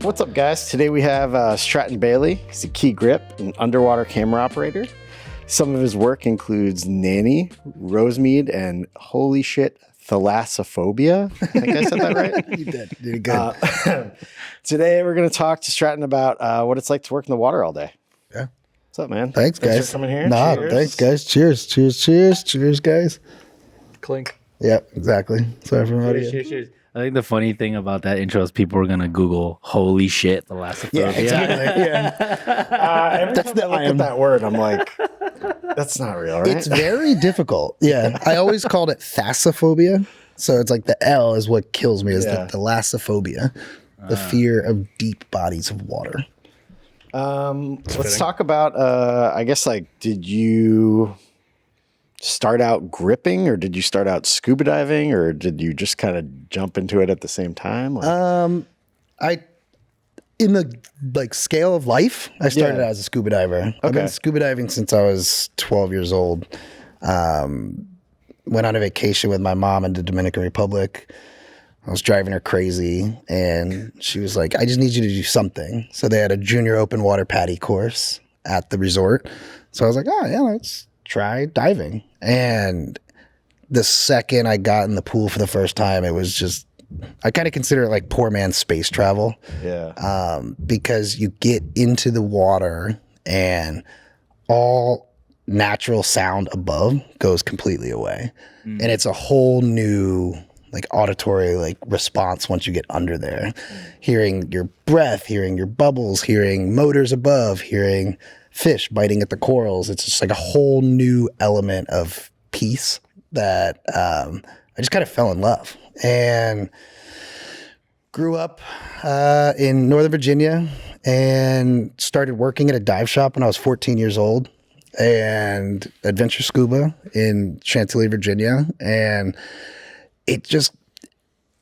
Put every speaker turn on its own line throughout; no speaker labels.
What's up, guys? Today we have Stratton Bailey. He's a key grip and underwater camera operator. Some of his work includes Nanny, Rosemead, and holy shit, Thalassophobia. I think I said that right?
You did. You did good.
Today we're going to talk to Stratton about what it's like to work in the water all day.
Yeah.
What's up, man?
Thanks, guys.
Thanks for coming here.
Nah,
Cheers.
thanks, guys. Cheers. Cheers. Cheers. Cheers, guys.
Clink.
Yep, exactly. Sorry for my
Cheers. I think the funny thing about that intro is people are gonna Google "holy shit" Thalassophobia.
Yeah, exactly. Yeah.
Every time I look at that word, I'm like, that's not real, right?
It's very difficult. Yeah. I always called it Thalassophobia. So it's like the L is what kills me, is the Thalassophobia, the fear of deep bodies of water.
Let's talk about, I guess, like, did you start out gripping, or did you start out scuba diving, or did you just kind of jump into it at the same time? Like,
In the scale of life, I started out as a scuba diver. I've been scuba diving since I was 12 years old. Went on a vacation with my mom in the Dominican Republic. I was driving her crazy, and she was like, I just need you to do something. So they had a junior open water PADI course at the resort. So I was like, oh, yeah, let's try diving. And the second I got in the pool for the first time, it was just, I kind of consider it like poor man's space travel.
yeah.
Because you get into the water and all natural sound above goes completely away. And it's a whole new auditory response once you get under there. Hearing your breath, hearing your bubbles, hearing motors above, hearing fish biting at the corals. It's just like a whole new element of peace that I just kind of fell in love. And grew up in Northern Virginia and started working at a dive shop when I was 14 years old, and adventure scuba in Chantilly, Virginia. And it just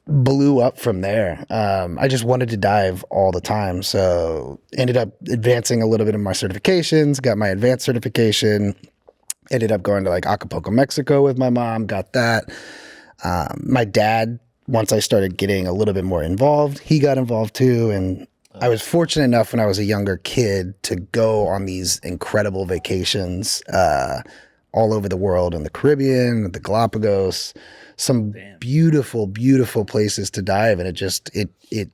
blew up from there. I just wanted to dive all the time. So ended up advancing a little bit in my certifications, got my advanced certification, ended up going to Acapulco, Mexico with my mom, got that. My dad, once I started getting a little bit more involved, he got involved too. And I was fortunate enough when I was a younger kid to go on these incredible vacations all over the world, in the Caribbean, the Galapagos, some beautiful, beautiful places to dive. And it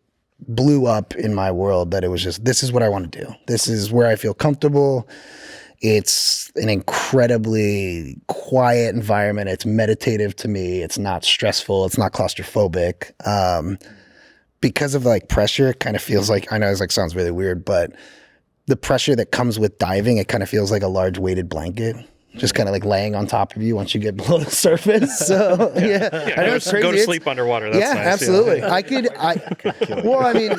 blew up in my world that it was just, this is what I want to do. This is where I feel comfortable. It's an incredibly quiet environment. It's meditative to me. It's not stressful. It's not claustrophobic. Because of pressure, it kind of feels like, I know this sounds really weird, but the pressure that comes with diving, it kind of feels like a large weighted blanket, just kind of laying on top of you once you get below the surface. So yeah. I know it's crazy.
Go to sleep underwater. That's nice.
Absolutely. Yeah. Well, I mean,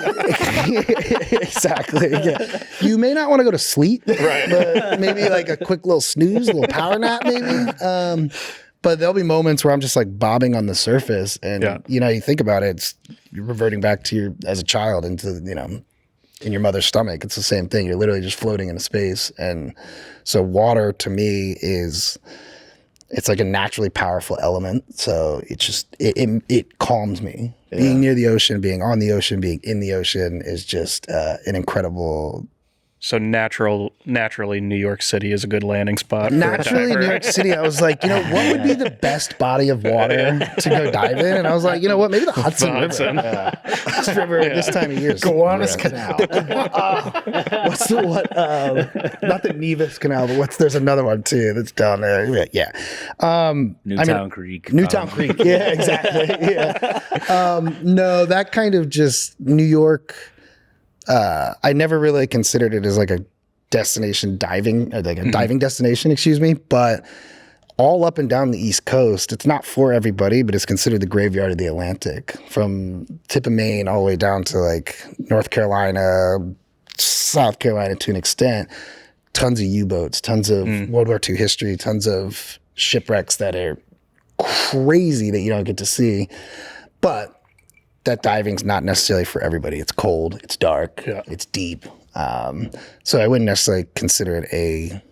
exactly. Yeah. You may not want to go to sleep, right? But maybe a quick little snooze, a little power nap, maybe. But there'll be moments where I'm just bobbing on the surface, and you think about it, you're reverting back to as a child into in your mother's stomach. It's the same thing. You're literally just floating into space. And so water to me it's like a naturally powerful element. So it just, it calms me. Yeah. Being near the ocean, being on the ocean, being in the ocean is just an incredible.
So naturally, New York City is a good landing spot.
Naturally, New York City, I was like, what would be the best body of water to go dive in? And I was like, what? Maybe the Hudson River. This river this time of year.
Gowanus Canal.
What's the what? Not the Nevis Canal, but there's another one too that's down there. Yeah.
Newtown Creek.
Newtown Creek. Yeah, exactly. Yeah. No, that kind of just New York. I never really considered it as a destination diving, or a diving destination, excuse me. But all up and down the East Coast, it's not for everybody, but it's considered the graveyard of the Atlantic, from tip of Maine all the way down to North Carolina, South Carolina to an extent. Tons of U-boats, tons of World War II history, tons of shipwrecks that are crazy that you don't get to see. But that diving's not necessarily for everybody. It's cold, it's dark, it's deep. So I wouldn't necessarily consider it a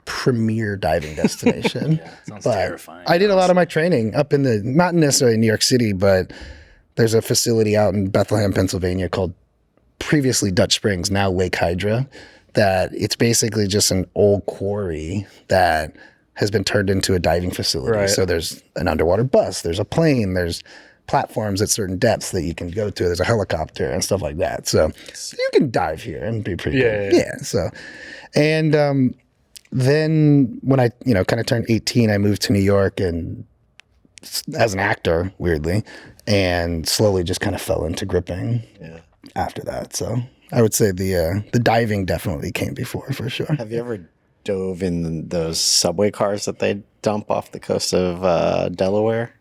premier diving destination.
Sounds terrifying.
I did a lot of my training up in not necessarily New York City, but there's a facility out in Bethlehem, Pennsylvania called previously Dutch Springs, now Lake Hydra, that it's basically just an old quarry that has been turned into a diving facility.
Right.
So there's an underwater bus, there's a plane, there's platforms at certain depths that you can go to. There's a helicopter and stuff like that. So you can dive here and be pretty good. Yeah. So, and then when I, kind of turned 18, I moved to New York and as an actor, weirdly, and slowly just kind of fell into gripping after that. So I would say the diving definitely came before, for sure.
Have you ever dove in those subway cars that they dump off the coast of Delaware?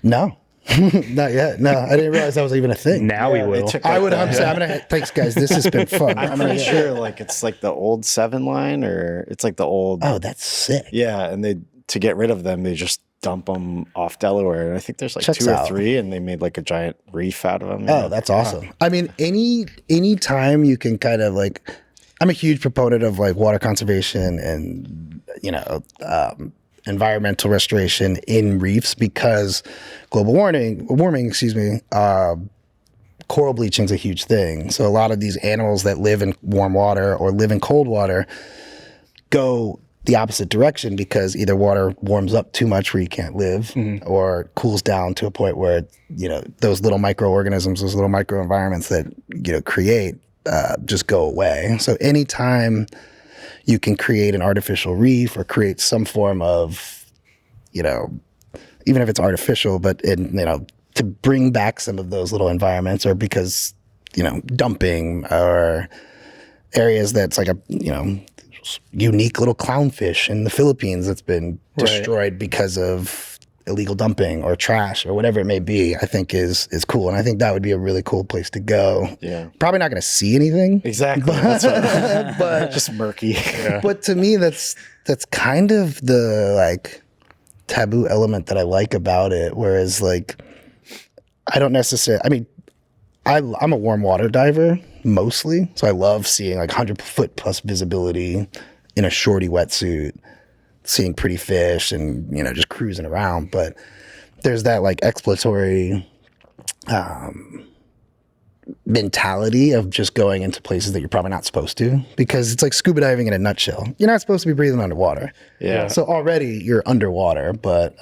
No. Not yet. No, I didn't realize that was even a thing.
Now we will.
I would. I'm gonna. Thanks, guys. This has been fun.
I'm pretty sure, like it's like the old 7 line, or it's like the old.
Oh, that's sick.
Yeah, and to get rid of them, they just dump them off Delaware, and I think there's like
Checks
2 or
out.
3, and they made like a giant reef out of them.
Oh, that's awesome. I mean, any time you can kind of like, I'm a huge proponent of like water conservation and environmental restoration in reefs, because global warming, coral bleaching is a huge thing. So a lot of these animals that live in warm water or live in cold water go the opposite direction, because either water warms up too much where you can't live, or cools down to a point where, those little microorganisms, those little microenvironments that, create, just go away. So anytime you can create an artificial reef or create some form of, even if it's artificial, but to bring back some of those little environments, or because, dumping, or areas that's like a, unique little clownfish in the Philippines that's been destroyed because of illegal dumping or trash or whatever it may be, I think is cool. And I think that would be a really cool place to go.
Yeah.
Probably not going to see anything.
Exactly. But just murky. Yeah.
But to me, that's kind of the like taboo element that I like about it. Whereas like, I don't necessarily, I mean, I'm a warm water diver mostly. So I love seeing like 100-foot plus visibility in a shorty wetsuit, seeing pretty fish and, just cruising around. But there's that like exploratory mentality of just going into places that you're probably not supposed to, because it's like scuba diving in a nutshell. You're not supposed to be breathing underwater.
Yeah.
So already you're underwater, but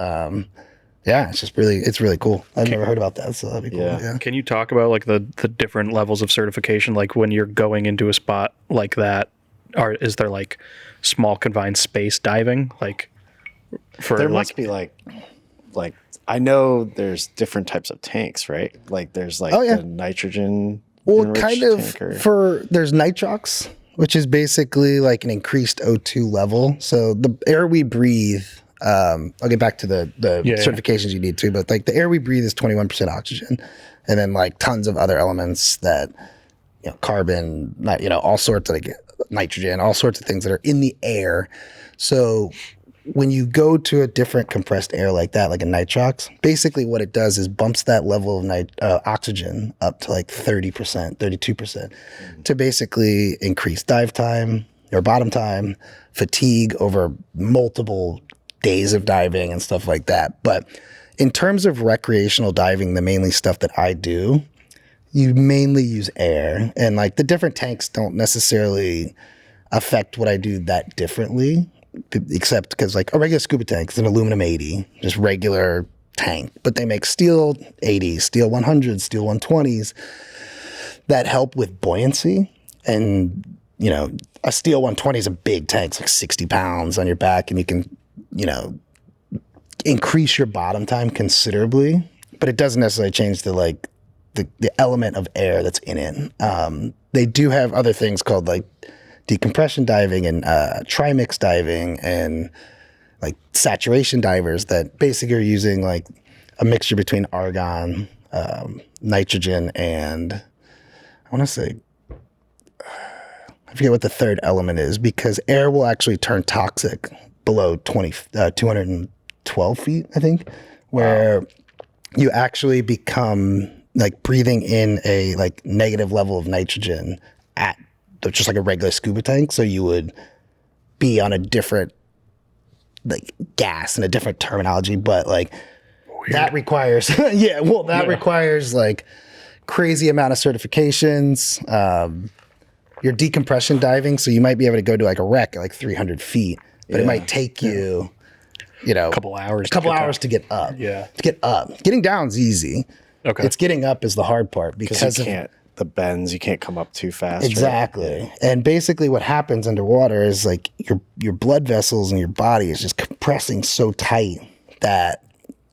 yeah, it's really cool. I've never heard about that, so that'd be cool. Yeah.
Can you talk about like the different levels of certification? Like when you're going into a spot like that, is there like small confined space diving? Like
there must be like I know there's different types of tanks, right? Like there's like the nitrogen.
Well, kind of there's nitrox, which is basically like an increased O2 level. So the air we breathe. I'll get back to the certifications you need to, but like the air we breathe is 21% oxygen, and then like tons of other elements that, carbon, all sorts of like nitrogen, all sorts of things that are in the air. So when you go to a different compressed air like that, like a nitrox, basically what it does is bumps that level of oxygen up to like 30%, 32%, to basically increase dive time or bottom time, fatigue over multiple days of diving and stuff like that. But in terms of recreational diving, the mainly stuff that I do, you mainly use air, and like the different tanks don't necessarily affect what I do that differently, except because like a regular scuba tank is an aluminum 80, just regular tank, but they make steel 80s, steel 100s, steel 120s that help with buoyancy. And, a steel 120 is a big tank. It's like 60 pounds on your back, and you can, increase your bottom time considerably, but it doesn't necessarily change the element of air that's in it. They do have other things called like decompression diving and trimix diving and like saturation divers that basically are using like a mixture between argon, nitrogen, and I want to say, I forget what the third element is, because air will actually turn toxic below 212 feet, I think, where you actually become like breathing in a like negative level of nitrogen at just like a regular scuba tank. So you would be on a different like gas and a different terminology, but like that requires, requires like crazy amount of certifications. You're decompression diving, so you might be able to go to like a wreck at like 300 feet, but it might take you, you know,
A couple hours
to get up.
Yeah.
To get up. Getting down's easy.
Okay.
It's getting up is the hard part because
you can't, the bends, you can't come up too fast.
Exactly. Right? And basically what happens underwater is like your blood vessels in your body is just compressing so tight that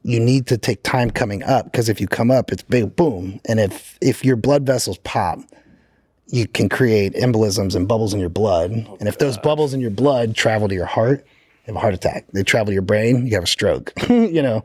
you need to take time coming up, because if you come up, it's big boom. And if your blood vessels pop, you can create embolisms and bubbles in your blood. And if those bubbles in your blood travel to your heart, you have a heart attack. They travel to your brain, you have a stroke. You know?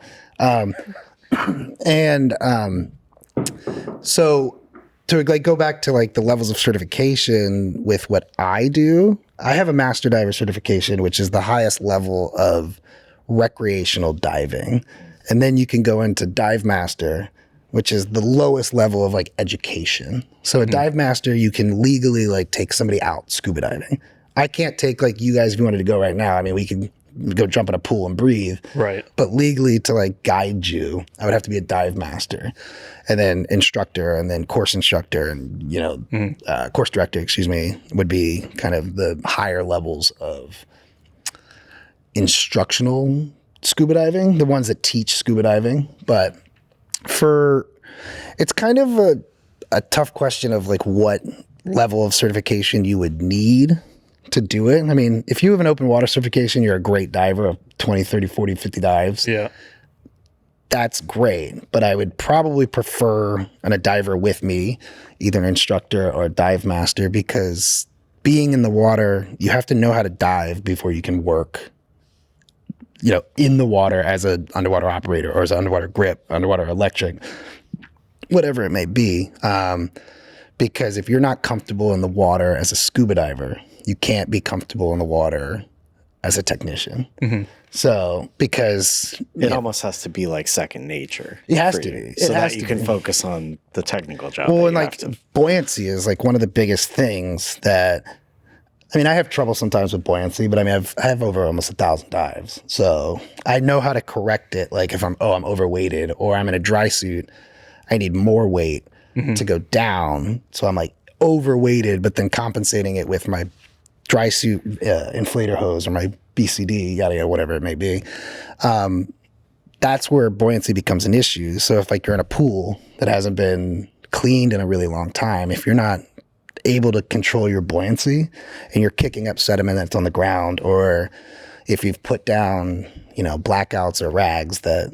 So to like go back to like the levels of certification with what I do, I have a master diver certification, which is the highest level of recreational diving. And then you can go into dive master, which is the lowest level of like education. So a dive master, you can legally like take somebody out scuba diving. I can't take like you guys if you wanted to go right now. I mean, we can go jump in a pool and breathe.
Right.
But legally to like guide you, I would have to be a dive master, and then instructor, and then course instructor, and, you know, course director, excuse me, would be kind of the higher levels of instructional scuba diving, the ones that teach scuba diving. But it's kind of a tough question of like what level of certification you would need to do it. I mean, if you have an open water certification, you're a great diver of 20, 30, 40, 50 dives.
Yeah.
That's great. But I would probably prefer a diver with me, either an instructor or a dive master, because being in the water, you have to know how to dive before you can work, you know, in the water as an underwater operator or as an underwater grip, underwater electric, whatever it may be. Because if you're not comfortable in the water as a scuba diver, you can't be comfortable in the water as a technician. Mm-hmm. So, because
it almost has to be like second nature.
It has to be.
So that you can focus on the technical job.
Well, and like buoyancy is like one of the biggest things that, I mean, I have trouble sometimes with buoyancy, but I mean, I have over almost 1,000 dives. So I know how to correct it. Like if I'm overweighted, or I'm in a dry suit, I need more weight to go down. So I'm like overweighted, but then compensating it with my dry suit inflator hose or my BCD, yada, yada, whatever it may be. That's where buoyancy becomes an issue. So if like you're in a pool that hasn't been cleaned in a really long time, if you're not able to control your buoyancy and you're kicking up sediment that's on the ground, or if you've put down, you know, blackouts or rags that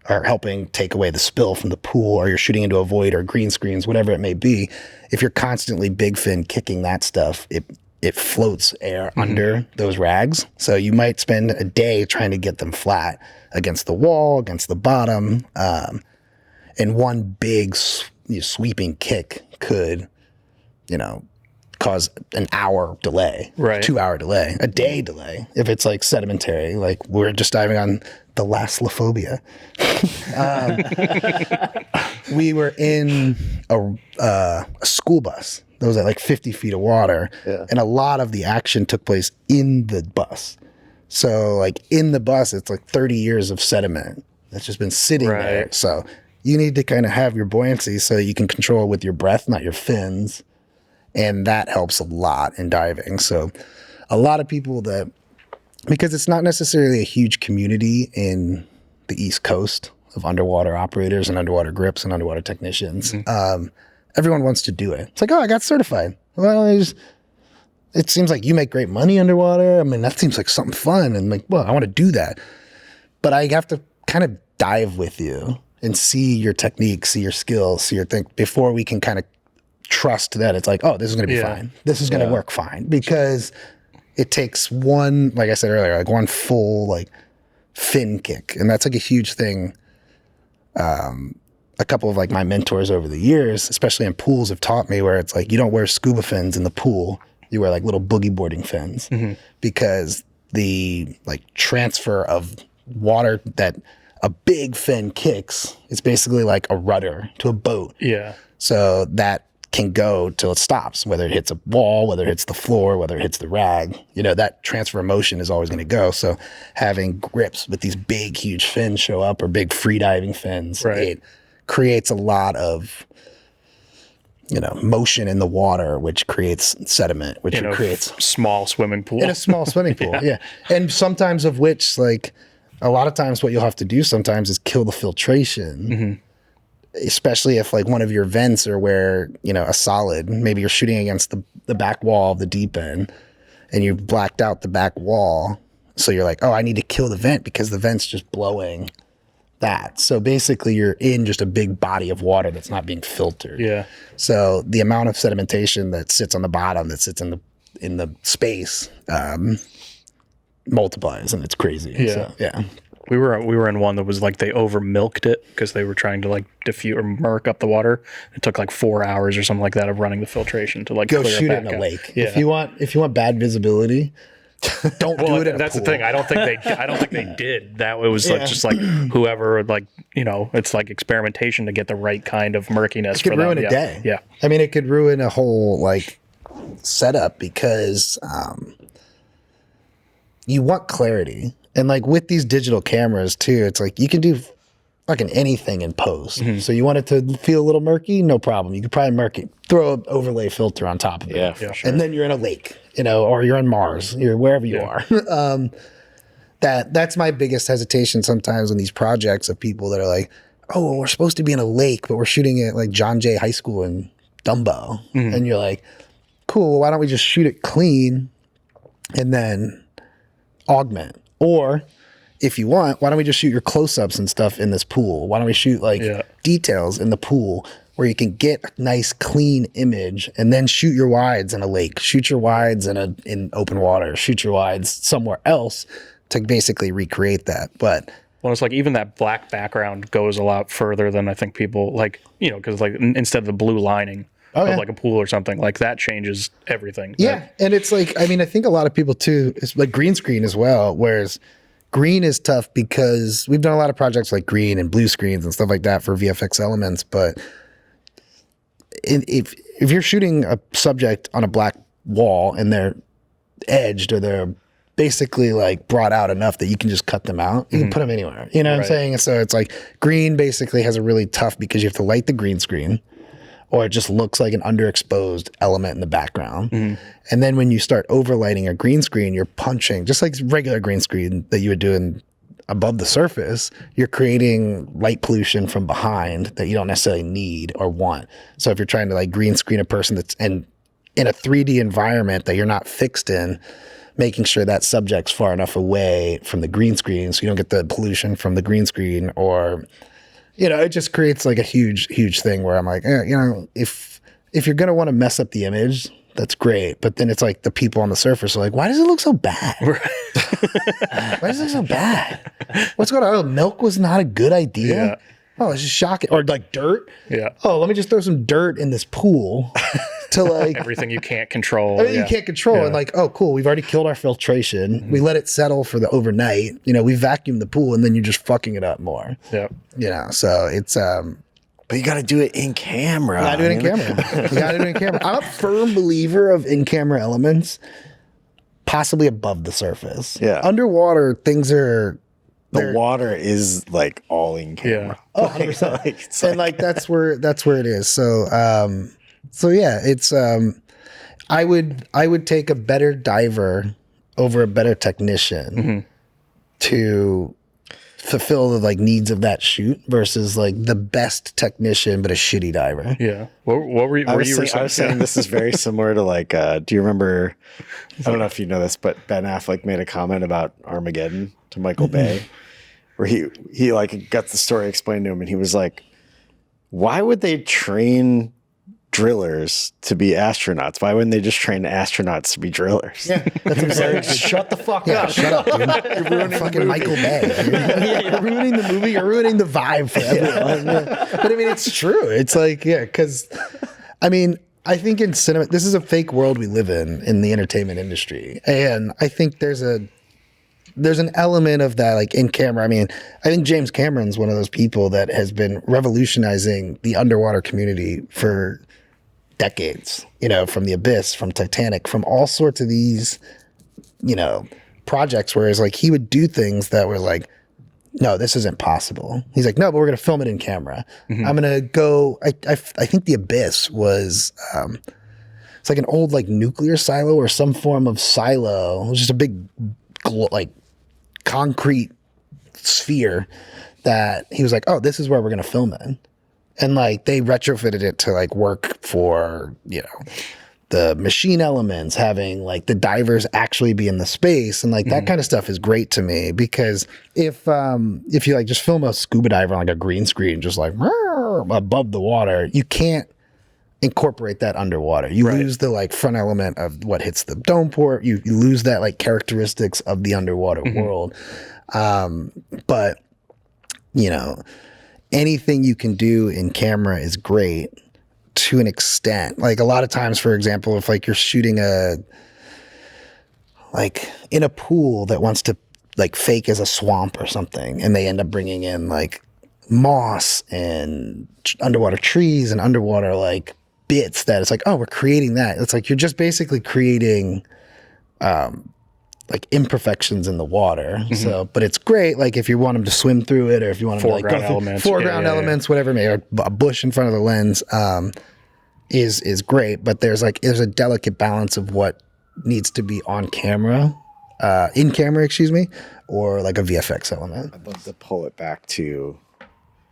are helping take away the spill from the pool, or you're shooting into a void or green screens, whatever it may be, if you're constantly big fin kicking that stuff, it floats air under those rags. So you might spend a day trying to get them flat against the wall, against the bottom. And one big sweeping kick could, you know, cause an hour delay,
right?
2 hour delay, a day delay. If it's like sedimentary, like we're just diving on Thalassophobia. We were in a school bus that was at like 50 feet of water, and a lot of the action took place in the bus. So like in the bus, it's like 30 years of sediment that's just been sitting there. So you need to kind of have your buoyancy so you can control with your breath, not your fins. And that helps a lot in diving. So a lot of people because it's not necessarily a huge community in the East Coast of underwater operators and underwater grips and underwater technicians. Everyone wants to do it. It's like, oh, I got certified. Well, it seems like you make great money underwater. I mean, that seems like something fun. And like, well, I want to do that. But I have to kind of dive with you and see your technique, see your skills, see your thing before we can kind of trust that it's like, oh, this is going to be fine. This is going to work fine, because it takes one, like I said earlier, like one full like fin kick. And that's like a huge thing. A couple of like my mentors over the years, especially in pools, have taught me where it's like, you don't wear scuba fins in the pool. You wear like little boogie boarding fins, because the like transfer of water that a big fin kicks is basically like a rudder to a boat.
Yeah.
So that can go till it stops, whether it hits a wall, whether it hits the floor, whether it hits the rag, you know, that transfer of motion is always going to go. So having grips with these big, huge fins show up, or big free diving fins, it creates a lot of motion in the water, which creates sediment, which creates
small swimming pool.
In a small swimming pool, yeah. And sometimes of which, like, a lot of times what you'll have to do sometimes is kill the filtration, especially if, like, one of your vents are where, a solid, maybe you're shooting against the back wall of the deep end and you blacked out the back wall. So you're like, oh, I need to kill the vent because the vent's just blowing that. So basically you're in just a big body of water that's not being filtered.
Yeah.
So the amount of sedimentation that sits on the bottom, that sits in the space, multiplies, and it's crazy.
Yeah.
So, yeah.
We were in one that was like they over milked it because they were trying to like diffuse or murk up the water. It took like 4 hours or something like that of running the filtration to like
Go
clear
shoot
it
it in
back
a
out.
lake.
Yeah.
If you want bad visibility, don't do it in a
That's
pool.
the thing. I don't think they did that. It was like just like whoever, like, it's like experimentation to get the right kind of murkiness.
It could ruin a day.
Yeah.
I mean, it could ruin a whole like setup because you want clarity. And like with these digital cameras too, it's like you can do fucking anything in post. So you want it to feel a little murky? No problem. You could probably throw an overlay filter on top of it.
Yeah, for sure.
And then you're in a lake, or you're on Mars, you're wherever you are. That's my biggest hesitation sometimes on these projects of people that are like, oh, well, we're supposed to be in a lake, but we're shooting at like John Jay High School in Dumbo. And you're like, cool, well, why don't we just shoot it clean and then augment? Or if you want, why don't we just shoot your close-ups and stuff in this pool? Why don't we shoot like details in the pool where you can get a nice clean image and then shoot your wides in a lake, shoot your wides in open water, shoot your wides somewhere else to basically recreate that. But
well, it's like even that black background goes a lot further than I think people like, because like instead of the blue lining of like a pool or something, like that changes everything.
Yeah. And it's like, I mean, I think a lot of people too, it's like green screen as well, whereas green is tough because we've done a lot of projects like green and blue screens and stuff like that for VFX elements. But if you're shooting a subject on a black wall and they're edged or they're basically like brought out enough that you can just cut them out, you can put them anywhere. You know what I'm saying? So it's like green basically has a really tough because you have to light the green screen, or it just looks like an underexposed element in the background. And then when you start overlighting a green screen, you're punching, just like regular green screen that you would do above the surface, you're creating light pollution from behind that you don't necessarily need or want. So if you're trying to like green screen a person that's in a 3D environment that you're not fixed in, making sure that subject's far enough away from the green screen so you don't get the pollution from the green screen, or it just creates like a huge, huge thing where I'm like, if you're going to want to mess up the image, that's great. But then it's like the people on the surface are like, why does it look so bad? Why does it look so bad? What's going on? Oh, milk was not a good idea.
Yeah.
Oh, it's just shocking. Or like dirt.
Yeah.
Oh, let me just throw some dirt in this pool to like
everything you can't control.
You can't control. And like, oh, cool. We've already killed our filtration. We let it settle for the overnight. We vacuumed the pool and then you're just fucking it up more.
Yeah.
So it's,
but you got to do it in camera.
You got to do it in camera. You got to do it in camera. I'm a firm believer of in-camera elements, possibly above the surface.
Yeah.
Underwater, things are...
The water is like all in camera.
Oh, 100%. And like that's where it is. So yeah, it's I would take a better diver over a better technician to fulfill the like needs of that shoot versus like the best technician but a shitty diver.
Yeah. What were you?
I was saying this is very similar to like, do you remember, I don't know if you know this, but Ben Affleck made a comment about Armageddon to Michael Bay, where he like got the story explained to him and he was like, why would they train drillers to be astronauts? Why wouldn't they just train astronauts to be drillers?
Yeah, that's absurd.
Shut the fuck
Yeah,
up.
shut up, dude. You're ruining fucking Michael Bay. You're ruining the movie. You're ruining the vibe for everyone. Yeah. But I mean, it's true. It's like, because I mean, I think in cinema, this is a fake world we live in the entertainment industry, and I think there's an element of that, like in camera. I mean, I think James Cameron's one of those people that has been revolutionizing the underwater community for decades, from The Abyss, from Titanic, from all sorts of these, projects, whereas like he would do things that were like no, this isn't possible. He's like, no, but we're going to film it in camera. I'm going to go, I think the Abyss was, it's like an old like nuclear silo or some form of silo. It was just a big like concrete sphere that he was like, oh, this is where we're going to film in. And like they retrofitted it to like work for, you know, the machine elements, having like the divers actually be in the space, and like that kind of stuff is great to me, because if you like just film a scuba diver on like a green screen just like above the water, you can't incorporate that underwater. You lose the like front element of what hits the dome port. You lose that like characteristics of the underwater world. But you know, anything you can do in camera is great to an extent. Like a lot of times, for example, if like you're shooting like in a pool that wants to like fake as a swamp or something, and they end up bringing in like moss and underwater trees and underwater like bits that it's like, oh, we're creating that. It's like you're just basically creating like imperfections in the water. So, but it's great. Like if you want them to swim through it, or if you want them to like go through foreground elements, whatever it may, or a bush in front of the lens, is great. But there's a delicate balance of what needs to be on camera, in camera, excuse me, or like a VFX element.
I'd love to pull it back to,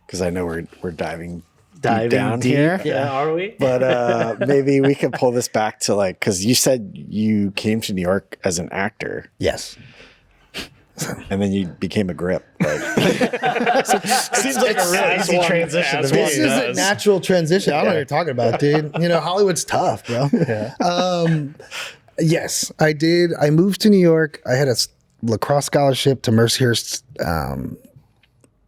because I know we're diving down
deep.
here.
Yeah, are we?
But maybe we could pull this back to like, because you said you came to New York as an actor.
Yes.
And then you became a grip. Like,
Seems like a really easy transition.
This is a natural transition. I don't know what you're talking about, dude. You know, Hollywood's tough, bro. Yes, I did. I moved to New York. I had a lacrosse scholarship to Mercyhurst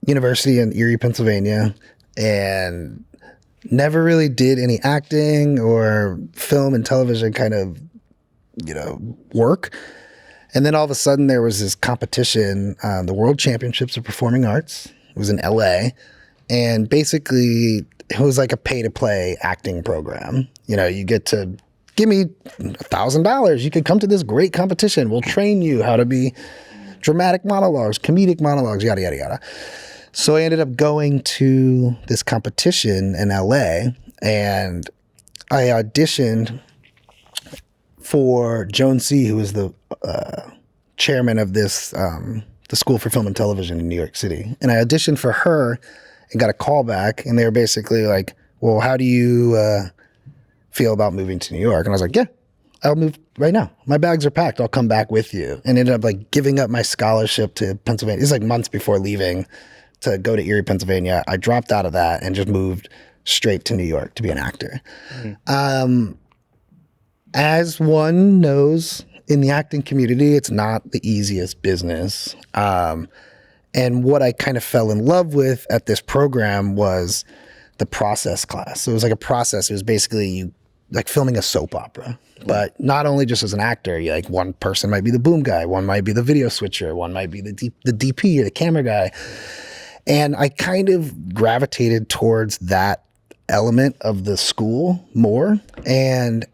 University in Erie, Pennsylvania, and never really did any acting or film and television kind of, you know, work. And then all of a sudden there was this competition, the World Championships of Performing Arts. It was in LA. And basically it was like a pay to play acting program. You know, you get to give me $1,000. You could come to this great competition. We'll train you how to be dramatic monologues, comedic monologues, yada, yada, yada. So I ended up going to this competition in LA, and I auditioned for Joan C., who was the chairman of this, the School for Film and Television in New York City. And I auditioned for her and got a call back, and they were basically like, well, how do you feel about moving to New York? And I was like, yeah, I'll move right now. My bags are packed. I'll come back with you. And ended up like giving up my scholarship to Pennsylvania. It's like months before leaving to go to Erie, Pennsylvania. I dropped out of that and just moved straight to New York to be an actor. As one knows, in the acting community, it's not the easiest business. And what I kind of fell in love with at this program was the process class. So it was like a process. It was basically you like filming a soap opera, but not only just as an actor. You like one person might be the boom guy, one might be the video switcher, one might be the DP or the camera guy. And I kind of gravitated towards that element of the school more. And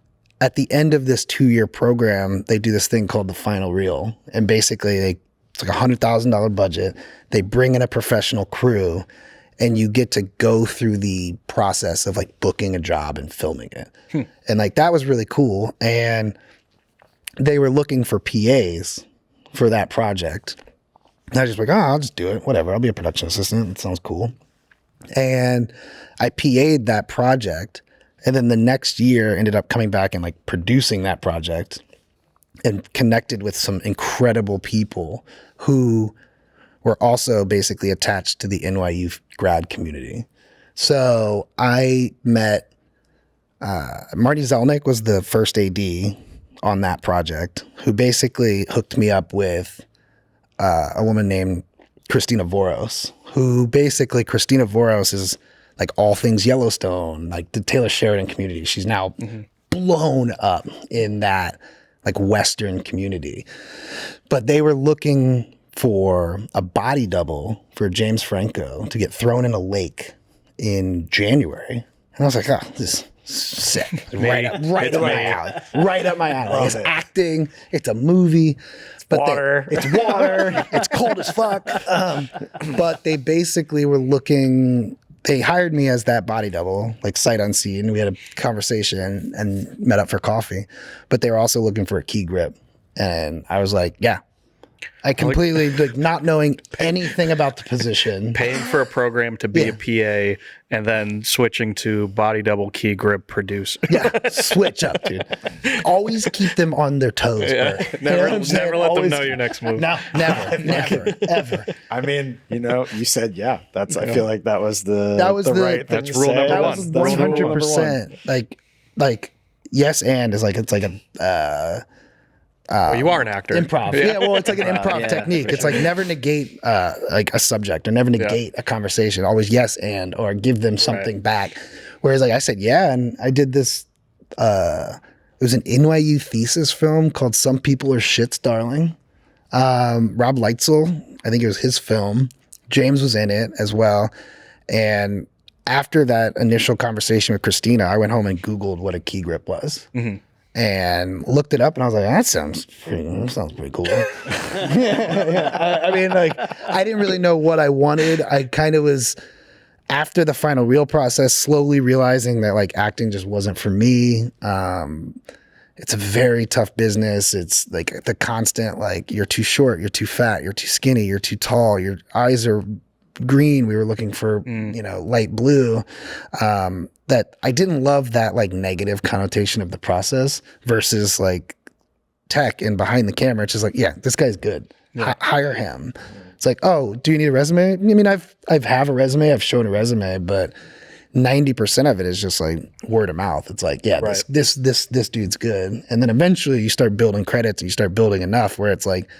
at the end of this 2-year program, they do this thing called the final reel. And basically it's like $100,000 budget. They bring in a professional crew, and you get to go through the process of like booking a job and filming it. And like, that was really cool. And they were looking for PAs for that project. And I was just like, oh, I'll just do it. Whatever. I'll be a production assistant. It sounds cool. And I PA'd that project. And then the next year ended up coming back and like producing that project, and connected with some incredible people who were also basically attached to the NYU grad community. So I met Marty Zelnick was the first AD on that project, who basically hooked me up with a woman named Christina Voros, who basically Christina Voros is like all things Yellowstone, like the Taylor Sheridan community. She's now blown up in that like Western community. But they were looking for a body double for James Franco to get thrown in a lake in January. And I was like, oh, this Sick. Right up my alley. Right up my alley. It's
it.
acting. It's a movie.
Water.
It's water. It's cold as fuck. But they basically were looking. They hired me as that body double, like sight unseen. We had a conversation and met up for coffee. But they were also looking for a key grip, and I was like, yeah. I completely like not knowing anything about the position.
Paying for a program to be a PA and then switching to body double key grip producer.
Yeah, switch up, dude. Always keep them on their toes.
Yeah.
Bert.
Never let them know your next move.
No, never, ever.
I mean, you said that's. I feel like that was the right.
That's rule number
That
one.
was
That's rule number
100%. Like yes, and is like it's like a.
Well, you are an actor.
Improv. Yeah, well, it's like an improv technique. It's like never negate like a subject or never negate a conversation. Always yes and or give them something back. Whereas like I said, yeah, and I did this it was an NYU thesis film called Some People Are Shits, Darling. Rob Leitzel, I think it was his film. James was in it as well. And after that initial conversation with Christina, I went home and Googled what a key grip was. Mm-hmm. And looked it up, and I was like, that sounds pretty cool. I mean, like, I didn't really know what I wanted. I kind of was, after the final reel process, slowly realizing that, like, acting just wasn't for me. It's a very tough business. It's, like, the constant, like, you're too short, you're too fat, you're too skinny, you're too tall, your eyes are green. We were looking for, light blue. That I didn't love that like negative connotation of the process versus like tech and behind the camera. It's just like, yeah, this guy's good. Hire him. It's like, oh, do you need a resume? I mean, I've have a resume. I've shown a resume, but 90% of it is just like word of mouth. It's like, yeah, this dude's good. And then eventually you start building credits and you start building enough where it's like,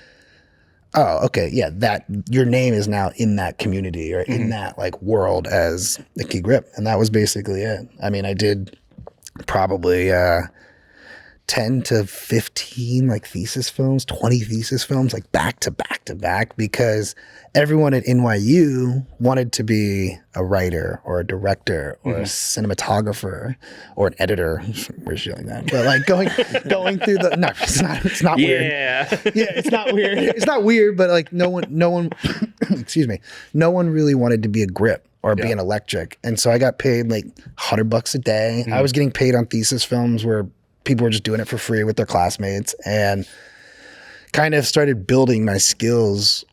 oh, okay, yeah, that your name is now in that community or in that like world as a key grip. And that was basically it. I mean, I did probably 10 to 15 like thesis films, 20 thesis films, like back to back to back, because everyone at NYU wanted to be a writer or a director or a cinematographer or an editor. We're showing that, but like going through the no, it's not weird. Yeah, it's not weird. It's not weird, but like no one, excuse me, no one really wanted to be a grip or be an electric, and so I got paid like $100 a day. I was getting paid on thesis films where people were just doing it for free with their classmates, and kind of started building my skills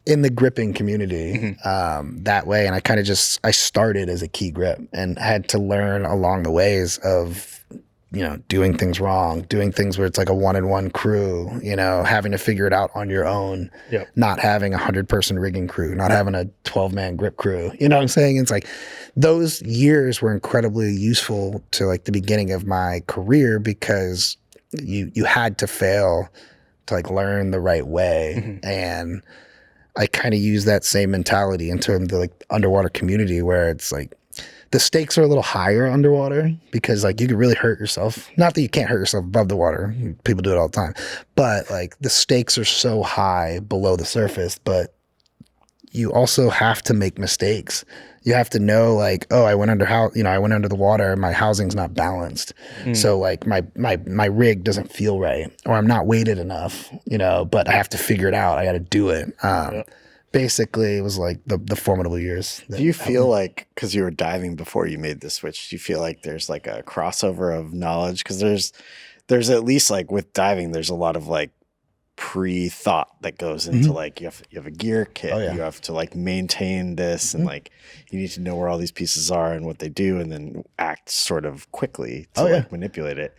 in the gripping community that way. And I kind of I started as a key grip and had to learn along the ways of, doing things wrong, doing things where it's like a 1-in-1 crew, having to figure it out on your own, not having a 100-person rigging crew, not having a 12-man grip crew. You know what I'm saying? It's like those years were incredibly useful to like the beginning of my career, because you had to fail to like learn the right way. And I kind of use that same mentality into the like underwater community, where it's like the stakes are a little higher underwater, because like you could really hurt yourself. Not that you can't hurt yourself above the water. People do it all the time. But like the stakes are so high below the surface, but you also have to make mistakes. You have to know like, oh, I went under the water and my housing's not balanced. So like my rig doesn't feel right, or I'm not weighted enough, but I have to figure it out. I got to do it. Basically, it was like the formidable years.
Do you feel like, because you were diving before you made the switch, do you feel like there's like a crossover of knowledge? Because there's at least like with diving, there's a lot of like pre-thought that goes into like you have a gear kit, you have to like maintain this, and like you need to know where all these pieces are and what they do, and then act sort of quickly to like manipulate it.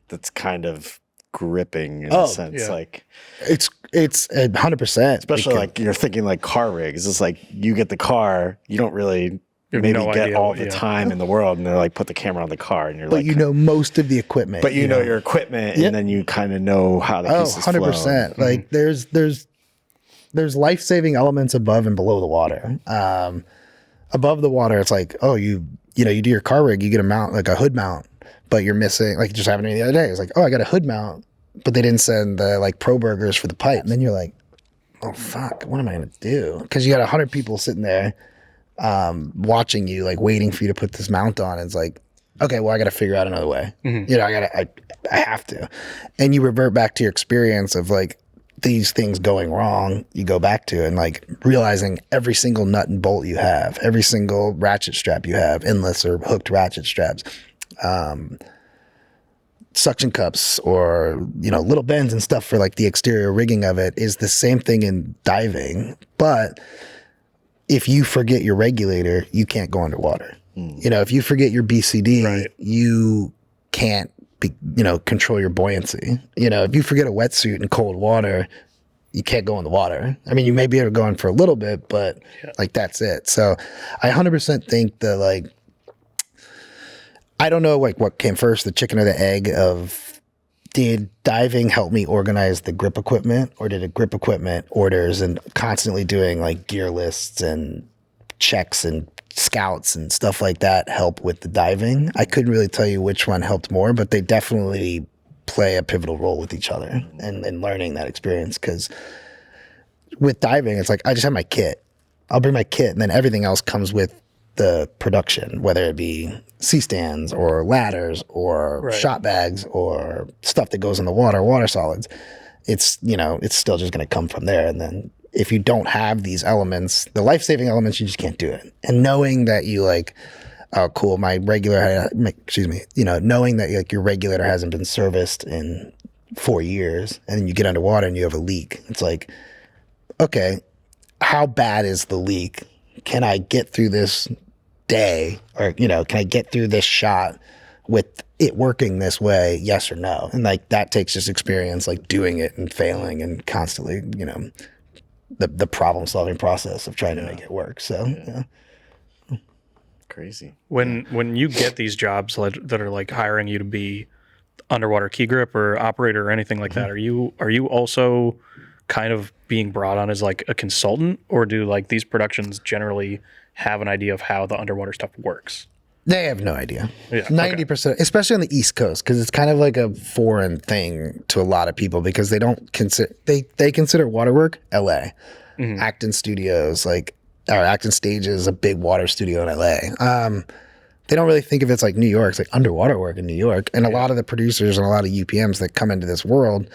That's kind of gripping in a sense. Like
it's 100%,
especially like you're thinking like car rigs. It's like you get the car, you don't really maybe get all the time in the world, and they're like, put the camera on the car, and you're
like, most of the equipment,
but you know your equipment, and then you kind of know how the pieces 100%.
Flow. Like there's life-saving elements above and below the water. Above the water, it's like, oh, you do your car rig, you get a mount, like a hood mount, but you're missing, like it just happened to me the other day. It's like, oh, I got a hood mount, but they didn't send the like pro burgers for the pipe. And then you're like, oh fuck, what am I gonna do? Because you got 100 people sitting there watching you, like waiting for you to put this mount on. It's like, okay, well, I got to figure out another way. You know, I have to. And you revert back to your experience of like these things going wrong. You go back to and like realizing every single nut and bolt you have, every single ratchet strap you have, endless or hooked ratchet straps, suction cups, or, you know, little bends and stuff for like the exterior rigging of it is the same thing in diving. But if you forget your regulator, you can't go underwater. You know, if you forget your BCD, you can't control your buoyancy. You know, if you forget a wetsuit in cold water, you can't go in the water. I mean, you may be able to go in for a little bit, but like that's it. So I 100% think that like, I don't know like what came first, the chicken or the egg of did diving help me organize the grip equipment, or did a grip equipment orders and constantly doing like gear lists and checks and scouts and stuff like that help with the diving? I couldn't really tell you which one helped more, but they definitely play a pivotal role with each other and learning that experience. Because with diving, it's like I just have my kit. I'll bring my kit, and then everything else comes with the production, whether it be C-stands or ladders or shot bags or stuff that goes in the water solids. It's, you know, it's still just going to come from there. And then if you don't have these elements, the life-saving elements, you just can't do it. And knowing that you like, oh, cool, my regulator, you know, knowing that like your regulator hasn't been serviced in 4 years, and then you get underwater and you have a leak. It's like, okay, how bad is the leak? Can I get through this day, or, you know, can I get through this shot with it working this way? Yes or no? And like that takes just experience, like doing it and failing and constantly, you know, the problem solving process of trying to make it work. So
Crazy.
When you get these jobs that are like hiring you to be underwater key grip or operator or anything like that, are you also kind of being brought on as like a consultant, or do like these productions generally have an idea of how the underwater stuff works?
They have no idea.
Yeah,
90%, especially on the East Coast, because it's kind of like a foreign thing to a lot of people, because they don't consider they consider water work LA. Acton Studios, like, or Acton Stage is a big water studio in LA. They don't really think of it's like New York. It's like underwater work in New York. And a lot of the producers and a lot of UPMs that come into this world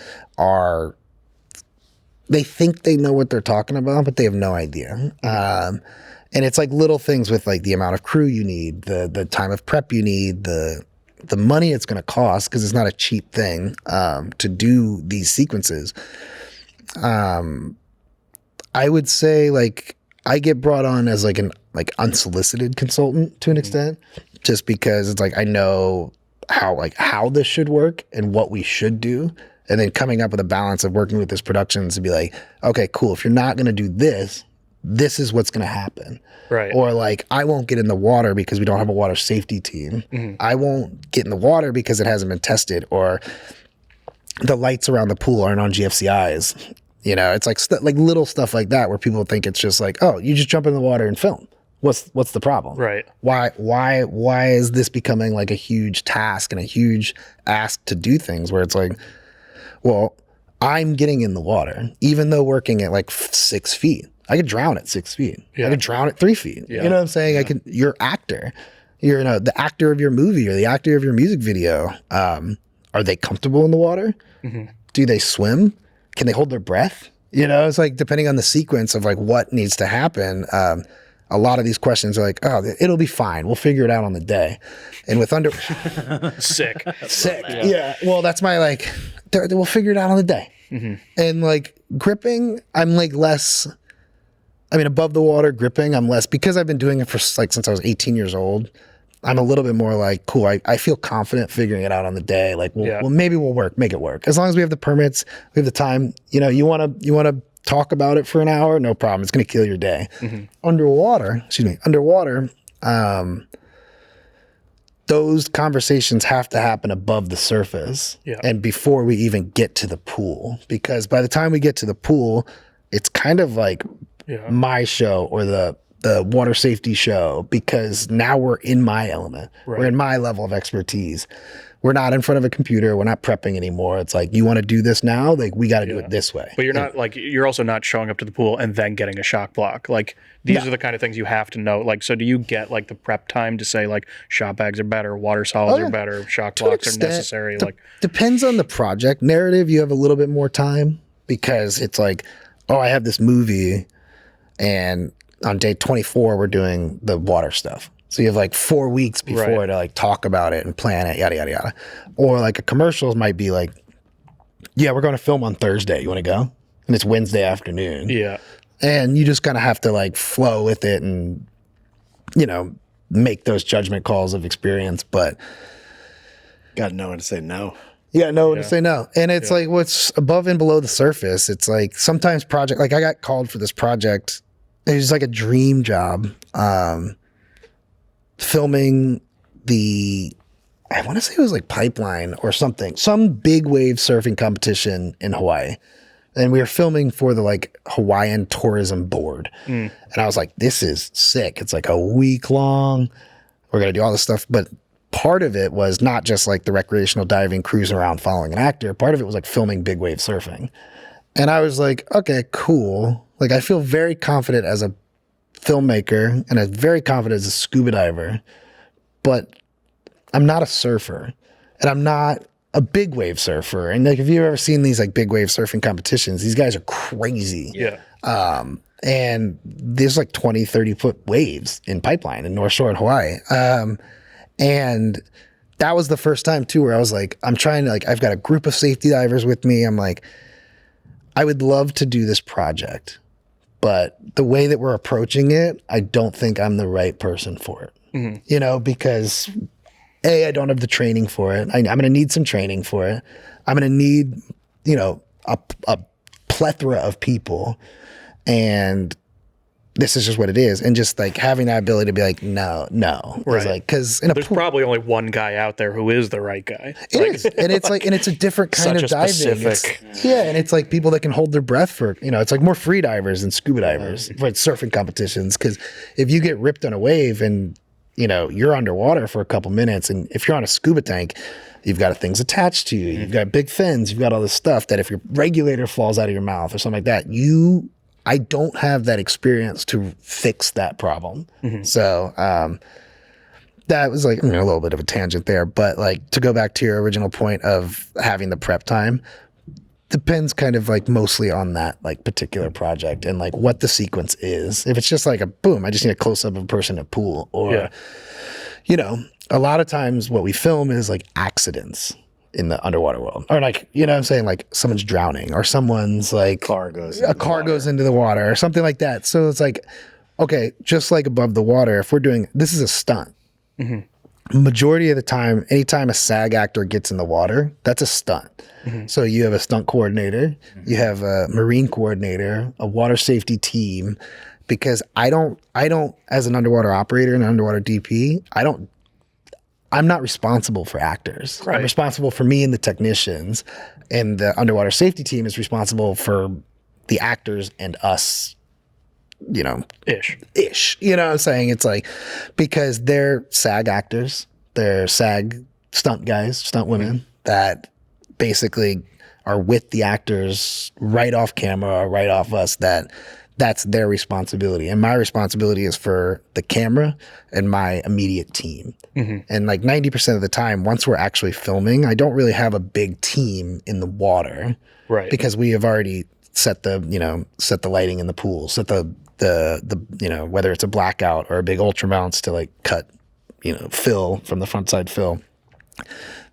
they think they know what they're talking about, but they have no idea. And it's like little things with like the amount of crew you need, the time of prep you need, the money it's going to cost, because it's not a cheap thing to do these sequences. I would say like I get brought on as like an unsolicited consultant to an extent, just because it's like I know how this should work and what we should do. And then coming up with a balance of working with this production to be like, okay, cool. If you're not going to do this, this is what's going to happen.
Right.
Or like, I won't get in the water because we don't have a water safety team. I won't get in the water because it hasn't been tested, or the lights around the pool aren't on GFCIs. You know, it's like like little stuff like that where people think it's just like, oh, you just jump in the water and film. What's the problem?
Right.
Why is this becoming like a huge task and a huge ask to do things where it's like, well, I'm getting in the water, even though working at like 6 feet. I could drown at 6 feet. I could drown at 3 feet. You know what I'm saying? You're actor. You're the actor of your movie or the actor of your music video. Are they comfortable in the water? Do they swim? Can they hold their breath? You know, it's like depending on the sequence of like what needs to happen. A lot of these questions are like, oh, it'll be fine. We'll figure it out on the day. And with
sick.
Yeah. Well, that's my like, we'll figure it out on the day. And like gripping, I'm like less, I mean, above the water gripping, I'm less, because I've been doing it for like since I was 18 years old. I'm a little bit more like, cool, I feel confident figuring it out on the day. Like, well, maybe we'll make it work. As long as we have the permits, we have the time. You know, you want to talk about it for an hour, no problem. It's going to kill your day. Underwater, those conversations have to happen above the surface and before we even get to the pool. Because by the time we get to the pool, it's kind of like my show or the water safety show, because now we're in my element. We're in my level of expertise. we're not in front of a computer. We're not prepping anymore. It's like, you want to do this now? Like, we got to do it this way.
But you're not like, you're also not showing up to the pool and then getting a shock block. Like, these are the kind of things you have to know. Like, so do you get like the prep time to say like shot bags are better, water solids are better, shock blocks are necessary? Like,
depends on the project. Narrative, you have a little bit more time because it's like, oh, I have this movie and on day 24, we're doing the water stuff. So you have like 4 weeks before to like talk about it and plan it, yada, yada, yada. Or like a commercials might be like, yeah, we're going to film on Thursday. You want to go? And it's Wednesday afternoon.
yeah.
And you just kind of have to like flow with it and, you know, make those judgment calls of experience. But
Got to know when to say no.
you got to know when to say no. And it's like what's above and below the surface. It's like sometimes project, like I got called for this project. It was like a dream job. Filming I want to say it was like Pipeline or something, some big wave surfing competition in Hawaii. And we were filming for the like Hawaiian Tourism Board. And I was like, this is sick. It's like a week long. We're going to do all this stuff. But part of it was not just like the recreational diving, cruising around following an actor. Part of it was like filming big wave surfing. And I was like, okay, cool. Like I feel very confident as a filmmaker and I'm very confident as a scuba diver, but I'm not a surfer and I'm not a big wave surfer. And like, if you've ever seen these like big wave surfing competitions, these guys are crazy.
Yeah.
And there's like 20, 30 foot waves in Pipeline in North Shore in Hawaii. And that was the first time too, where I was like, I'm trying to like, I've got a group of safety divers with me. I'm like, I would love to do this project, but the way that we're approaching it, I don't think I'm the right person for it. You know, because I don't have the training for it. I'm going to need some training for it. I'm going to need, you know, a plethora of people, and this is just what it is. And just like having that ability to be like, no.
Right.
Like, because
There's probably only one guy out there who is the right guy.
it is. And it's like, and it's a different kind
Such
of
a
diving.
specific-
And it's like people that can hold their breath for, you know, it's like more free divers than scuba divers for surfing competitions. Because if you get ripped on a wave and, you know, you're underwater for a couple minutes, and if you're on a scuba tank, you've got things attached to you. You've got big fins. You've got all this stuff that if your regulator falls out of your mouth or something like that, I don't have that experience to fix that problem. So that was like, you know, a little bit of a tangent there. But like to go back to your original point of having the prep time, depends kind of like mostly on that like particular project and like what the sequence is. If it's just like a boom, I just need a close up of a person in a pool, or, you know, a lot of times what we film is like accidents in the underwater world, or like, you know what I'm saying? Like someone's drowning or someone's like
A car goes
into the water or something like that. So it's like, okay, just like above the water, if we're doing, this is a stunt. Majority of the time, anytime a SAG actor gets in the water, that's a stunt. So you have a stunt coordinator, you have a marine coordinator, a water safety team, because I don't, as an underwater operator and an underwater DP, I'm not responsible for actors. I'm responsible for me and the technicians, and the underwater safety team is responsible for the actors and us, you know, ish. You know what I'm saying? It's like, because they're SAG actors, they're SAG stunt guys, stunt women that basically are with the actors right off camera or right off us, that's their responsibility. And my responsibility is for the camera and my immediate team. And like 90% of the time, once we're actually filming, I don't really have a big team in the water. Right. Because we have already set the lighting in the pool, set the you know, whether it's a blackout or a big ultra mounts to like cut, you know, fill from the front side fill.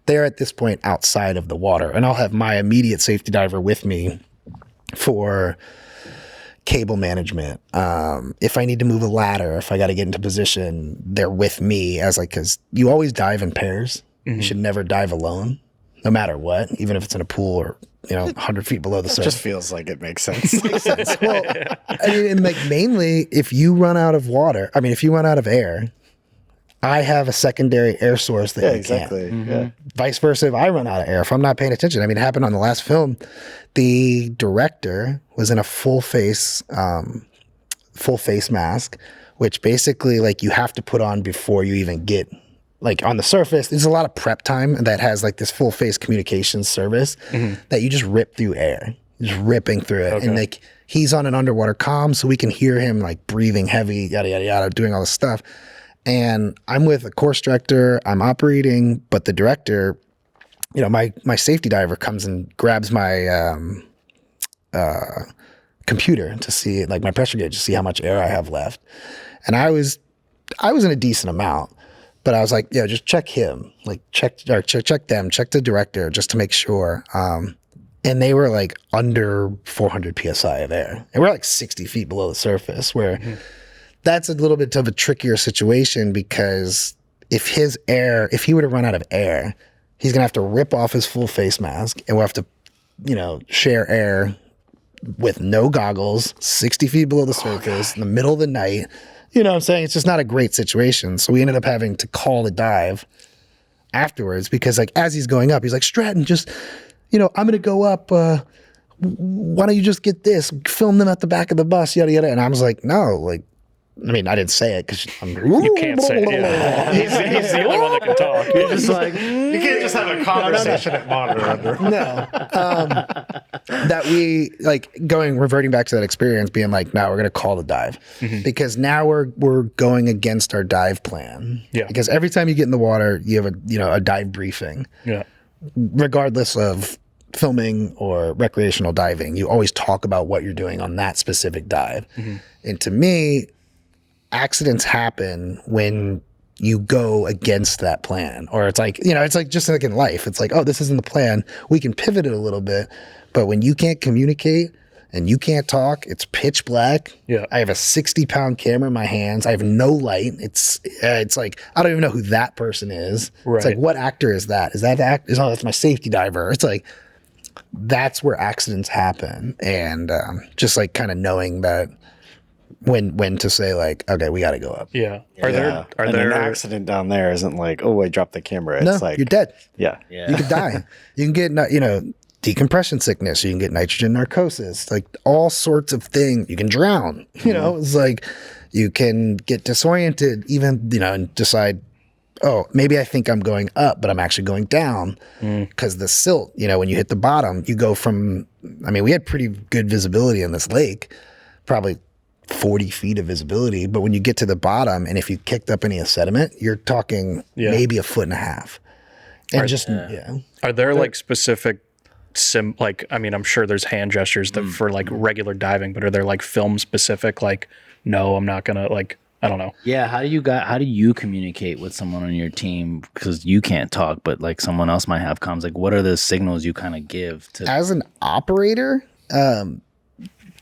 They're at this point outside of the water, and I'll have my immediate safety diver with me for cable management. If I need to move a ladder, if I got to get into position, they're with me as like, because you always dive in pairs. You should never dive alone, no matter what, even if it's in a pool or, you know, 100 feet below the surface.
Just feels like it makes sense.
Well, I mean, and like mainly if you run out of water, I mean, if you run out of air, I have a secondary air source that you can't.
Yeah.
Vice versa, if I run out of air, if I'm not paying attention. I mean, it happened on the last film. The director was in a full face mask, which basically like you have to put on before you even get like on the surface, there's a lot of prep time that has like this full face communications service that you just rip through air, just ripping through it. And like he's on an underwater comm, so we can hear him like breathing heavy, yada, yada, yada, doing all this stuff. And I'm with a course director, I'm operating, but the director, you know, my safety diver comes and grabs my computer to see like my pressure gauge to see how much air I have left. And I was in a decent amount, but I was like, yeah, just check him, like check them, check the director just to make sure. And they were like under 400 PSI of air. And we're like 60 feet below the surface where that's a little bit of a trickier situation because if he were to run out of air, he's going to have to rip off his full face mask and we'll have to, you know, share air with no goggles, 60 feet below the surface in the middle of the night. You know what I'm saying? It's just not a great situation. So we ended up having to call the dive afterwards because like as he's going up, he's like, Stratton, just, you know, I'm going to go up. Why don't you just get this, film them at the back of the bus, yada, yada. And I was like, no, like, I mean, I didn't say it because
You can't say it. Yeah. He's the only one that can talk.
You're just like, you can't just have a conversation at monitor under.
No. That we like reverting back to that experience, being like, now we're going to call the dive because now we're going against our dive plan.
Yeah.
Because every time you get in the water, you have a dive briefing.
Yeah.
Regardless of filming or recreational diving, you always talk about what you're doing on that specific dive. And to me, accidents happen when you go against that plan, or it's like, you know, it's like just like in life, it's like, oh, this isn't the plan. We can pivot it a little bit, but when you can't communicate and you can't talk, it's pitch black.
Yeah.
I have a 60-pound camera in my hands. I have no light. It's like, I don't even know who that person is.
Right.
It's like, what actor is that? Is that the actor? Oh, that's my safety diver. It's like, that's where accidents happen. And just like kind of knowing that when to say like, okay, we got to go up.
Yeah. Are there
an accident down there isn't like, oh, I dropped the camera. It's
No,
like
you're dead.
Yeah.
You could die. You can get, you know, decompression sickness. You can get nitrogen narcosis, like all sorts of things. You can drown. You know, it's like you can get disoriented, even, you know, and decide, oh, maybe I think I'm going up, but I'm actually going down because the silt, you know, when you hit the bottom, you go from, I mean, we had pretty good visibility in this lake, probably 40 feet of visibility. But when you get to the bottom and if you kicked up any sediment, you're talking maybe 1.5 feet. And
Are there like specific like, I mean, I'm sure there's hand gestures that for like regular diving, but are there like film specific, like, no, I'm not gonna, like, I don't know.
Yeah, how do you communicate with someone on your team? Because you can't talk, but like someone else might have comms. Like, what are the signals you kind of give to?
As an operator,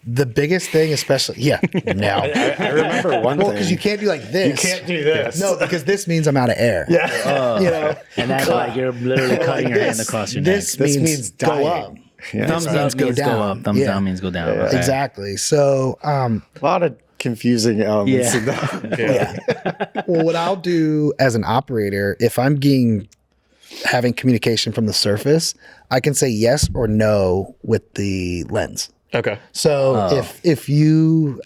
the biggest thing, especially, now.
I remember one thing.
Well, because you can't do like this.
You can't do this.
No, because this means I'm out of air.
Yeah.
You know,
And that's like you're literally cutting your hand across your neck.
this means go
dying.
up.
Yeah.
Thumbs up means go up. Thumbs down means go down.
Yeah.
Okay.
Exactly. So,
A lot of confusing elements.
Yeah.
well, what I'll do as an operator, if I'm having communication from the surface, I can say yes or no with the lens.
Okay.
So if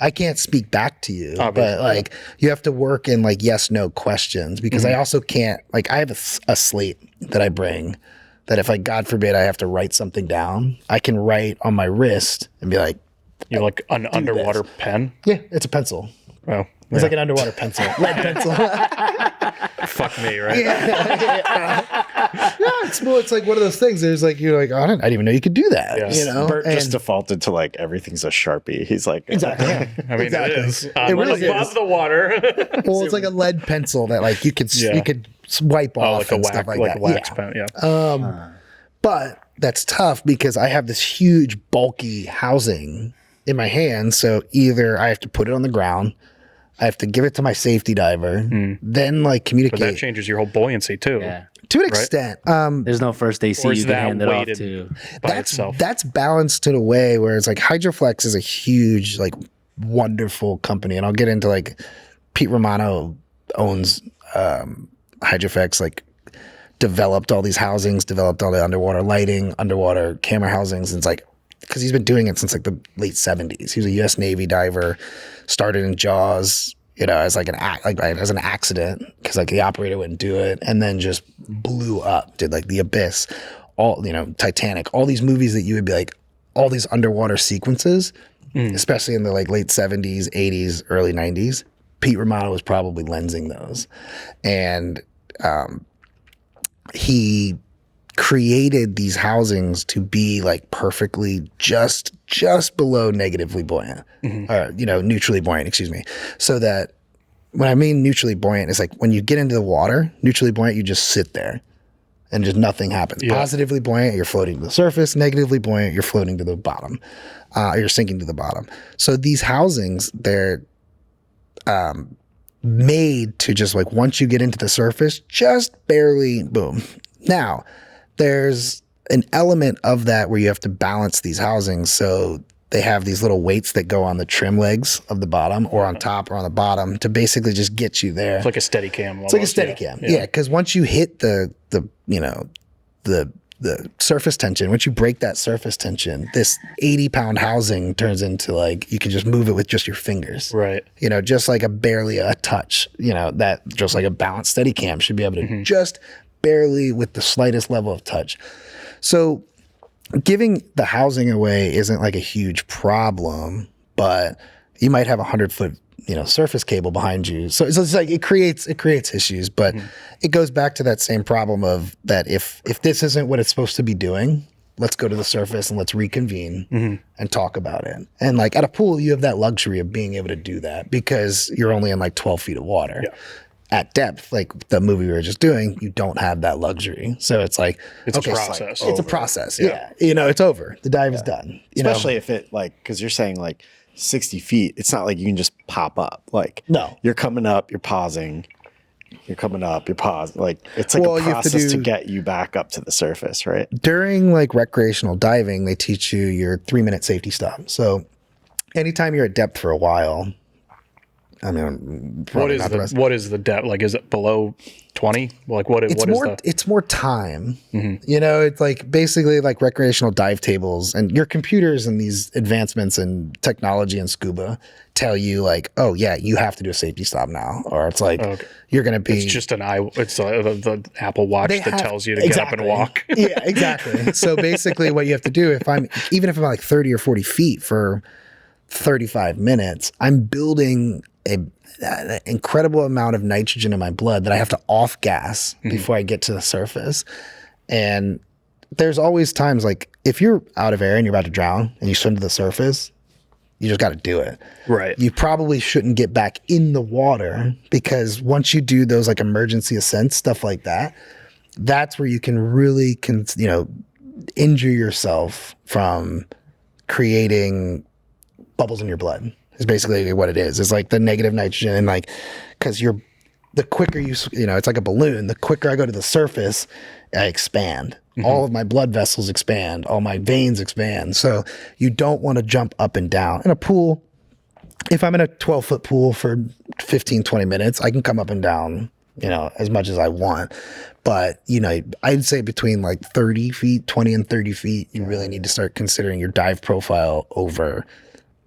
I can't speak back to you, but like you have to work in like yes, no questions because I also can't, like I have a slate that I bring that if God forbid I have to write something down, I can write on my wrist and be like,
You like an underwater pen?
yeah, it's a pencil.
Oh,
It's like an underwater pencil, lead pencil.
fuck me, right?
It's like one of those things. There's like, you're like, oh, I didn't even know you could do that.
Yeah.
You know,
Bert just defaulted to like everything's a Sharpie. He's like,
exactly. Yeah.
I mean,
Exactly.
it is.
It
We're
really
above
is.
the water.
Well, it's like a lead pencil that like you could wipe off
like a
and
wax,
stuff like
like
that.
a wax
Yeah.
pen. Yeah.
But that's tough because I have this huge bulky housing in my hand. So either I have to put it on the ground, I have to give it to my safety diver, then like
But
communicate.
that changes your whole buoyancy too.
Yeah.
To an extent.
There's no first AC
Or is
you can
that
hand it off
weighted
to.
by itself?
That's balanced in a way where it's like Hydroflex is a huge, like wonderful company. And I'll get into like Pete Romano owns Hydroflex, like developed all these housings, developed all the underwater lighting, underwater camera housings. And it's like, because he's been doing it since like the late 70s. He was a U.S. Navy diver, started in Jaws, as like as an accident, because like the operator wouldn't do it, and then just blew up, did like The Abyss, all, Titanic, all these movies that you would be like, all these underwater sequences, especially in the like late 70s, 80s, early 90s. Pete Romano was probably lensing those. And he created these housings to be like perfectly just below negatively buoyant, or neutrally buoyant, excuse me. So that when I mean neutrally buoyant, it's like when you get into the water, neutrally buoyant, you just sit there and just nothing happens. Yeah. Positively buoyant, you're floating to the surface. Negatively buoyant, you're floating to the bottom. You're sinking to the bottom. So these housings, they're made to just like, once you get into the surface, just barely boom. Now, there's an element of that where you have to balance these housings. So they have these little weights that go on the trim legs of the bottom, or on top or on the bottom, to basically just get you there.
It's like a steady cam.
It's like a steady cam. Yeah. Because once you hit the surface tension, once you break that surface tension, this 80-pound housing turns into like, you can just move it with just your fingers.
Right.
Just like barely a touch, that just like a balanced steady cam should be able to just barely, with the slightest level of touch. So giving the housing away isn't like a huge problem, but you might have 100-foot, surface cable behind you. So it's like it creates issues, but it goes back to that same problem of that if this isn't what it's supposed to be doing, let's go to the surface and let's reconvene and talk about it. And like at a pool, you have that luxury of being able to do that because you're only in like 12 feet of water. Yeah. At depth, like the movie we were just doing, you don't have that luxury. So it's like,
it's a process.
It's a process. Yeah. It's over. The dive is done.
Especially if it because you're saying like 60 feet, it's not like you can just pop up. Like,
no,
you're coming up, you're pausing, you're coming up, you're pausing. Like, it's like a process to get you back up to the surface, right?
During like recreational diving, they teach you your 3-minute safety stop. So anytime you're at depth for a while, I mean,
what is the depth? Like, is it below 20? Like,
it's more time. It's like basically like recreational dive tables, and your computers and these advancements in technology and scuba tell you like, oh yeah, you have to do a safety stop now, or it's like you're going to be.
It's just it's the Apple Watch that tells you to get up and walk.
Yeah, exactly. So basically, what you have to do, even if I'm like 30 or 40 feet for 35 minutes, I'm building an incredible amount of nitrogen in my blood that I have to off gas before I get to the surface. And there's always times like if you're out of air and you're about to drown and you swim to the surface, you just got to do it.
Right.
You probably shouldn't get back in the water, because once you do those like emergency ascents, stuff like that, that's where you can really injure yourself from creating bubbles in your blood. Is basically what it is. It's like the negative nitrogen, and like, because the quicker it's like a balloon. The quicker I go to the surface, I expand. All of my blood vessels expand. All my veins expand. So you don't want to jump up and down. In a pool, if I'm in a 12-foot pool for 15, 20 minutes, I can come up and down, as much as I want. But, I'd say between like 30 feet, 20 and 30 feet, you really need to start considering your dive profile over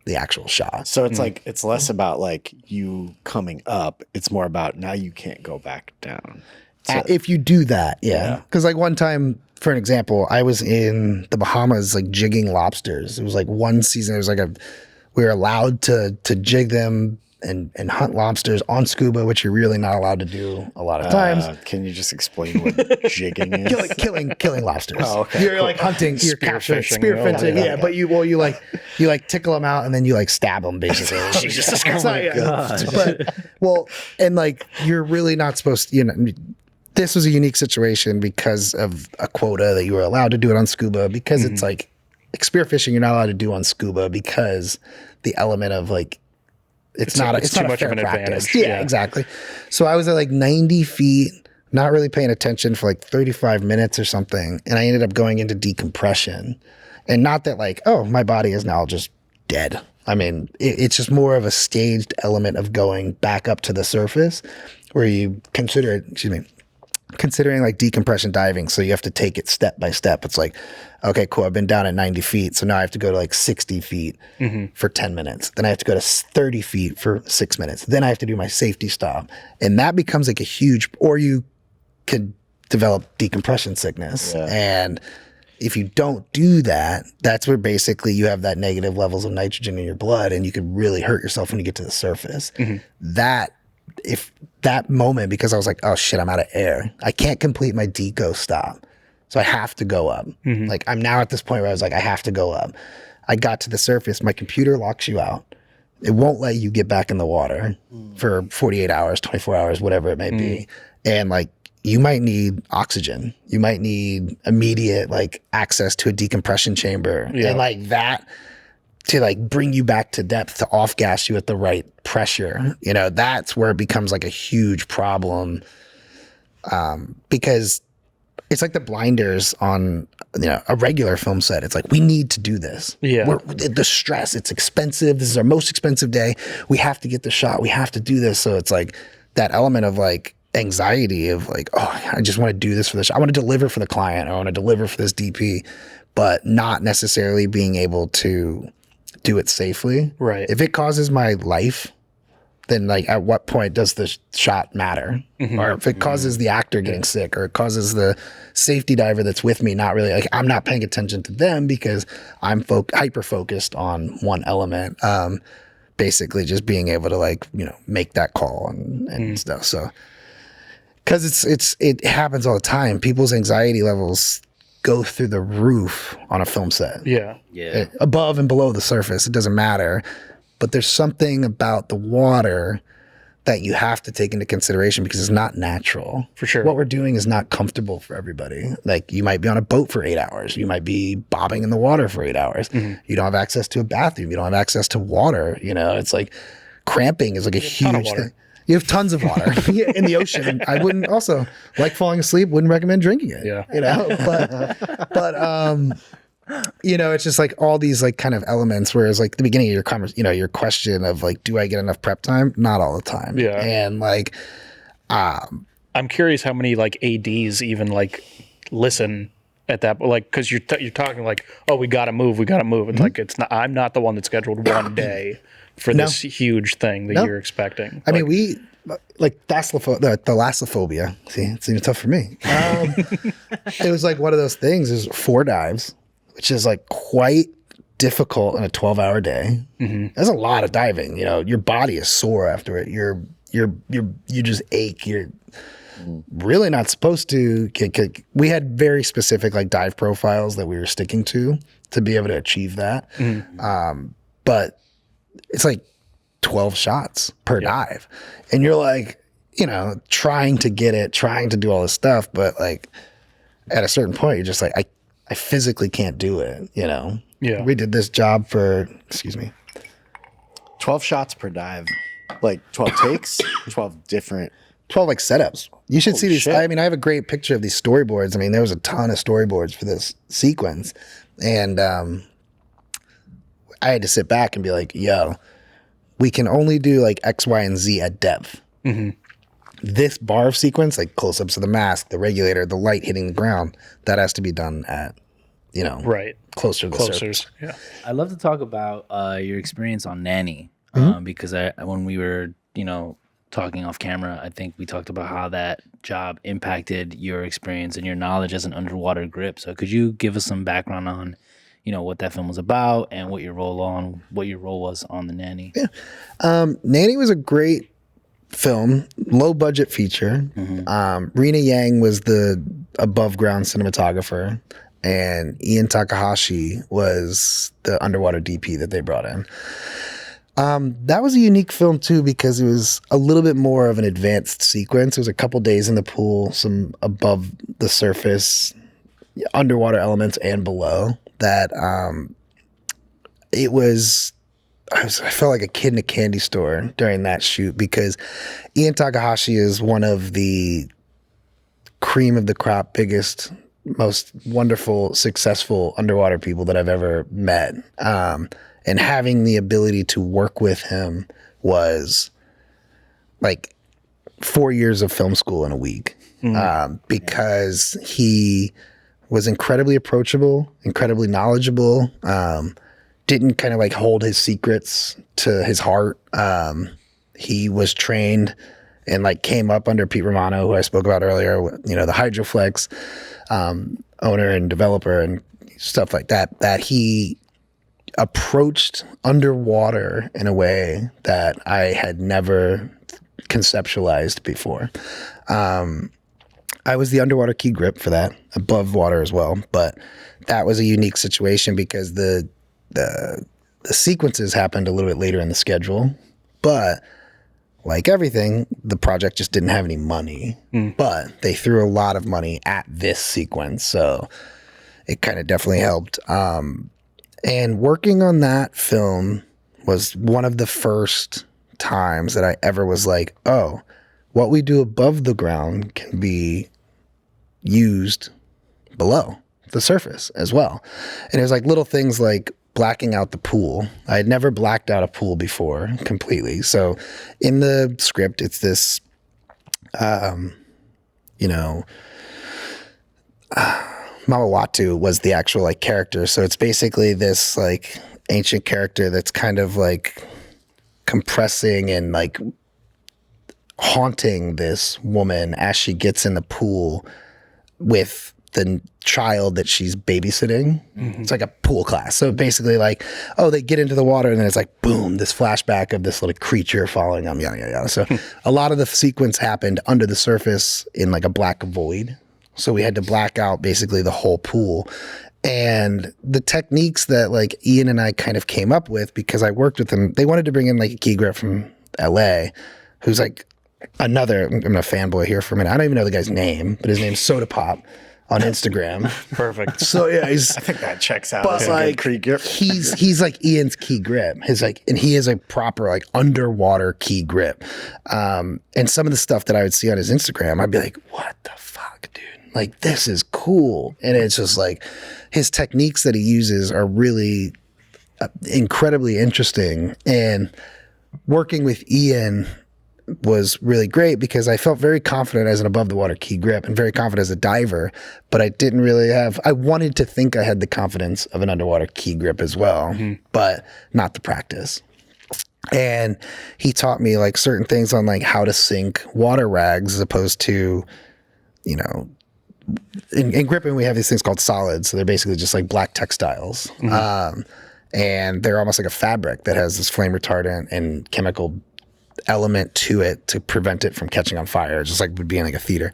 the actual shot.
So it's like, it's less about like you coming up. It's more about now you can't go back down. So,
if you do that, yeah. Because like one time, for an example, I was in the Bahamas like jigging lobsters. It was like one season. It was like we were allowed to jig them and hunt lobsters on scuba, which you're really not allowed to do a lot of times.
Can you just explain what jigging is?
Killing lobsters.
Oh, okay.
You're like hunting, you're capturing, spearfishing. Yeah, but you tickle them out and then you like stab them basically.
Jesus Christ.
But and like you're really not supposed to, this was a unique situation because of a quota that you were allowed to do it on scuba, because it's like spearfishing you're not allowed to do on scuba because the element of like, it's not
too much of an
practice.
advantage.
Yeah, exactly. So I was at like 90 feet, not really paying attention for like 35 minutes or something. And I ended up going into decompression. And not that like, oh, my body is now just dead. I mean, it's just more of a staged element of going back up to the surface where you consider it, considering like decompression diving. So you have to take it step by step. It's like, okay, cool. I've been down at 90 feet. So now I have to go to like 60 feet for 10 minutes. Then I have to go to 30 feet for 6 minutes. Then I have to do my safety stop. And that becomes like a huge, or you could develop decompression sickness. Yeah. And if you don't do that, that's where basically you have that negative levels of nitrogen in your blood and you could really hurt yourself when you get to the surface. That moment, because I was like, oh shit, I'm out of air. I can't complete my deco stop. So I have to go up. Like I'm now at this point where I was like, I have to go up. I got to the surface. My computer locks you out. It won't let you get back in the water for 48 hours, 24 hours, whatever it may be. And like, you might need oxygen. You might need immediate like access to a decompression chamber. And like that to like bring you back to depth, to off gas you at the right pressure. You know, that's where it becomes like a huge problem. Because it's like the blinders on, you know, a regular film set. It's like, we need to do this. The stress, it's expensive. This is our most expensive day. We have to get the shot. We have to do this. So it's like that element of like anxiety of like, oh, I just want to do this for this. I want to deliver for the client. I want to deliver for this DP, but not necessarily being able to do it safely.
Right.
If it causes my life, then like at what point does the shot matter? Or if it causes the actor getting sick, or it causes the safety diver that's with me not really, like I'm not paying attention to them because I'm hyper focused on one element. Basically just being able to like, you know, make that call and stuff. So, cause it happens all the time. People's anxiety levels go through the roof on a film set.
Yeah.
Above and below the surface, it doesn't matter. But there's something about the water that you have to take into consideration because it's not natural.
For sure.
What we're doing is not comfortable for everybody. Like you might be on a boat for 8 hours. You might be bobbing in the water for 8 hours. You don't have access to a bathroom. You don't have access to water. You know, it's like cramping is like a huge thing. You have tons of water in the ocean. I wouldn't also like falling asleep. Wouldn't recommend drinking it.
Yeah.
You know, but you know, it's just like all these like kind of elements. Whereas like the beginning of your conversation, you know, your question of like, do I get enough prep time? Not all the time.
Yeah.
And like,
I'm curious how many like ADs even like listen at that, like, because you're talking like, oh, we gotta move. It's like I'm not the one that scheduled one day for this huge thing that you're expecting.
I mean, we like Thalassophobia. See, it's even tough for me. It was like one of those things. Is 4 dives, which is like quite difficult in a 12-hour day. There's a lot of diving. You know, your body is sore after it. You just ache. You're really not supposed to. We had very specific like dive profiles that we were sticking to be able to achieve that. But it's like 12 shots per dive. And you're like, you know, trying to get it, trying to do all this stuff. But like at a certain point, you're just like, I physically can't do it, you know?
Yeah.
We did this job for,
12 shots per dive. Like 12 takes, 12 different.
12 like setups. You should see these.
Shit.
I mean, I have a great picture of these storyboards. I mean, there was a ton of storyboards for this sequence. And I had to sit back and be like, yo, we can only do like X, Y, and Z at depth. This bar sequence, like close-ups of the mask, the regulator, the light hitting the ground, that has to be done at, you know, closer to the surface.
Yeah.
I'd love to talk about your experience on Nanny because when we were, you know, talking off camera, I think we talked about how that job impacted your experience and your knowledge as an underwater grip. So could you give us some background on, you know, what that film was about and what your role was on the Nanny?
Yeah. Nanny was a great film, low budget feature. Rena Yang was the above ground cinematographer, and Ian Takahashi was the underwater DP that they brought in. That was a unique film too because it was a little bit more of an advanced sequence. It was a couple days in the pool, some above the surface underwater elements and below that. I felt like a kid in a candy store during that shoot because Ian Takahashi is one of the cream of the crop, biggest, most wonderful, successful underwater people that I've ever met. And having the ability to work with him was like 4 years of film school in a week. because he was incredibly approachable, incredibly knowledgeable, didn't kind of like hold his secrets to his heart. He was trained and like came up under Pete Romano, who I spoke about earlier, you know, the Hydroflex owner and developer and stuff like that, that he approached underwater in a way that I had never conceptualized before. I was the underwater key grip for that, above water as well, but that was a unique situation because the sequences happened a little bit later in the schedule, but like everything, the project just didn't have any money, but they threw a lot of money at this sequence, so it kind of definitely helped. And working on that film was one of the first times that I ever was like, oh, what we do above the ground can be used below the surface as well. And it was like little things like blacking out the pool. I had never blacked out a pool before completely. So in the script, it's this, Mawatu was the actual like character. So it's basically this like ancient character that's kind of like compressing and like haunting this woman as she gets in the pool with the child that she's babysitting. It's like a pool class. So basically like, oh, they get into the water and then it's like, boom, this flashback of this little creature following them, yada, yada, yada. So a lot of the sequence happened under the surface in like a black void. So we had to black out basically the whole pool. And the techniques that like Ian and I kind of came up with, because I worked with them, they wanted to bring in like a key grip from LA, who's like another, I'm a fanboy here for a minute. I don't even know the guy's name, but his name's Soda Pop on Instagram.
Perfect.
So yeah,
I think that checks out.
but
as a
like
good key grip.
he's like Ian's key grip. His like, and he is a proper like underwater key grip. And some of the stuff that I would see on his Instagram, I'd be like, what the fuck, dude? Like, this is cool. And it's just like his techniques that he uses are really incredibly interesting. And working with Ian was really great because I felt very confident as an above the water key grip and very confident as a diver, but I didn't really have, I wanted to think I had the confidence of an underwater key grip as well, but not the practice. And he taught me like certain things on like how to sink water rags as opposed to, you know, in gripping, we have these things called solids. So they're basically just like black textiles. And they're almost like a fabric that has this flame retardant and chemical element to it to prevent it from catching on fire, just like would be in like a theater.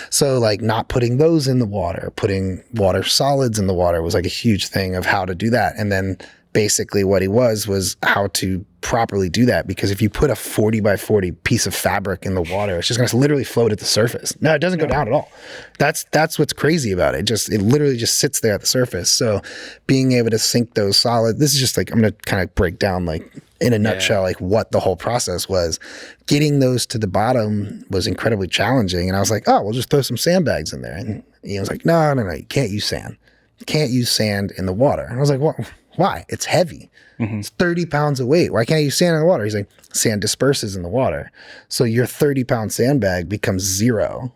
So like not putting those in the water, putting water solids in the water was like a huge thing of how to do that. And then basically what he was how to properly do that, because if you put a 40 by 40 piece of fabric in the water, it's just going to literally float at the surface. No, it doesn't go down at all. That's what's crazy about it. It literally just sits there at the surface. So being able to sink those solids, this is just like, I'm going to kind of break down like in a nutshell, like what the whole process was. Getting those to the bottom was incredibly challenging. And I was like, oh, we'll just throw some sandbags in there. And he was like, no, you can't use sand. You can't use sand in the water. And I was like, well, why? It's heavy. It's 30 pounds of weight. Why can't I use sand in the water? He's like, sand disperses in the water. So your 30-pound sandbag becomes zero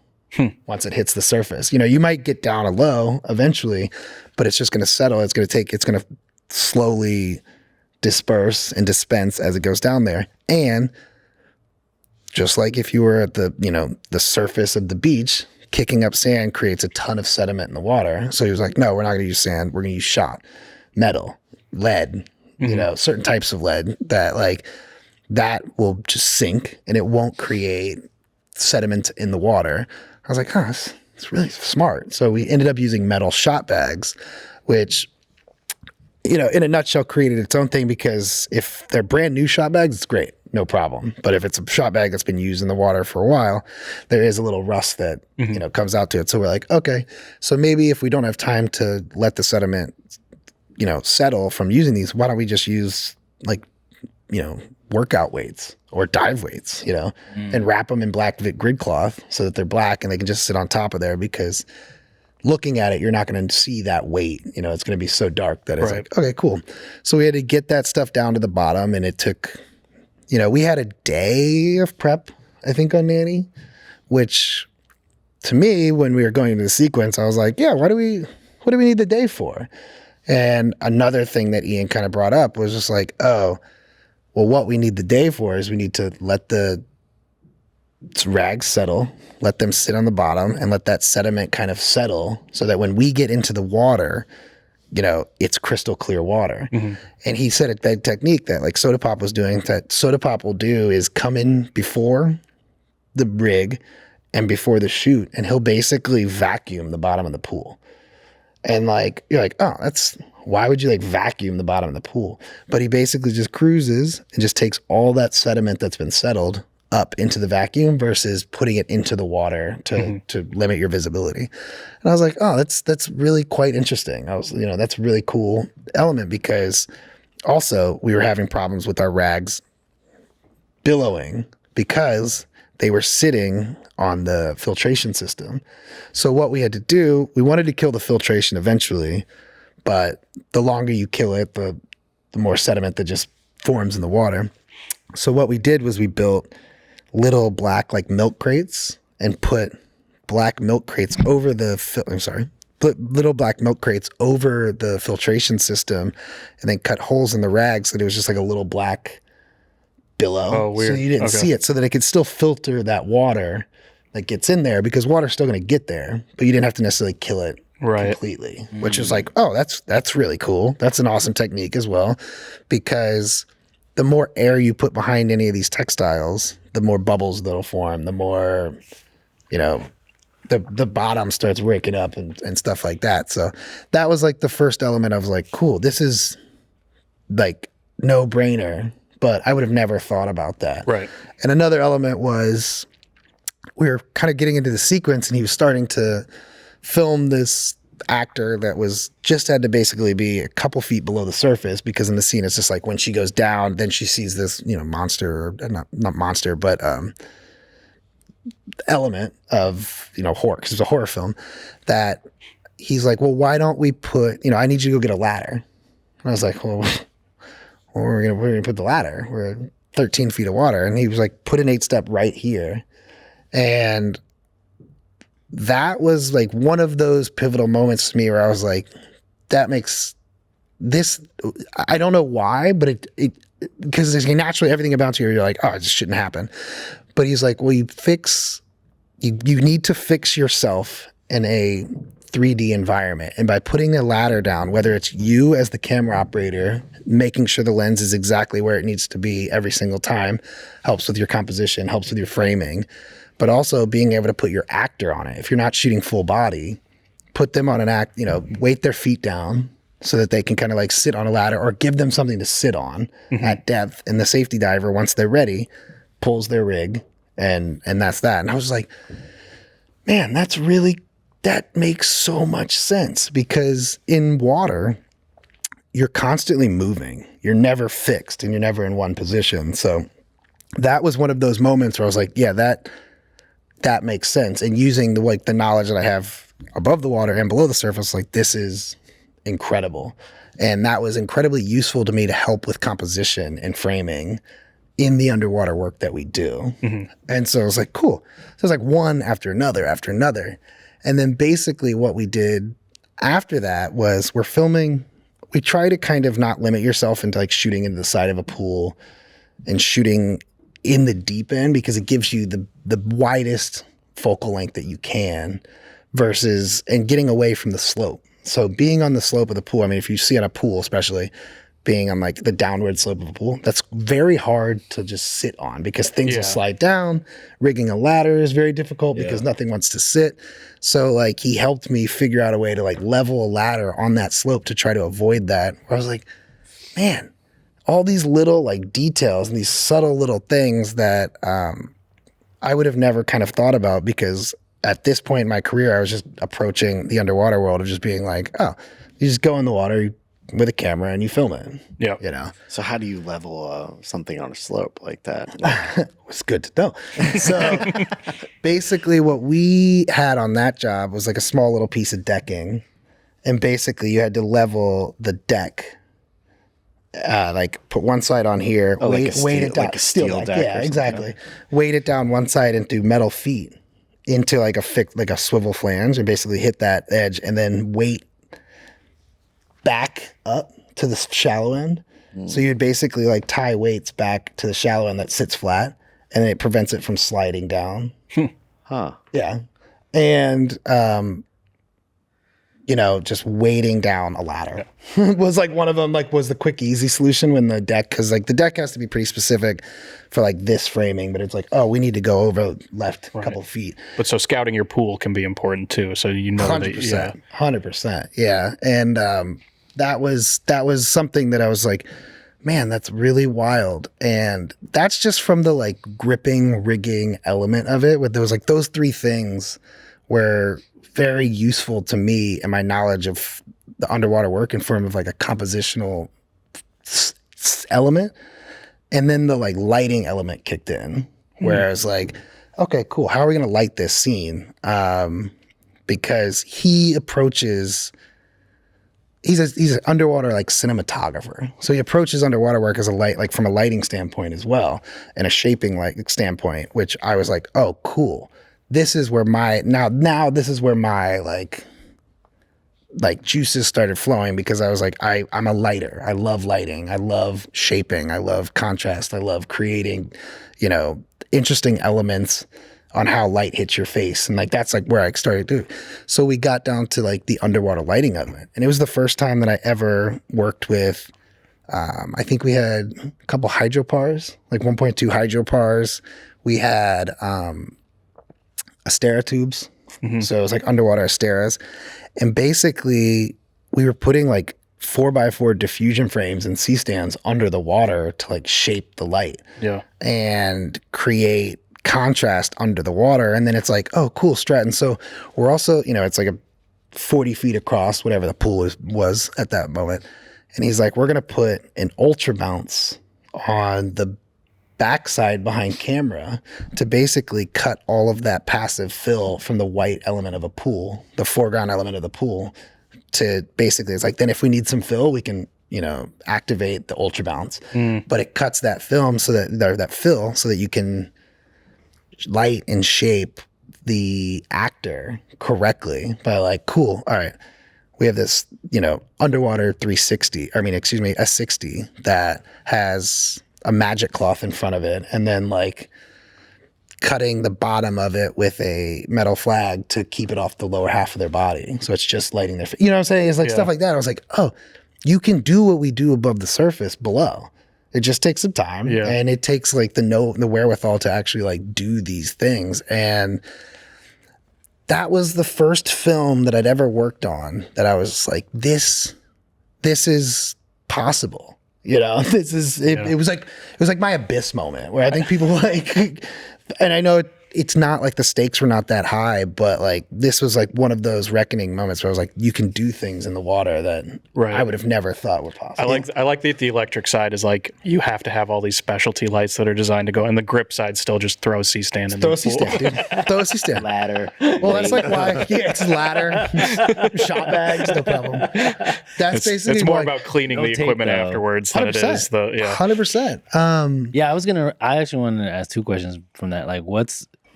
once it hits the surface. You know, you might get down a low eventually, but it's just going to settle. It's going to slowly disperse and dispense as it goes down there. And just like if you were at the surface of the beach, kicking up sand creates a ton of sediment in the water. So he was like, no, we're not going to use sand. We're going to use shot, metal, lead, certain types of lead that will just sink and it won't create sediment in the water. I was like, huh, it's really smart. So we ended up using metal shot bags, which, in a nutshell, created its own thing, because if they're brand new shot bags, it's great, no problem. But if it's a shot bag that's been used in the water for a while, there is a little rust that, comes out to it. So we're like, okay, so maybe if we don't have time to let the sediment settle from using these, why don't we just use workout weights or dive weights, and wrap them in black grid cloth so that they're black and they can just sit on top of there, because looking at it, you're not going to see that weight. It's going to be so dark that it's like, okay, cool. So we had to get that stuff down to the bottom, and it took, we had a day of prep, I think, on Nanny, which to me, when we were going into the sequence, I was like, yeah, what do we need the day for? And another thing that Ian kind of brought up was just like, oh, well, what we need the day for is we need to let the rags settle, let them sit on the bottom, and let that sediment kind of settle so that when we get into the water, it's crystal clear water. Mm-hmm. And he said that technique that like Soda Pop was doing, that Soda Pop will do is come in before the rig and before the shoot, and he'll basically vacuum the bottom of the pool. And like, you're like, oh, why would you like vacuum the bottom of the pool? But he basically just cruises and just takes all that sediment that's been settled up into the vacuum versus putting it into the water to limit your visibility. And I was like, oh, that's really quite interesting. That's a really cool element, because also we were having problems with our rags billowing because they were sitting on the filtration system. So what we had to do, we wanted to kill the filtration eventually, but the longer you kill it, the more sediment that just forms in the water. So what we did was we built little black like milk crates and put black milk crates over put little black milk crates over the filtration system, and then cut holes in the rags so that it was just like a little black billow.
Oh, weird.
So you didn't see it, so that it could still filter that water that gets in there, because water's still going to get there, but you didn't have to necessarily kill it completely, which is like, oh, that's really cool. That's an awesome technique as well, because the more air you put behind any of these textiles, the more bubbles that'll form, the more, the bottom starts raking up and stuff like that. So that was like the first element. I was like, cool, this is like no brainer, but I would have never thought about that.
Right.
And another element was we were kind of getting into the sequence, and he was starting to film this actor that was just had to basically be a couple feet below the surface, because in the scene it's just like when she goes down, then she sees this monster, or not monster, but element of horror, because it's a horror film, that he's like, well, why don't we put I need you to go get a ladder. And I was like, well, we're gonna put the ladder, we're at 13 feet of water. And he was like, put an 8-step right here. And that was like one of those pivotal moments to me where I was like, that makes this, I don't know why, but it because there's naturally everything about you, you're like, oh, it just shouldn't happen. But he's like, well, you need to fix yourself in a 3D environment. And by putting a ladder down, whether it's you as the camera operator, making sure the lens is exactly where it needs to be every single time, helps with your composition, helps with your framing, but also being able to put your actor on it. If you're not shooting full body, put them on an weight their feet down so that they can kind of like sit on a ladder, or give them something to sit on at depth. And the safety diver, once they're ready, pulls their rig, and that's that. And I was like, man, that makes so much sense, because in water, you're constantly moving. You're never fixed, and you're never in one position. So that was one of those moments where I was like, yeah, that makes sense. And using the knowledge that I have above the water and below the surface, like, this is incredible. And that was incredibly useful to me to help with composition and framing in the underwater work that we do. Mm-hmm. And so I was like, cool. So it was like one after another after another. And then basically what we did after that was we're filming. We try to kind of not limit yourself into like shooting into the side of a pool and shooting in the deep end, because it gives you the widest focal length that you can, versus and getting away from the slope. So being on the slope of the pool, I mean, if you see on a pool, especially being on like the downward slope of a pool, that's very hard to just sit on, because things will slide down. Rigging a ladder is very difficult because nothing wants to sit. So like he helped me figure out a way to like level a ladder on that slope to try to avoid that. Where I was like, man, all these little like details and these subtle little things that I would have never kind of thought about, because at this point in my career, I was just approaching the underwater world of just being like, oh, you just go in the water with a camera and you film it.
Yeah.
So how do you level something on a slope like that?
It's good to know. So basically what we had on that job was like a small little piece of decking. And basically you had to level the deck. Like put one side on here, weight it down,
like a steel deck.
Yeah, exactly. Weight it down one side and do metal feet into like a swivel flange and basically hit that edge and then weight back up to the shallow end. So you'd basically like tie weights back to the shallow end that sits flat, and it prevents it from sliding down.
Huh.
Yeah. And, just weighting down a ladder was like one of them, like was the quick, easy solution when the deck, because like the deck has to be pretty specific for like this framing, but it's like, oh, we need to go over left a couple of feet.
But so scouting your pool can be important too. So
100%.
that,
100%. Yeah. And that was something that I was like, man, that's really wild. And that's just from the like gripping, rigging element of it. With those like those three things were very useful to me and my knowledge of the underwater work in form of like a compositional element. And then the like lighting element kicked in, where I was like, okay, cool. How are we going to light this scene? Because he approaches, he's an underwater like cinematographer. So he approaches underwater work as a light, like from a lighting standpoint as well, and a shaping like standpoint, which I was like, oh, cool. This is where my this is where my like juices started flowing, because I was like, I'm a lighter. I love lighting. I love shaping. I love contrast. I love creating, interesting elements on how light hits your face. And like, that's like where I started to do. So we got down to like the underwater lighting of it. And it was the first time that I ever worked with, I think we had a couple hydropars, like 1.2 hydropars. We had, Astera tubes. So it was like underwater Asteras. And basically we were putting like 4x4 diffusion frames and C-stands under the water to like shape the light and create contrast under the water. And then it's like, oh, cool, Stratton. So we're also, it's like a 40 feet across, whatever the pool was at that moment. And he's like, we're going to put an ultra bounce on the backside behind camera to basically cut all of that passive fill from the white element of a pool, the foreground element of the pool, to basically, it's like, then if we need some fill, we can, activate the ultra bounce. But it cuts that film so that you can light and shape the actor correctly by like, cool, all right, we have this, underwater a 60 that has a magic cloth in front of it, and then like cutting the bottom of it with a metal flag to keep it off the lower half of their body. So it's just lighting their, what I'm saying? It's like stuff like that. I was like, oh, you can do what we do above the surface below. It just takes some time, and it takes like the wherewithal to actually like do these things. And that was the first film that I'd ever worked on that I was like, this is possible. This is it was like my abyss moment where I think people like, and I know it's not like the stakes were not that high, but like this was like one of those reckoning moments where I was like, you can do things in the water that I would have never thought were possible.
I like that the electric side is like, you have to have all these specialty lights that are designed to go, and the grip side still just throw a C-stand in the pool.
Throw a C-stand.
Ladder.
Well, that's like why, it's ladder, shot bags, no problem. That's basically
it's more about cleaning the equipment afterwards than it is
100%.
I actually wanted to ask two questions from that. Like,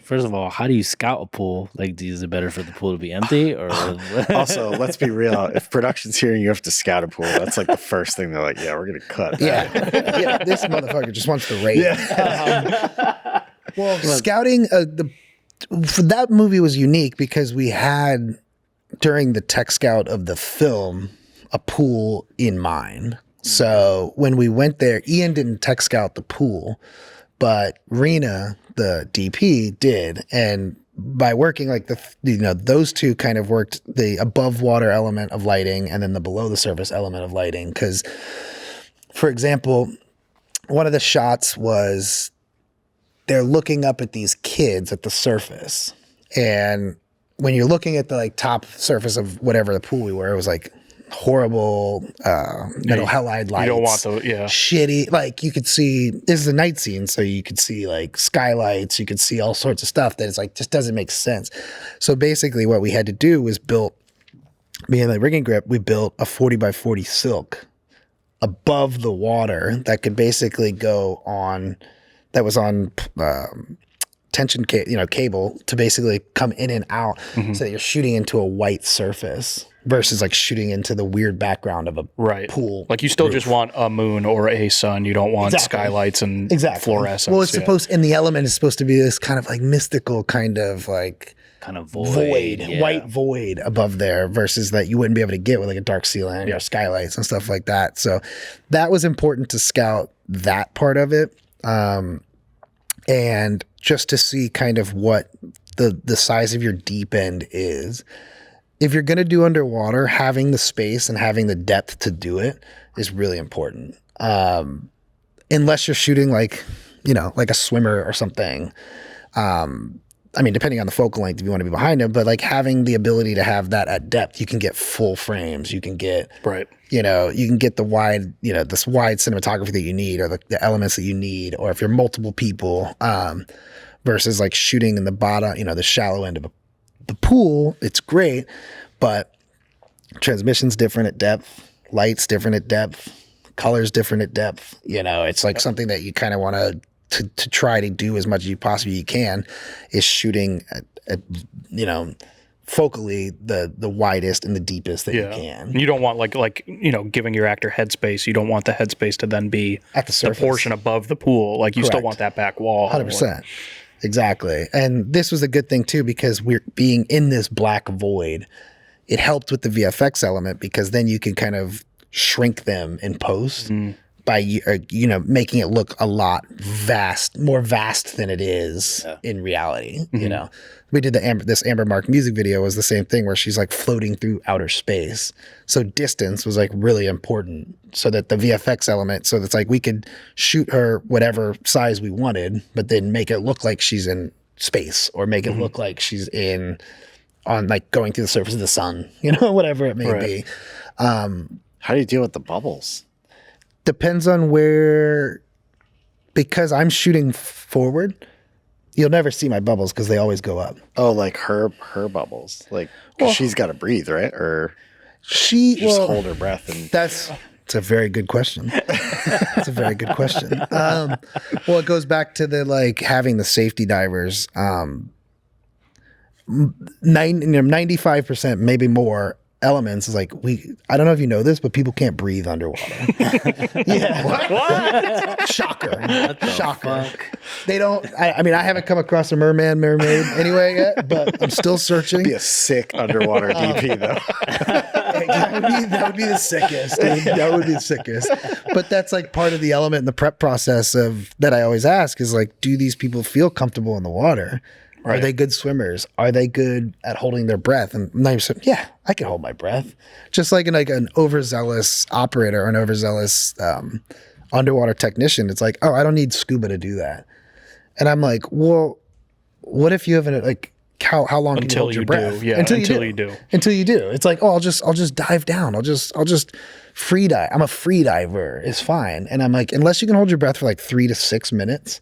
first of all, how do you scout a pool? Like, is it better for the pool to be empty, or
Also, let's be real. If production's hearing you have to scout a pool, that's like the first thing they're like, yeah, we're gonna cut.
Yeah, this motherfucker just wants to raid. Well, scouting for that movie was unique because we had, during the tech scout of the film, a pool in mind. So when we went there, Ian didn't tech scout the pool, but Rena, the DP, did. And by working like those two kind of worked the above water element of lighting and then the below the surface element of lighting. Because, for example, one of the shots was they're looking up at these kids at the surface. And when you're looking at the like top surface of whatever the pool we were, it was like horrible metal halide lights.
You don't want those,
shitty. Like you could see, this is a night scene, so you could see like skylights, you could see all sorts of stuff that it's like just doesn't make sense. So basically what we had to do was me and the rigging grip, we built a 40x40 silk above the water that could basically go on, that was on tension cable to basically come in and out so that you're shooting into a white surface versus like shooting into the weird background of a pool.
Like you still just want a moon or a sun. You don't want skylights and fluorescence.
Well, it's supposed, and the element is supposed to be this kind of like mystical kind of like void, white void above there versus that you wouldn't be able to get with like a dark ceiling or skylights and stuff like that. So that was important to scout that part of it. And just to see kind of what the size of your deep end is. If you're going to do underwater, having the space and having the depth to do it is really important. Unless you're shooting like a swimmer or something. I mean, depending on the focal length, if you want to be behind him, but like having the ability to have that at depth, you can get full frames. You can get, you can get the wide, this wide cinematography that you need or the elements that you need, or if you're multiple people, versus like shooting in the bottom, the shallow end of the pool, it's great, but transmission's different at depth, light's different at depth, color's different at depth. It's like something that you kind of want to try to do as much as you possibly can is shooting at focally the widest and the deepest that you can.
You don't want like giving your actor headspace. You don't want the headspace to then be
at the surface,
the portion above the pool. Like you still want that back wall.
100%. Exactly. And this was a good thing too, because we're being in this black void. It helped with the VFX element because then you can kind of shrink them in post. By making it look a lot more vast than it is in reality. We did this Amber Mark music video was the same thing where she's like floating through outer space. So distance was like really important so that the VFX element, so that's like we could shoot her whatever size we wanted, but then make it look like she's in space or make it look like she's on like going through the surface of the sun, whatever it may be.
How do you deal with the bubbles?
Depends on where, because I'm shooting forward, you'll never see my bubbles because they always go up.
Oh, like her bubbles, like she's got to breathe, right? Or
she
just hold her breath and.
It's a very good question. It's a very good question. Well, it goes back to the like having the safety divers. 95%, maybe more. Elements is like I don't know if you know this, but people can't breathe underwater. What? Shocker. Shocker. They don't. I mean, I haven't come across a mermaid anyway yet, but I'm still searching.
Be a sick underwater DP though.
That would be the sickest. That would be the sickest. But that's like part of the element in the prep process that I always ask is like, do these people feel comfortable in the water? Are they good swimmers? Are they good at holding their breath? And 90%, yeah, I can hold my breath. Just like an overzealous operator or an overzealous underwater technician. It's like, oh, I don't need scuba to do that. And I'm like, well, what if you haven't how long can you hold your breath?
Yeah, until you do.
Until you do. It's like, oh, I'll just dive down. I'll just free dive. I'm a free diver. It's fine. And I'm like, unless you can hold your breath for like 3 to 6 minutes.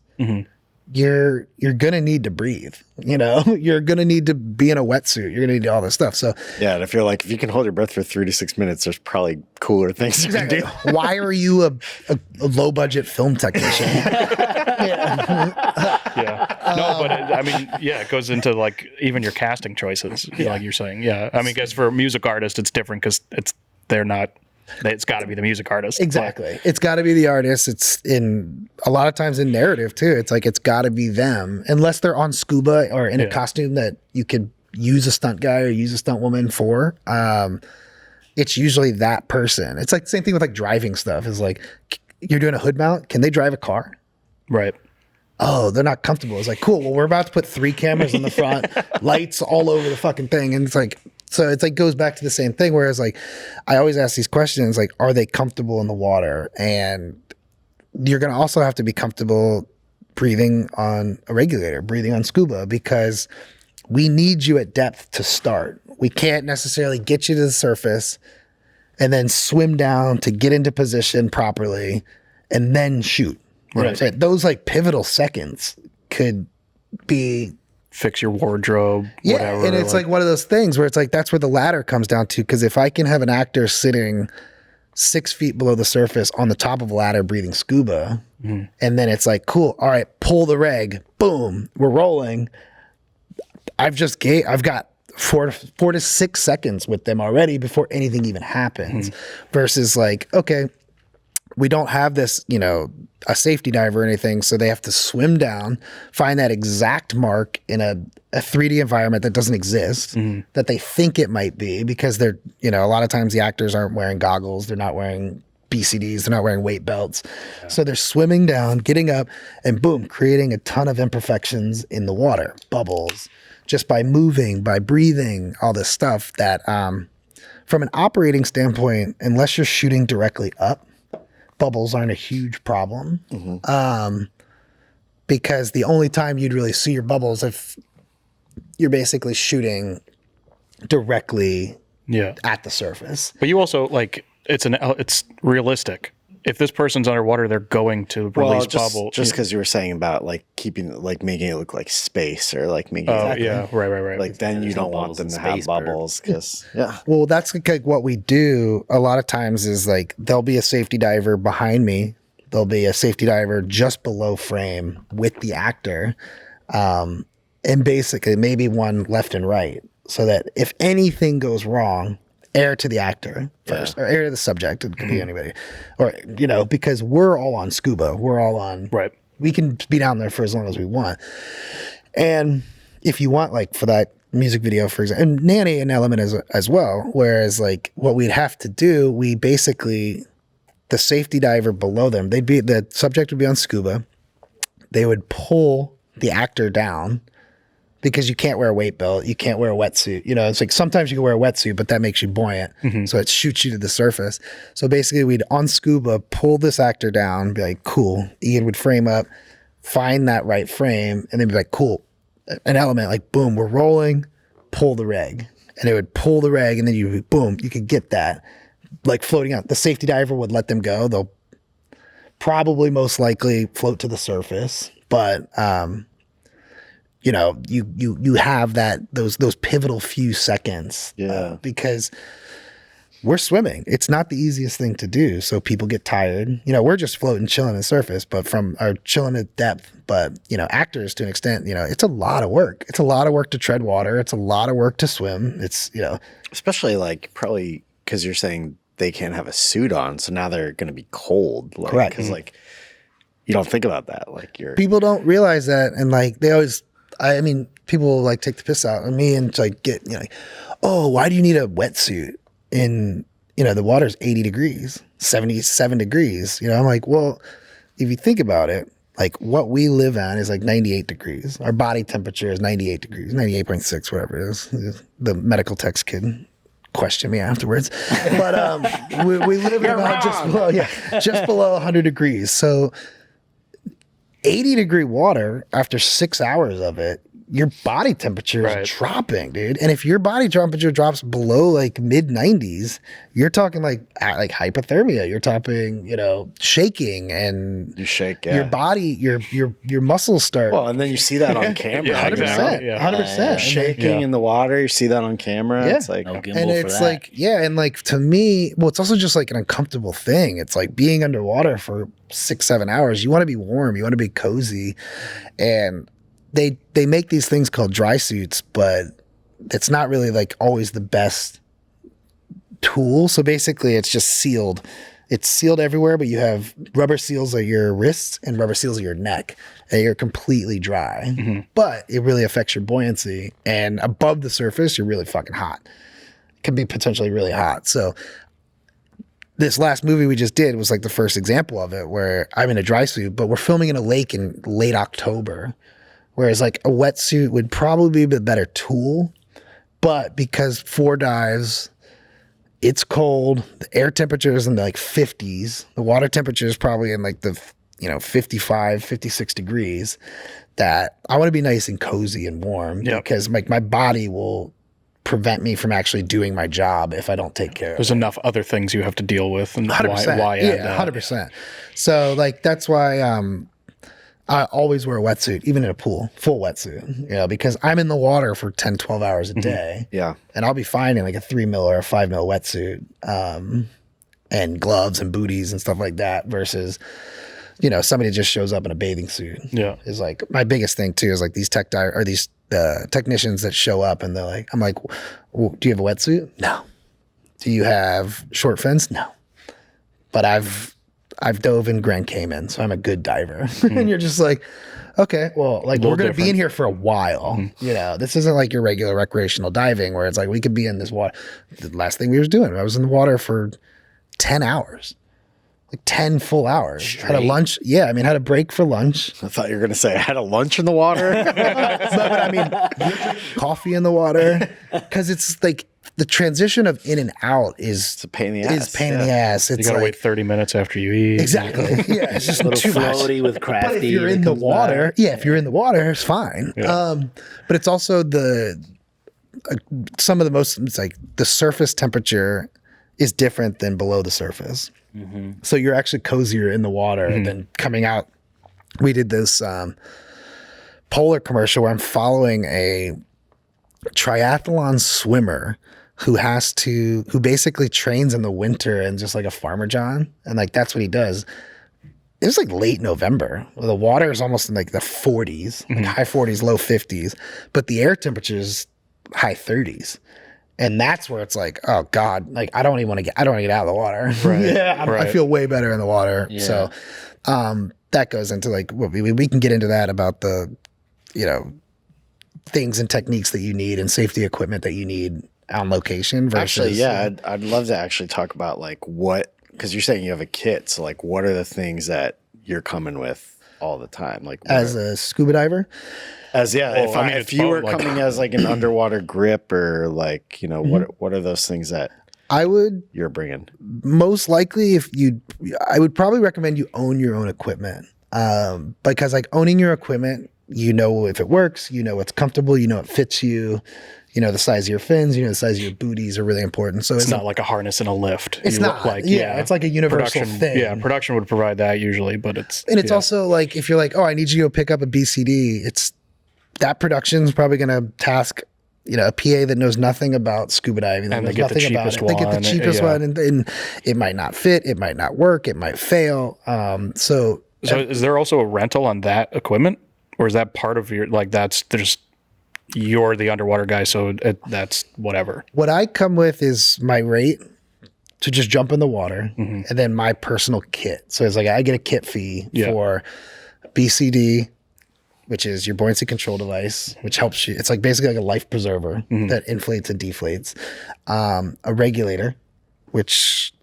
You're gonna need to breathe. You're gonna need to be in a wetsuit. You're gonna need all this stuff. So
yeah, and I feel like if you can hold your breath for 3 to 6 minutes, there's probably cooler things you can do.
Why are you a low budget film technician?
No, but it goes into like even your casting choices, like you're saying. Yeah, I mean, because for a music artist, it's different because it's got to be the music artist.
Exactly. It's got to be the artist. It's in a lot of times in narrative too. It's like, it's got to be them unless they're on scuba or in a costume that you could use a stunt guy or use a stunt woman for. It's usually that person. It's like the same thing with like driving stuff is like, you're doing a hood mount. Can they drive a car?
Right.
Oh, they're not comfortable. It's like, cool. Well, we're about to put 3 cameras in the front, lights all over the fucking thing. And it's like, so it's like goes back to the same thing. Whereas like, I always ask these questions, like, are they comfortable in the water? And you're going to also have to be comfortable breathing on a regulator, breathing on scuba, because we need you at depth to start. We can't necessarily get you to the surface and then swim down to get into position properly and then shoot. You know what I'm saying? Those like pivotal seconds could be
fix your wardrobe, whatever.
And it's like one of those things where it's like that's where the ladder comes down to. Because if I can have an actor sitting 6 feet below the surface on the top of a ladder breathing scuba. And then it's like, cool, all right, pull the reg, boom, we're rolling. I've got 4 to 6 seconds with them already before anything even happens. Versus like, okay, we don't have this, a safety dive or anything, so they have to swim down, find that exact mark in a 3D environment that doesn't exist, that they think it might be, because they're, a lot of times the actors aren't wearing goggles, they're not wearing BCDs, they're not wearing weight belts. So they're swimming down, getting up, and boom, creating a ton of imperfections in the water, bubbles, just by moving, by breathing, all this stuff that from an operating standpoint, unless you're shooting directly up, bubbles aren't a huge problem. Because the only time you'd really see your bubbles if you're basically shooting directly at the surface.
But you also like it's realistic. If this person's underwater, they're going to release bubble.
Just because you were saying about like making it look like space or like making
right.
Like then you don't want them to have bubbles because
Well, that's like what we do a lot of times is like there'll be a safety diver behind me. There'll be a safety diver just below frame with the actor. And basically maybe one left and right so that if anything goes wrong, air to the actor first or air to the subject. It could be anybody or, because we're all on scuba. We're all on, we can be down there for as long as we want. And if you want, like for that music video, for example, and Nanny an element as well, whereas like what we'd have to do, we basically, the safety diver below them, the subject would be on scuba. They would pull the actor down because you can't wear a weight belt. You can't wear a wetsuit. It's like sometimes you can wear a wetsuit, but that makes you buoyant. So it shoots you to the surface. So basically we'd on scuba pull this actor down, be like, cool. Ian would frame up, find that right frame, and then be like, cool. An element like, boom, we're rolling, pull the reg. And it would pull the reg, and then you boom, you could get that like floating out. The safety diver would let them go. They'll probably most likely float to the surface, but you have those pivotal few seconds because we're swimming. It's not the easiest thing to do. So people get tired. We're just floating, chilling on the surface, but from our chilling at depth. But, actors to an extent, it's a lot of work. It's a lot of work to tread water. It's a lot of work to swim. It's,
especially like probably because you're saying they can't have a suit on. So now they're going to be cold. Like,
correct.
Because like, you don't think about that. Like
people don't realize that. And like, they always, people like take the piss out of me and like get, oh, why do you need a wetsuit in, the water's 80 degrees, 77 degrees. I'm like, well, if you think about it, like what we live on is like 98 degrees. Our body temperature is 98 degrees, 98.6, whatever it is. The medical techs kid question me afterwards. But we live in about just below 100 degrees. So 80 degree water after 6 hours of it, your body temperature is dropping, dude. And if your body temperature drops below like mid 90s, you're talking like hypothermia. You're talking, shaking, and
you shake.
Your body, your muscles start.
Well, and then you see that on camera.
100%. 100%.
Shaking in the water. You see that on camera.
Yeah.
It's like,
No gimbal
and
for
it's
that.
like, and like to me, well, it's also just like an uncomfortable thing. It's like being underwater for 6-7 hours. You want to be warm. You want to be cozy, and they make these things called dry suits, but it's not really like always the best tool. So basically it's just sealed. It's sealed everywhere, but you have rubber seals at your wrists and rubber seals at your neck, and you're completely dry. But it really affects your buoyancy, and above the surface, you're really fucking hot. It can be potentially really hot. So this last movie we just did was like the first example of it, where I'm in a dry suit, but we're filming in a lake in late October. Whereas like a wetsuit would probably be a better tool, but because 4 dives, it's cold, the air temperature is in the like 50s, the water temperature is probably in like the 55, 56 degrees, that I want to be nice and cozy and warm because like my body will prevent me from actually doing my job if I don't take care of it.
There's enough other things you have to deal with, and
100%.
why add that?
100%. So like that's why I always wear a wetsuit, even in a pool, full wetsuit, because I'm in the water for 10, 12 hours a day.
Yeah.
And I'll be fine in like a 3 mil or a 5 mil wetsuit. and gloves and booties and stuff like that versus, somebody just shows up in a bathing suit.
Yeah.
Is like my biggest thing too is like these technicians that show up and they're like, I'm like, well, do you have a wetsuit? No. Do you have short fins? No. But I've dove in Grand Cayman, so I'm a good diver. And you're just like, okay, well, like we're going to be in here for a while. This isn't like your regular recreational diving where it's like we could be in this water. The last thing we was doing, I was in the water for 10 hours. Like 10 full hours.
Straight?
Had a lunch. Yeah, I mean, had a break for lunch.
I thought you were going to say I had a lunch in the water.
But I mean, coffee in the water. Because it's like the transition of in and out
It's a pain in the ass.
in the ass. It's
You gotta
like,
wait 30 minutes after you eat.
exactly. Yeah, it's just too much.
floaty with crafty.
But if you're in the water, if you're in the water, it's fine.
Yeah.
But it's also some of the most, it's like the surface temperature is different than below the surface. So you're actually cozier in the water than coming out. We did this polar commercial where I'm following a triathlon swimmer who basically trains in the winter and just like a farmer John. And like, that's what he does. It was like late November. The water is almost in like the 40s, like high 40s, low 50s, but the air temperature is high 30s. And that's where it's like, oh God, like I don't want to get out of the water.
Right.
I feel way better in the water.
Yeah.
So that goes into like, we can get into that about the, things and techniques that you need and safety equipment that you need on location versus.
Actually, yeah, I'd love to actually talk about like because you're saying you have a kit. So like, what are the things that you're coming with all the time? Like
As a scuba diver?
If you were coming as like an underwater grip or like, what are those things that
I would
you're bringing?
most likely I would probably recommend you own your own equipment. Because like owning your equipment, if it works, it's comfortable, it fits you, the size of your fins, the size of your booties are really important. So
It's not like a harness and a lift.
it's not like, it's like a universal
production,
thing.
Yeah, production would provide that usually, but it's
Also like, if you're like, oh, I need you to go pick up a BCD, that production's probably going to task, a PA that knows nothing about scuba diving.
And
They
they get the cheapest one.
They get the cheapest one, and it might not fit. It might not work. It might fail. So
is there also a rental on that equipment? Or is that part of your, like you're the underwater guy, so that's whatever?
What I come with is my rate to just jump in the water, and then my personal kit. So it's like I get a kit fee for BCD, which is your buoyancy control device, which helps you. It's like basically like a life preserver that inflates and deflates. A regulator, which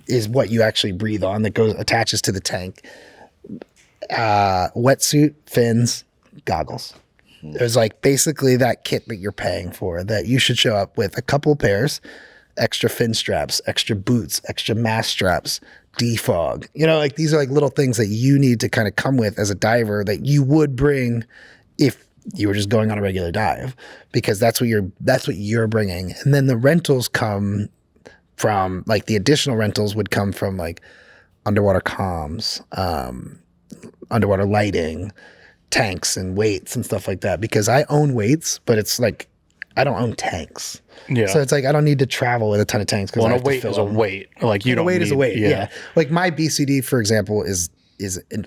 is what you actually breathe on, that attaches to the tank. Wetsuit, fins, goggles. There's like basically that kit that you're paying for that you should show up with a couple pairs, extra fin straps, extra boots, extra mask straps, defog. Like these are like little things that you need to kind of come with as a diver that you would bring if you were just going on a regular dive, because that's what you're bringing. And then the rentals come from like the additional rentals would come from like underwater comms, underwater lighting, tanks and weights and stuff like that, because I own weights, but it's like I don't own tanks.
Yeah.
So it's like I don't need to travel with a ton of tanks because
a weight is a weight. Like you don't.
A weight is a weight.
Yeah.
Yeah. Like my BCD, for example, is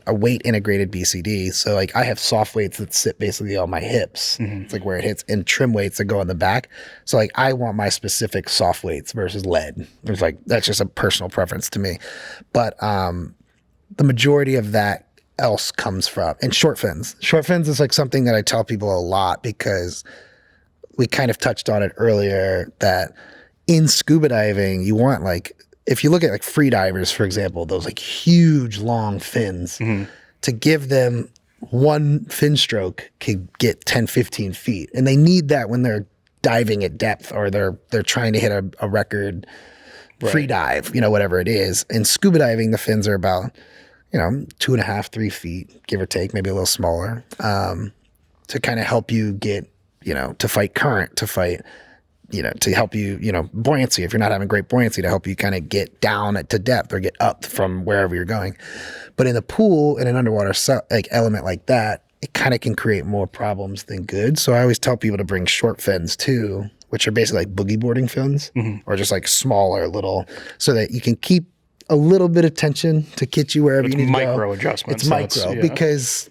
a weight integrated BCD. So like I have soft weights that sit basically on my hips. It's like where it hits, and trim weights that go on the back. So like I want my specific soft weights versus lead. It's like that's just a personal preference to me. But the majority of that else comes from, and short fins. Short fins is like something that I tell people a lot, because we kind of touched on it earlier that in scuba diving, you want like, if you look at like free divers, for example, those like huge long fins, to give them one fin stroke could get 10, 15 feet. And they need that when they're diving at depth, or they're trying to hit a record free dive, whatever it is. In scuba diving, the fins are about 2.5, 3 feet, give or take, maybe a little smaller, to kind of help you get, to fight current, to fight, to help you, buoyancy, if you're not having great buoyancy, to help you kind of get down to depth or get up from wherever you're going. But in the pool, in an underwater element like that, it kind of can create more problems than good. So I always tell people to bring short fins too, which are basically like boogie boarding fins, or just like smaller little, so that you can keep a little bit of tension to get you wherever
It's
you need to go.
micro adjustments.
It's micro because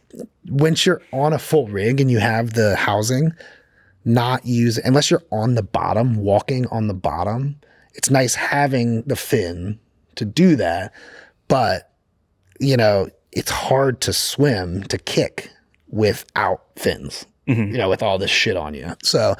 once you're on a full rig and you have the housing, unless you're on the bottom, walking on the bottom, it's nice having the fin to do that. But, it's hard to swim, to kick without fins, with all this shit on you. So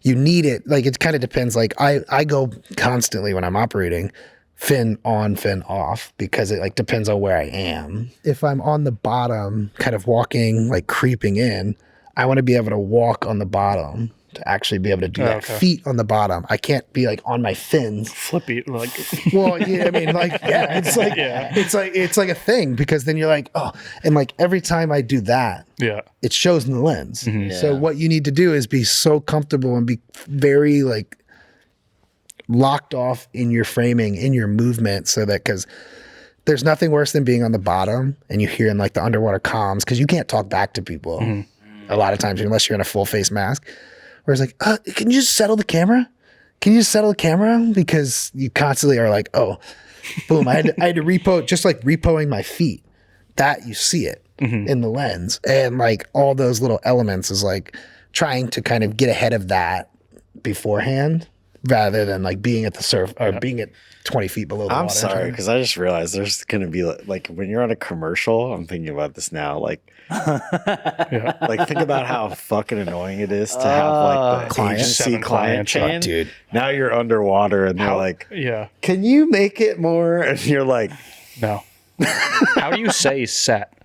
you need it. Like, it kind of depends. Like I go constantly when I'm operating, fin on, fin off, because it like depends on where I am. If I'm on the bottom, kind of walking, like creeping in, I want to be able to walk on the bottom to actually be able to do that.
Okay.
Feet on the bottom. I can't be like on my fins.
Flippy, like.
Well, yeah, I mean, like, yeah, it's like, it's like a thing, because then you're like, oh, and like every time I do that, it shows in the lens. So what you need to do is be so comfortable and be very like locked off in your framing, in your movement, so that, because there's nothing worse than being on the bottom and you hear in like the underwater comms, because you can't talk back to people a lot of times unless you're in a full face mask. Where it's like, can you just settle the camera? Can you just settle the camera? Because you constantly are like, oh, boom. I had to repo, just like repoing my feet. That you see it in the lens. And like all those little elements is like trying to kind of get ahead of that beforehand, rather than like being at the surf or being at 20 feet below the water.
I'm sorry, because I just realized there's going to be like when you're on a commercial, I'm thinking about this now, like like think about how fucking annoying it is to have like the agency client chain.
Dude.
Now you're underwater and they're like, can you make it more? And you're like,
no. How do you say set?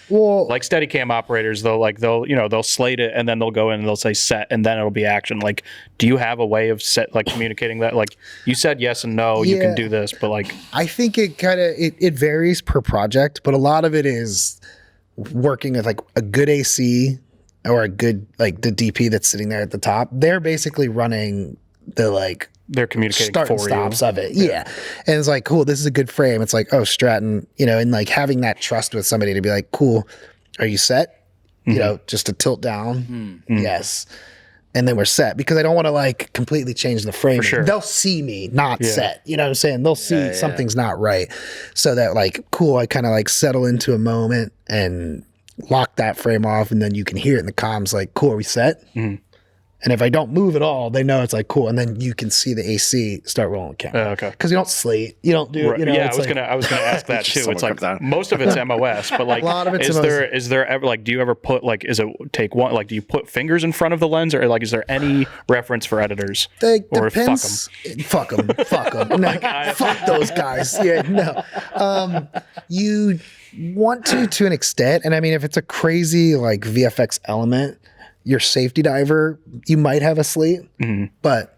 Well,
like Steadicam operators, they'll slate it and then they'll go in and they'll say set and then it'll be action. Like, do you have a way of communicating that? Like, you said yes and no, you can do this, but like,
I think it kind of it varies per project, but a lot of it is working with like a good AC or a good like the DP that's sitting there at the top. They're basically running the like.
They're communicating
start
for
and stops
you.
of it. Yeah. And it's like, cool, this is a good frame. It's like, oh, Stratton, and like having that trust with somebody to be like, cool, are you set? Just to tilt down. Yes. And then we're set, because I don't want to like completely change the framing.
Sure.
They'll see me not set. You know what I'm saying? They'll see something's not right. So that like, cool, I kind of like settle into a moment and lock that frame off. And then you can hear it in the comms like, cool, are we set? And if I don't move at all, they know it's like cool. And then you can see the AC start rolling the camera.
Okay.
Because you don't slate. You don't do it.
I was gonna ask that too. It's like most of it's MOS, but like
a lot of it's
is there ever like, do you ever put like, is it take one, like do you put fingers in front of the lens, or like is there any reference for editors? Or
depends. Fuck them. Fuck them. No, fuck those guys. Yeah, no. You want to an extent. And I mean, if it's a crazy like VFX element, your safety diver, you might have a slate, but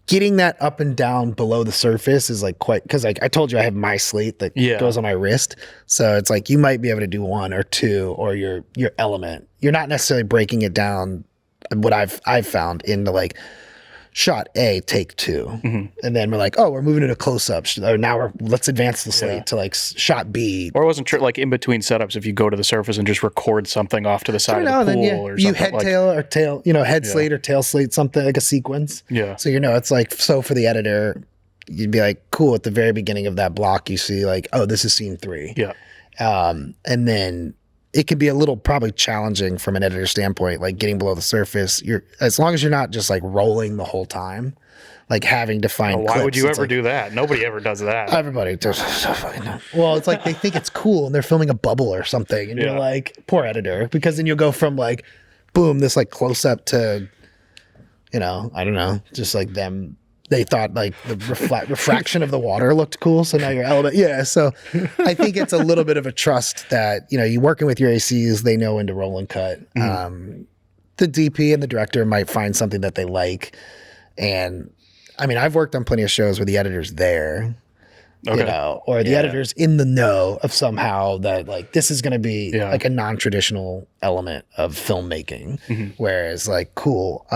getting that up and down below the surface is like quite, because like I told you I have my slate that goes on my wrist, so it's like you might be able to do one or two, or your element. You're not necessarily breaking it down. What I've found into like shot A, take two, and then we're like, oh, we're moving into close ups. Or now let's advance the slate to like shot B.
Or it wasn't true, like in between setups, if you go to the surface and just record something off to the side of the pool or something.
You head tail or tail, head slate or tail slate, something like a sequence.
Yeah.
So it's like, so for the editor, you'd be like, cool, at the very beginning of that block, you see like, oh, this is scene 3.
Yeah.
And then it could be a little probably challenging from an editor standpoint, like getting below the surface. As long as you're not just like rolling the whole time, like having to find
why
clips.
would you ever
like,
do that? Nobody ever does that.
Everybody does. Well, it's like they think it's cool and they're filming a bubble or something, and you're like, poor editor, because then you'll go from like, boom, this like close up to, I don't know, just like them. They thought like the refraction of the water looked cool, so now your element, So I think it's a little bit of a trust that you're working with your ACs. They know when to roll and cut. The DP and the director might find something that they like, and I mean, I've worked on plenty of shows where the editor's there, or the editor's in the know of somehow that like this is going to be like a non-traditional element of filmmaking, whereas like cool,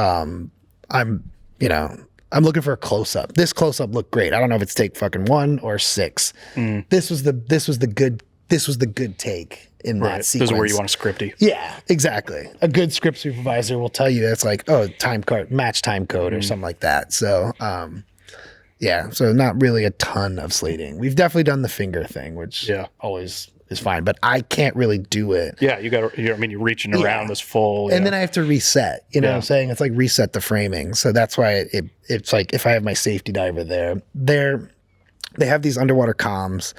I'm looking for a close-up. This close-up looked great. I don't know if it's take fucking 1 or 6. This was the good take in that sequence.
This is where you want a scripty.
Yeah, exactly. A good script supervisor will tell you it's like, oh, match time code or something like that. So Yeah, so not really a ton of slating. We've definitely done the finger thing, which
Yeah.
always is fine, but I can't really do it.
Yeah, you're reaching around this full.
And then I have to reset, you know what I'm
Yeah.
saying? It's like reset the framing. So that's why it's like if I have my safety diver there, they have these underwater comms.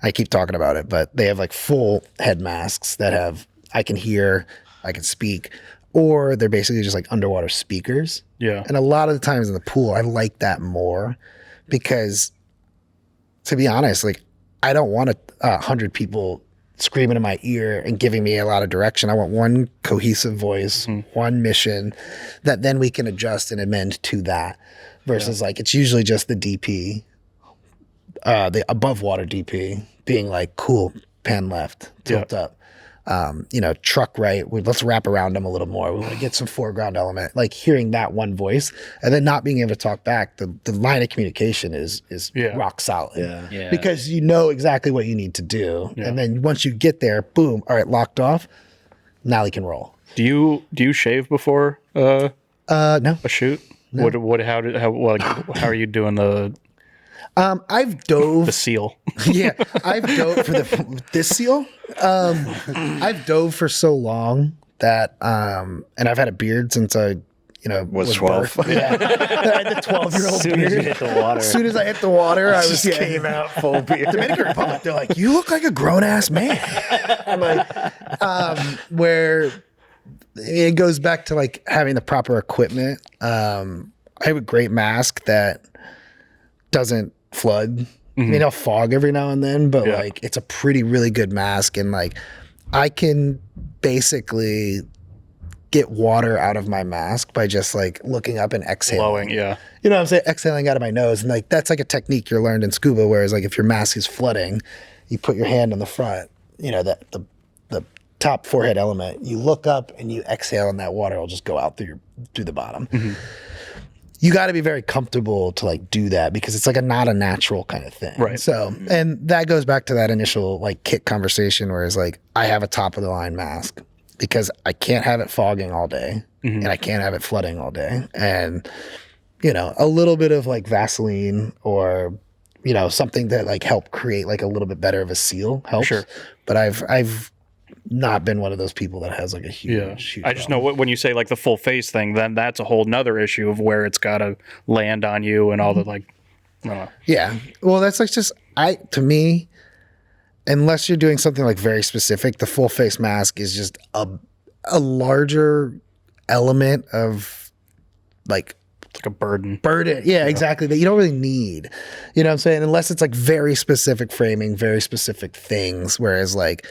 I keep talking about it, but they have like full head masks that have, I can hear, I can speak, or they're basically just like underwater speakers.
Yeah.
And a lot of the times in the pool, I like that more because, to be honest, like I don't want 100 people screaming in my ear and giving me a lot of direction. I want one cohesive voice, one mission that then we can adjust and amend to that versus like it's usually just the DP, the above water DP being like, cool, pan left, tilt up. Truck right. Let's wrap around them a little more. We want to get some foreground element. Like hearing that one voice and then not being able to talk back. The line of communication is rock solid.
Yeah.
Because you know exactly what you need to do. Yeah. And then once you get there, boom, all right, locked off. Now you can roll.
Do you shave before
No.
a shoot? No. How are you doing the
I've dove
the seal?
Yeah, I've dove for this seal. I've dove for so long that and I've had a beard since I
was 12.
Yeah, I had the 12-year-old beard.
As you hit the water.
As soon as I hit the water, I was
came out full beard.
Dominican Republic. They're like, you look like a grown ass man. I'm like, where it goes back to like having the proper equipment. I have a great mask that doesn't flood. I mean, I'll fog every now and then, but like it's a really good mask, and like I can basically get water out of my mask by just like looking up and exhaling.
Blowing, yeah.
You know what I'm saying? Exhaling out of my nose. And like that's like a technique you're learned in scuba, whereas like if your mask is flooding, you put your hand on the front, that the top forehead element, you look up and you exhale and that water will just go out through the bottom. You got to be very comfortable to like do that because it's like not a natural kind of thing.
Right.
So, and that goes back to that initial like kit conversation where it's like, I have a top of the line mask because I can't have it fogging all day and I can't have it flooding all day. And, a little bit of like Vaseline or, something that like help create like a little bit better of a seal helps.
Sure.
But I've not been one of those people that has like a huge
I just know when you say like the full face thing, then that's a whole nother issue of where it's got to land on you and all the like, I don't know.
Yeah. Well, that's like to me, unless you're doing something like very specific, the full face mask is just a larger element of like,
It's like a burden.
Yeah, exactly. That you don't really need. You know what I'm saying? Unless it's like very specific framing, very specific things. Whereas like,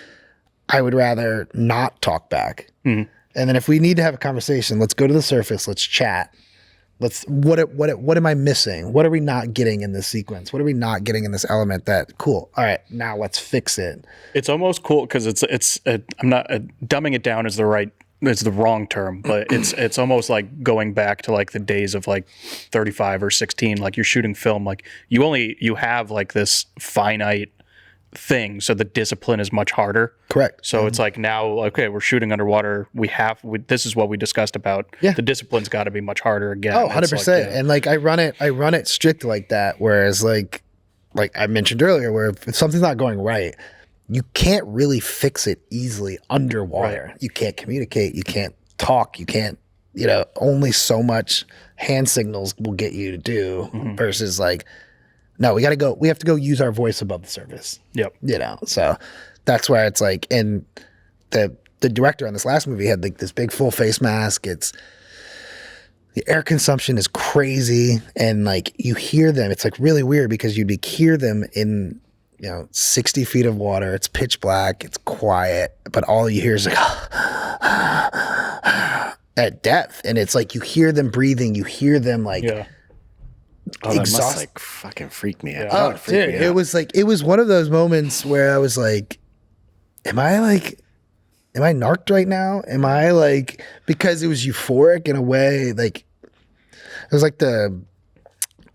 I would rather not talk back. And then if we need to have a conversation, let's go to the surface. Let's chat. What am I missing? What are we not getting in this sequence? What are we not getting in this element that cool? All right, now let's fix it.
It's almost cool because I'm not dumbing it down is the wrong term, but it's almost like going back to like the days of like 35 or 16, like you're shooting film, like you have like this finite thing, so the discipline is much harder.
Correct.
So it's like now, okay, we're shooting underwater. This is what we discussed about.
Yeah.
The discipline's got to be much harder again.
Oh, 100%. And like I run it strict like that. Whereas like I mentioned earlier, where if something's not going right, you can't really fix it easily underwater. Right. You can't communicate. You can't talk. You can't, only so much hand signals will get you to do versus like, no, we have to go use our voice above the surface.
Yep.
So that's why it's like, and the director on this last movie had like this big full face mask. The air consumption is crazy. And like you hear them, it's like really weird because you'd hear them in, 60 feet of water. It's pitch black. It's quiet, but all you hear is like, at depth. And it's like, you hear them breathing. You hear them like,
Oh, that must like fucking freak me out.
Oh, dude, it was one of those moments where I was like, am I narked right now? Am I like, because it was euphoric in a way, like it was like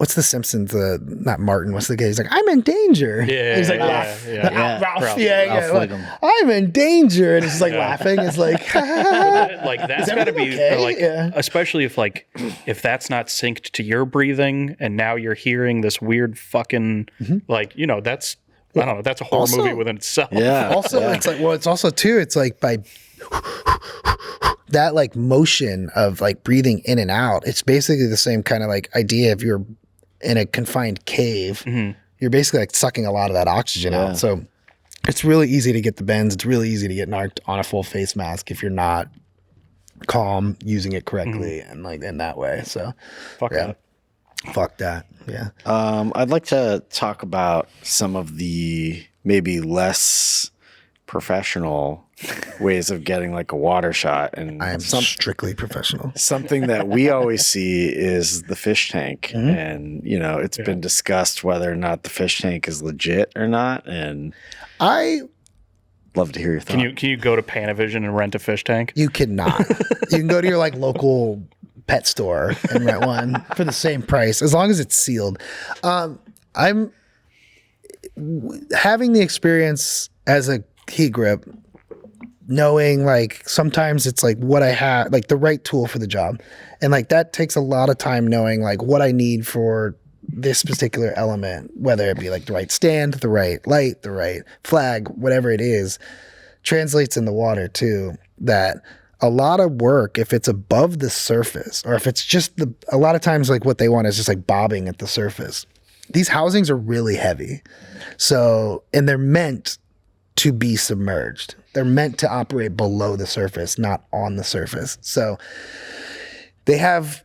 what's the Simpsons? Not Martin. What's the guy? He's like, I'm in danger.
Yeah,
He's like,
yeah.
Ralph.
Ralph
Like, I'm in danger, and he's just like laughing. It's like,
Like that's got to be
okay?
like, especially if that's not synced to your breathing, and now you're hearing this weird fucking like that's I don't know, that's a horror
Also-
movie within itself.
Yeah.
also it's like, well, it's also too, it's like by that like motion of like breathing in and out, it's basically the same kind of like idea. If you're in a confined cave, you're basically like sucking a lot of that oxygen out. So it's really easy to get the bends. It's really easy to get narked on a full face mask if you're not calm, using it correctly, and like in that way. So
Fuck that.
fuck that. Yeah.
I'd like to talk about some of the maybe less professional ways of getting like a water shot, and
I am strictly professional.
something that we always see is the fish tank. And it's been discussed whether or not the fish tank is legit or not, and
I
love to hear your thoughts.
Can you go to Panavision and rent a fish tank?
You cannot. You can go to your like local pet store and rent one for the same price as long as it's sealed. I'm having the experience as a key grip, knowing like sometimes it's like what I have, like the right tool for the job, and like that takes a lot of time knowing like what I need for this particular element, whether it be like the right stand, the right light, the right flag, whatever it is, translates in the water too. That a lot of work, if it's above the surface, or if it's just a lot of times like what they want is just like bobbing at the surface. These housings are really heavy. So, and they're meant to be submerged. They're meant to operate below the surface, not on the surface. So they have,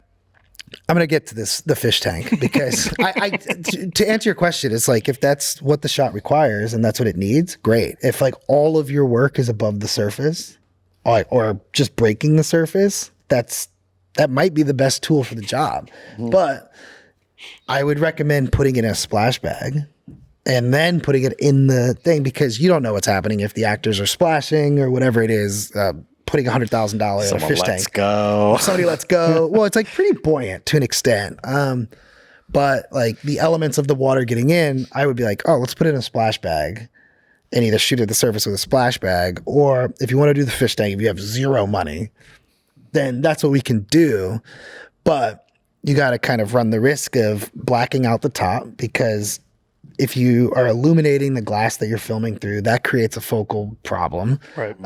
I'm going to get to the fish tank, because to answer your question, it's like, if that's what the shot requires and that's what it needs, great. If like all of your work is above the surface, or just breaking the surface, that might be the best tool for the job. But I would recommend putting it in a splash bag and then putting it in the thing, because you don't know what's happening if the actors are splashing or whatever it is, putting $100,000 in a
Someone
fish
lets
tank.
go.
Somebody lets go. Well, it's like pretty buoyant to an extent. But like the elements of the water getting in, I would be like, oh, let's put it in a splash bag and either shoot at the surface with a splash bag, or if you want to do the fish tank, if you have zero money, then that's what we can do. But you got to kind of run the risk of blacking out the top, because if you are illuminating the glass that you're filming through, that creates a focal problem.
Right.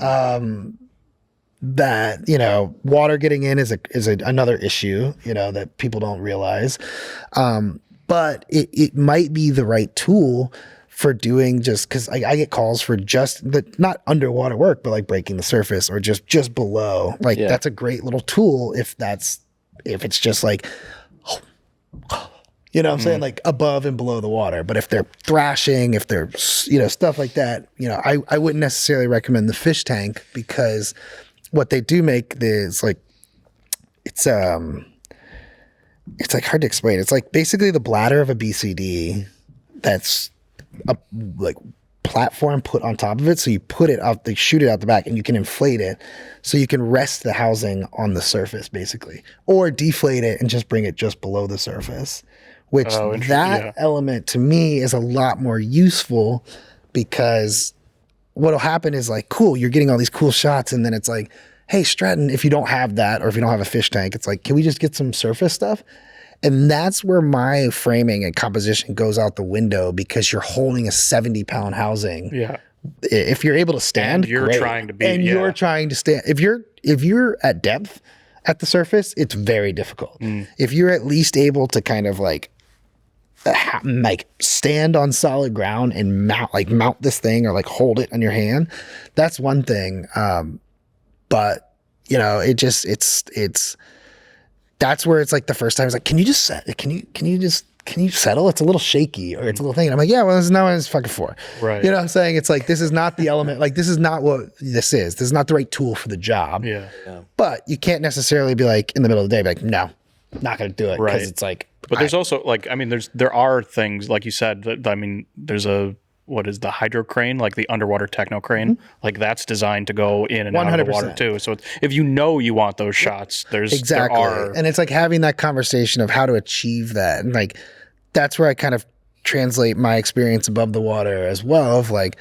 That, water getting in is another issue, that people don't realize. But it might be the right tool for doing, just because I get calls for just not underwater work, but like breaking the surface or just below. Like that's a great little tool if it's just like, what I'm saying, like above and below the water. But if they're thrashing, if they're, stuff like that, I wouldn't necessarily recommend the fish tank, because what they do make is like, it's like hard to explain. It's like basically the bladder of a BCD that's a like platform put on top of it. So you put it out, they shoot it out the back, and you can inflate it so you can rest the housing on the surface basically, or deflate it and just bring it just below the surface, which that element to me is a lot more useful, because what'll happen is like, cool, you're getting all these cool shots, and then it's like, hey, Stratton, if you don't have that, or if you don't have a fish tank, it's like, can we just get some surface stuff? And that's where my framing and composition goes out the window, because you're holding a 70-pound housing.
Yeah.
If you're able to stand,
and you're
great.
trying to be,
you're trying to stand. If you're at depth at the surface, it's very difficult. If you're at least able to kind of like stand on solid ground and mount this thing, or like hold it on your hand, that's one thing. But it's that's where it's like the first time it's like, can you settle? It's a little shaky, or it's a little thing. And I'm like, yeah, well, this is not what it's fucking for.
Right.
You know what I'm saying? It's like, this is not the element. Like, this is not what this is. This is not the right tool for the job.
Yeah.
But you can't necessarily be like in the middle of the day, be like, no, not going to do it.
Right.
Because it's like,
But there's also like, I mean, there are things like you said, that, I mean, there's what is the hydro crane, like the underwater techno crane, like that's designed to go in and out of the water too. So if you want those shots, there
exactly.
are,
and it's like having that conversation of how to achieve that. And like, that's where I kind of translate my experience above the water as well of like,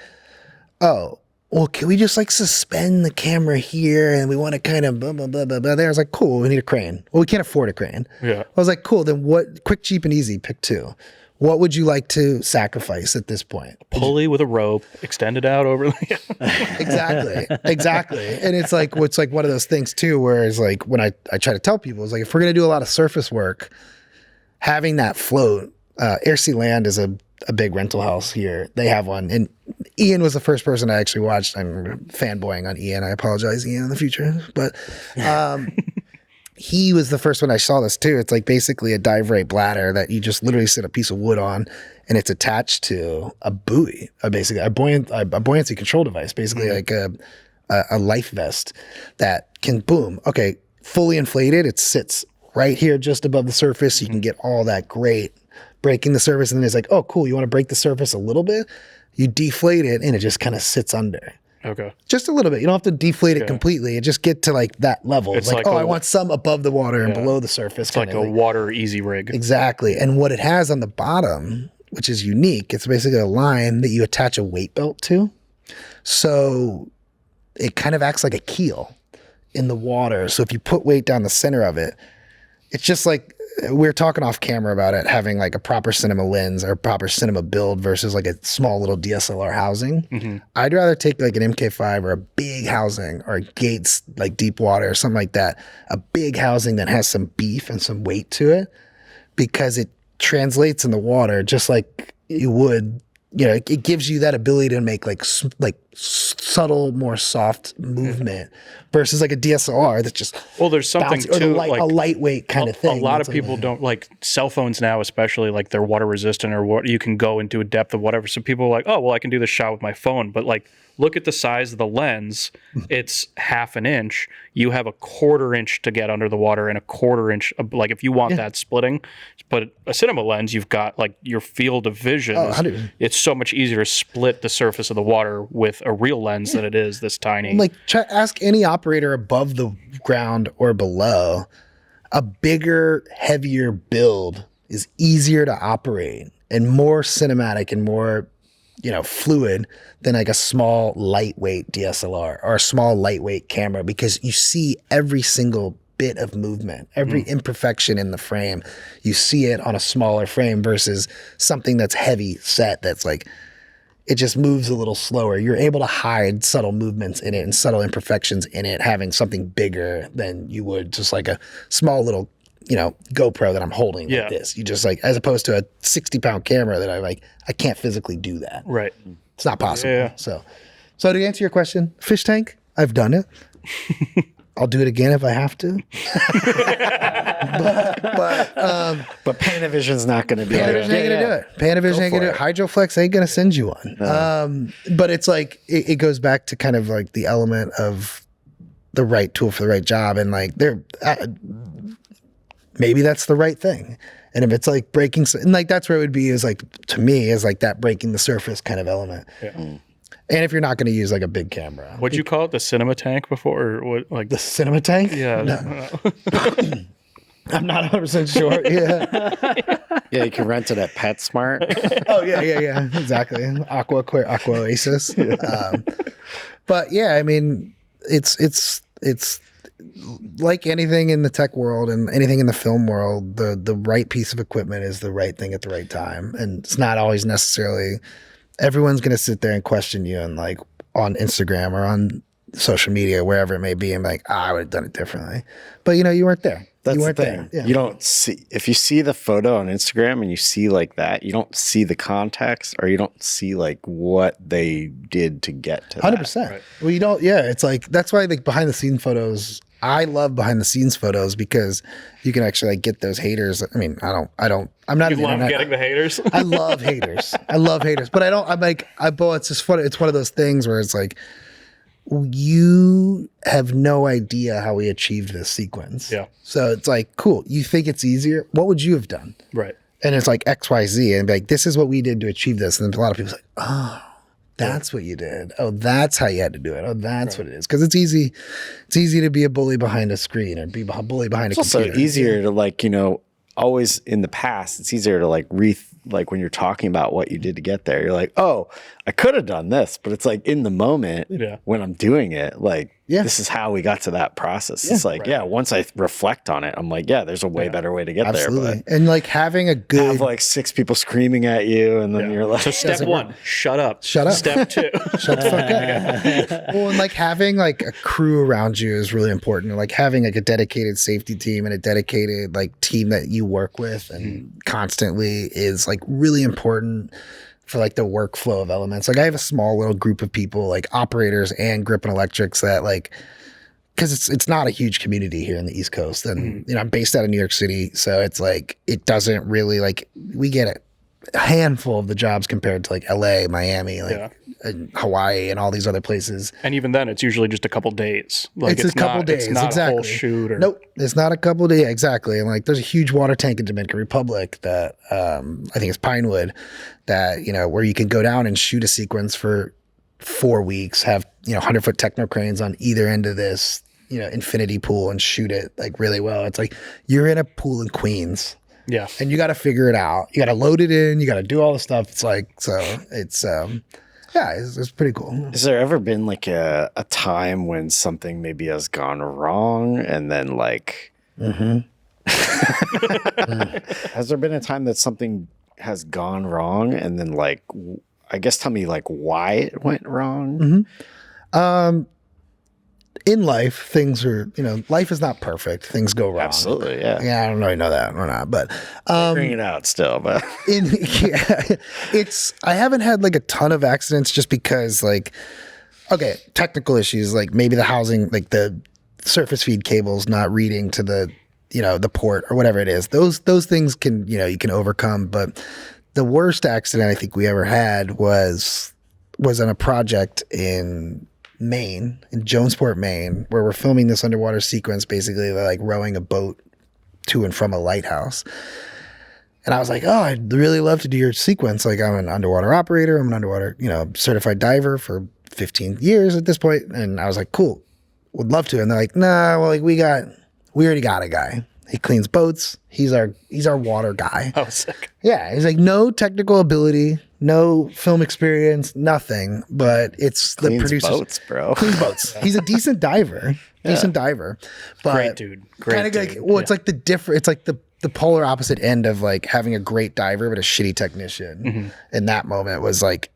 oh, well, can we just like suspend the camera here and we want to kind of blah, blah, blah, blah, blah. There I was like, cool, we need a crane. Well, we can't afford a crane.
Yeah.
I was like, cool, then what, quick, cheap, and easy, pick two. What would you like to sacrifice at this point?
Pulley with a rope, extended out over
Exactly. And it's like, what's like one of those things too, where it's like when I try to tell people, it's like, if we're going to do a lot of surface work, having that float, Air Sea Land is a big rental house here. They have one. And Ian was the first person I actually watched. I'm fanboying on Ian. I apologize, Ian, in the future. But he was the first one I saw this too. It's like basically a dive rate bladder that you just literally sit a piece of wood on and it's attached to a buoy, basically a buoyancy control device, basically like a life vest that can boom. Okay, fully inflated. It sits right here just above the surface. You can get all that great breaking the surface. And then it's like, oh, cool. You want to break the surface a little bit? You deflate it and it just kind of sits under.
Okay.
Just a little bit. You don't have to deflate it completely. It just get to like that level. It's like, oh, I want some above the water and below the surface.
It's like a water easy rig.
Exactly. And what it has on the bottom, which is unique, it's basically a line that you attach a weight belt to. So it kind of acts like a keel in the water. So if you put weight down the center of it, it's just like, we're talking off camera about it having like a proper cinema lens or proper cinema build versus like a small little DSLR housing. Mm-hmm. I'd rather take like an MK5 or a big housing or a Gates like deep water or something like that. A big housing that has some beef and some weight to it because it translates in the water just like you would. You know, it gives you that ability to make like subtle, more soft movement versus like a DSLR that's just
there's something too
like a lightweight kind of thing.
A lot of people don't like cell phones now, especially like they're water resistant or what you can go into a depth of whatever. So people are like, oh well, I can do this shot with my phone, but like look at the size of the lens. It's half an inch. You have a 1/4 inch to get under the water and a 1/4 inch. Like if you want that splitting, but a cinema lens, you've got like your field of vision. It's so much easier to split the surface of the water with a real lens than it is this tiny.
Like ask any operator above the ground or below. A bigger, heavier build is easier to operate and more cinematic and more fluid than like a small lightweight DSLR or a small lightweight camera because you see every single bit of movement, every imperfection in the frame. You see it on a smaller frame versus something that's heavy set that's like, it just moves a little slower. You're able to hide subtle movements in it and subtle imperfections in it, having something bigger than you would just like a small little GoPro that I'm holding like this. You just like, as opposed to a 60-pound camera that I can't physically do that.
Right.
It's not possible. Yeah. So to answer your question, fish tank, I've done it. I'll do it again if I have to.
but Panavision's not going to be
Panavision ain't going to do it. Panavision ain't going to do it. Hydroflex ain't going to send you one. No. But it's like, it goes back to kind of like the element of the right tool for the right job. And like, maybe that's the right thing. And if it's like breaking, and like that's where it would be is like, to me, is like that breaking the surface kind of element. Yeah. And if you're not going to use like a big camera.
What'd you call it? The cinema tank before? Or what, like
the cinema tank?
Yeah.
No. I'm not 100% sure. Yeah.
Yeah, you can rent it at PetSmart.
Oh, yeah. Exactly. Aqua Oasis. But yeah, I mean, it's like anything in the tech world and anything in the film world, the right piece of equipment is the right thing at the right time. And it's not always necessarily, everyone's going to sit there and question you and like on Instagram or on social media, wherever it may be, and like, I would have done it differently. But you weren't there.
That's
you weren't
the thing.
there. Yeah.
You don't see, if you see the photo on Instagram and you see like that, you don't see the context or you don't see like what they did to get to
100%.
that. Right.
Well, you don't, it's like, that's why like behind the scenes photos, I love behind the scenes photos because you can actually like get those haters. I mean, I'm not.
You love getting the haters?
I love haters. But it's just funny. It's one of those things where it's like, you have no idea how we achieved this sequence.
Yeah.
So it's like, cool. You think it's easier? What would you have done?
Right.
And it's like X, Y, Z. And like, this is what we did to achieve this. And a lot of people's like, oh, that's what you did. Oh, that's how you had to do it. Oh, that's what it is. Because it's easy. It's easy to be a bully behind a screen or be a bully behind a computer.
It's also easier to like, always in the past, it's easier to like like when you're talking about what you did to get there, you're like, oh, I could have done this, but it's like in the moment when I'm doing it, like this is how we got to that process. It's like, once I reflect on it, I'm like, there's a way better way to get there. But
and like having a good
have like 6 people screaming at you, and then you're like,
so step 1, shut up.
Shut up.
Step 2,
shut the fuck up. Well, and like having like a crew around you is really important. Like having like a dedicated safety team and a dedicated like team that you work with and constantly is like really important for like the workflow of elements. Like I have a small little group of people, like operators and grip and electrics, that like, because it's not a huge community here in the East Coast, and you know I'm based out of New York City, so it's like it doesn't really like we get a handful of the jobs compared to like LA, Miami, like and Hawaii, and all these other places.
And even then, it's usually just a couple days. Like
it's a couple days,
it's not
exactly.
a whole shoot. Or...
Nope, it's not a couple days, exactly. And like, there's a huge water tank in Dominican Republic that I think it's Pinewood, that you know where you can go down and shoot a sequence for 4 weeks, have 100-foot techno cranes on either end of this infinity pool and shoot it like really well. It's like you're in a pool in Queens.
Yeah.
And you got to figure it out. You got to load it in. You got to do all the stuff. It's like, so it's, it's pretty cool.
Has there ever been like a time when something maybe has gone wrong and then like, has there been a time that something has gone wrong and then like, I guess tell me like why it went wrong?
In life, things are, life is not perfect. Things go wrong.
Absolutely, yeah.
Yeah, I don't really know that or not, but
figuring it out still. But
I haven't had like a ton of accidents just because like, okay, technical issues like maybe the housing, like the surface feed cables not reading to the the port or whatever it is. Those things can you can overcome. But the worst accident I think we ever had was on a project in Maine, in Jonesport, Maine, where we're filming this underwater sequence. Basically, they're like rowing a boat to and from a lighthouse. And I was like, oh, I'd really love to do your sequence. Like, I'm an underwater operator. I'm an underwater, certified diver for 15 years at this point. And I was like, cool, would love to. And they're like, nah, well, like we already got a guy. He cleans boats. He's our water guy.
Oh, sick.
Yeah. He's like, no technical ability, no film experience, nothing, but it's the producer's
boats, bro.
Cleans boats. He's a decent diver. But
great dude. Great dude.
Like, well, it's like the different, it's like the polar opposite end of like having a great diver, but a shitty technician. In that moment was like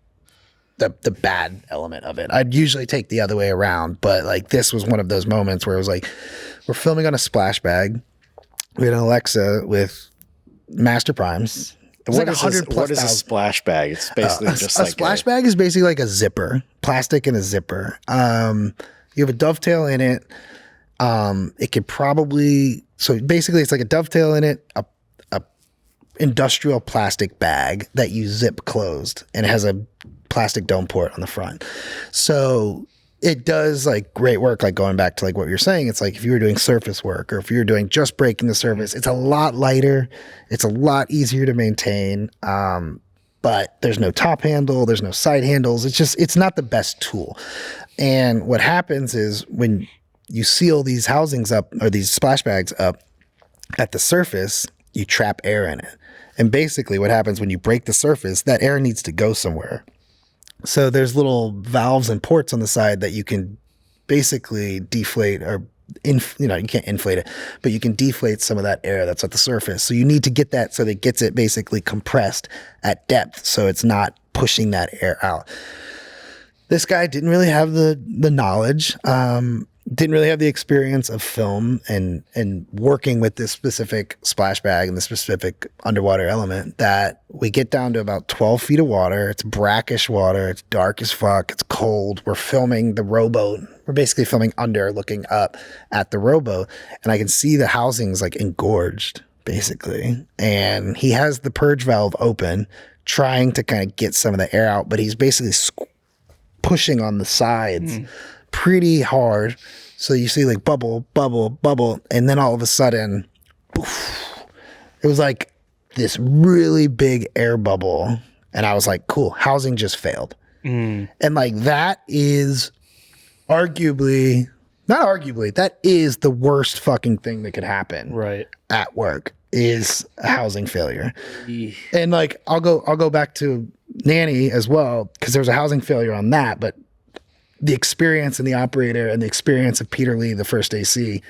the bad element of it. I'd usually take the other way around, but like this was one of those moments where it was like, we're filming on a splash bag. We had an Alexa with master primes.
What is a splash bag? It's basically just
a
like
splash bag is basically like a zipper, plastic and a zipper. You have a dovetail in it. It could probably, so basically it's like a dovetail in it, a industrial plastic bag that you zip closed, and it has a plastic dome port on the front. So it does like great work, like going back to like what you're saying. It's like if you were doing surface work or if you were doing just breaking the surface, it's a lot lighter. It's a lot easier to maintain. But there's no top handle. There's no side handles. It's not the best tool. And what happens is when you seal these housings up or these splash bags up at the surface, you trap air in it. And basically what happens when you break the surface, that air needs to go somewhere. So there's little valves and ports on the side that you can basically deflate or, you can't inflate it, but you can deflate some of that air that's at the surface. So you need to get that so that it gets it basically compressed at depth so it's not pushing that air out. This guy didn't really have the knowledge, didn't really have the experience of film and working with this specific splash bag and the specific underwater element, that we get down to about 12 feet of water. It's brackish water. It's dark as fuck. It's cold. We're filming the rowboat. We're basically filming under, looking up at the rowboat. And I can see the housings like engorged basically. And he has the purge valve open, trying to kind of get some of the air out, but he's basically pushing on the sides pretty hard. So you see like bubble, bubble, bubble. And then all of a sudden, poof, it was like this really big air bubble. And I was like, cool, housing just failed. And like that is arguably not arguably, that is the worst fucking thing that could happen
Right.
at work is a housing failure. And like, I'll go back to Nanny as well, because there was a housing failure on that, but the experience and the operator and the experience of Peter Lee, the first AC,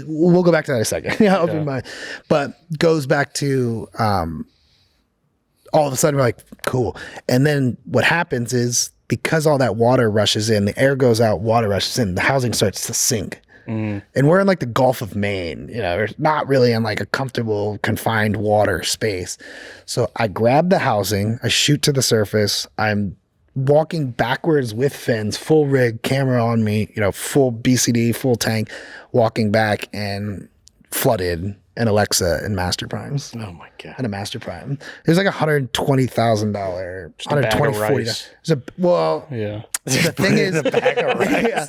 we'll go back to that in a second. Yeah. But goes back to, all of a sudden we're like, cool. And then what happens is, because all that water rushes in, the air goes out, water rushes in, the housing starts to sink. And we're in like the Gulf of Maine, we're not really in like a comfortable, confined water space. So I grab the housing, I shoot to the surface, I'm walking backwards with fins, full rig, camera on me, full BCD, full tank, walking back and flooded an Alexa and Master Primes.
Oh my God.
And a Master Prime. It was like $120,000, $140. Well,
Yeah.
The thing is, yeah,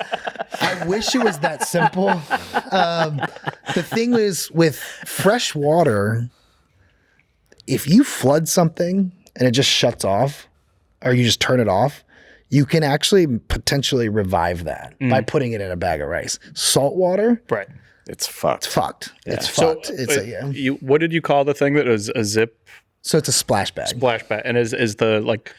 I wish it was that simple. The thing is, with fresh water, if you flood something and it just shuts off, or you just turn it off, you can actually potentially revive that by putting it in a bag of rice. Salt water,
Right.
It's fucked.
it's fucked.
Yeah.
It's fucked.
What did you call the thing that was a zip
So it's a splash bag.
splash pad? And is the like,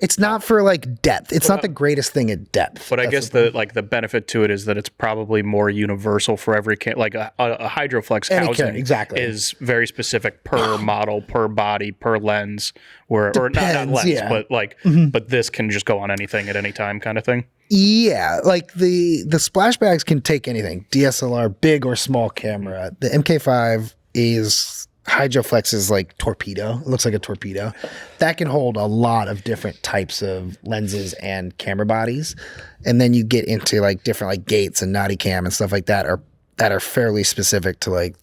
It's not for like depth. It's not the greatest thing at depth.
but I guess the benefit to it is that it's probably more universal for every like a Hydroflex
Any
housing
camera, exactly.
is very specific per model, per body, per lens, or not
Depends,
lens,
yeah.
but like, but this can just go on anything at any time, kind of thing.
Yeah, like the splash bags can take anything, DSLR, big or small camera. The MK5 is Hydroflex is like torpedo. It looks like a torpedo. That can hold a lot of different types of lenses and camera bodies. And then you get into like different like gates and naughty cam and stuff like that are fairly specific to like,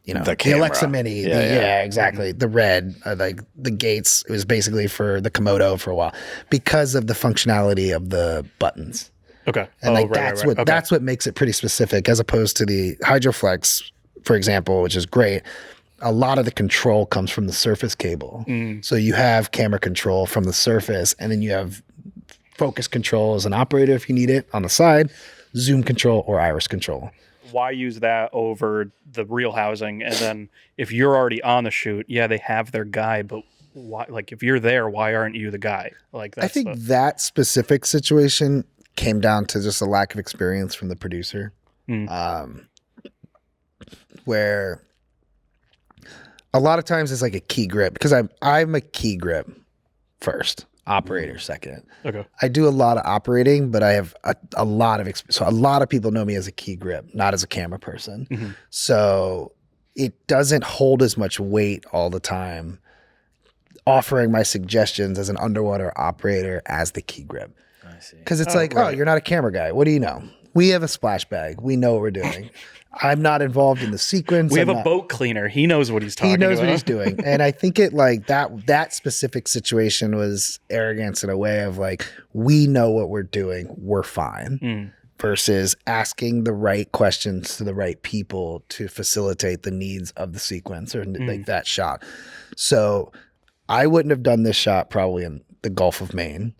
the Alexa Mini. Yeah, exactly. The red, like the gates, it was basically for the Komodo for a while because of the functionality of the buttons.
Okay.
And
Right.
that's what makes it pretty specific, as opposed to the Hydroflex, for example, which is great. A lot of the control comes from the surface cable. So you have camera control from the surface, and then you have focus control as an operator if you need it on the side, zoom control or iris control.
Why use that over the real housing? And then if you're already on the shoot, yeah, they have their guy, but why? Like, if you're there, why aren't you the guy? Like, that's
I think that specific situation came down to just a lack of experience from the producer, where a lot of times it's like a key grip, because I'm a key grip first, operator second.
Okay.
I do a lot of operating, but I have a lot of experience. So a lot of people know me as a key grip, not as a camera person. So it doesn't hold as much weight all the time offering my suggestions as an underwater operator as the key grip.
I see.
Because it's oh, you're not a camera guy. What do you know? We have a splash bag. We know what we're doing. I'm not involved in the sequence.
We have a boat cleaner. He knows what he's talking about.
He knows what he's doing. And I think it like that specific situation was arrogance in a way of like, we know what we're doing. We're fine. Versus asking the right questions to the right people to facilitate the needs of the sequence or like that shot. So I wouldn't have done this shot probably in the Gulf of Maine,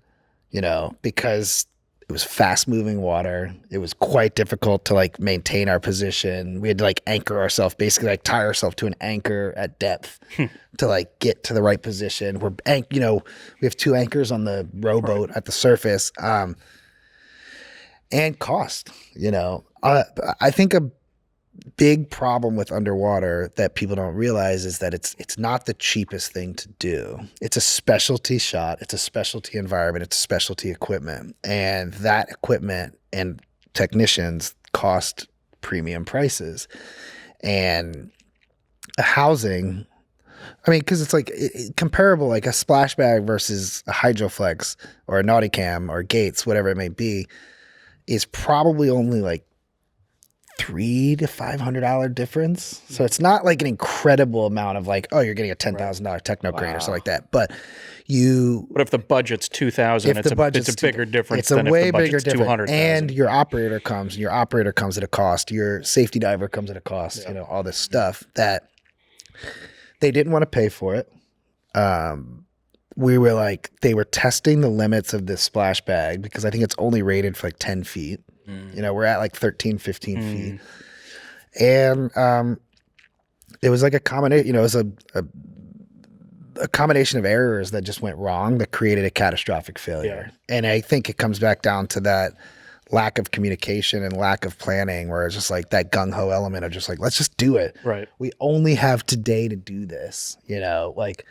because it was fast moving water. It was quite difficult to like maintain our position. We had to like anchor ourselves, basically like tie ourselves to an anchor at depth to like get to the right position. We have 2 anchors on the rowboat at the surface, and cost, I think a big problem with underwater that people don't realize is that it's not the cheapest thing to do. It's a specialty shot. It's a specialty environment. It's specialty equipment. And that equipment and technicians cost premium prices. And a housing, because it's like comparable, like a splash bag versus a Hydroflex or a Naughty Cam or Gates, whatever it may be, is probably only like $300 to $500 difference. So it's not like an incredible amount of like, oh, you're getting a $10,000 techno crane or something like that. But if the budget's $2,000, it's a bigger difference. It's a way bigger difference. And your operator comes at a cost. Your safety diver comes at a cost. All this stuff that they didn't want to pay for it. They were testing the limits of this splash bag because I think it's only rated for like 10 feet. You know, we're at like 13, 15 feet. And it was like a combination, you know, it was a combination of errors that just went wrong that created a catastrophic failure. And I think it comes back down to that lack of communication and lack of planning, where it's just like that gung-ho element of just like, let's just do it.
Right.
We only have today to do this, you know, like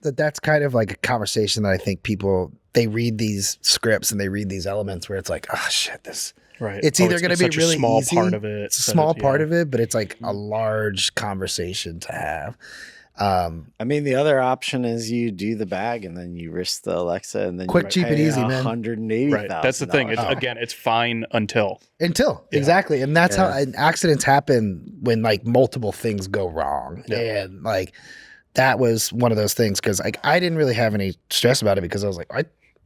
that's kind of like a conversation that I think people, they read these scripts and they read these elements where it's like, oh shit, this,
right.
It's either going to be
such
really
a small
easy,
part of it.
it's a small part of it, but it's like a large conversation to have.
I mean, the other option is you do the bag and then you risk the Alexa and then
Quick,
you
cheap, and
pay
easy, man.
$180,000.
Right. That's the thing. It's, again, it's fine until.
Exactly. And that's how accidents happen, when like multiple things go wrong. And like that was one of those things, because like I didn't really have any stress about it, because I was like,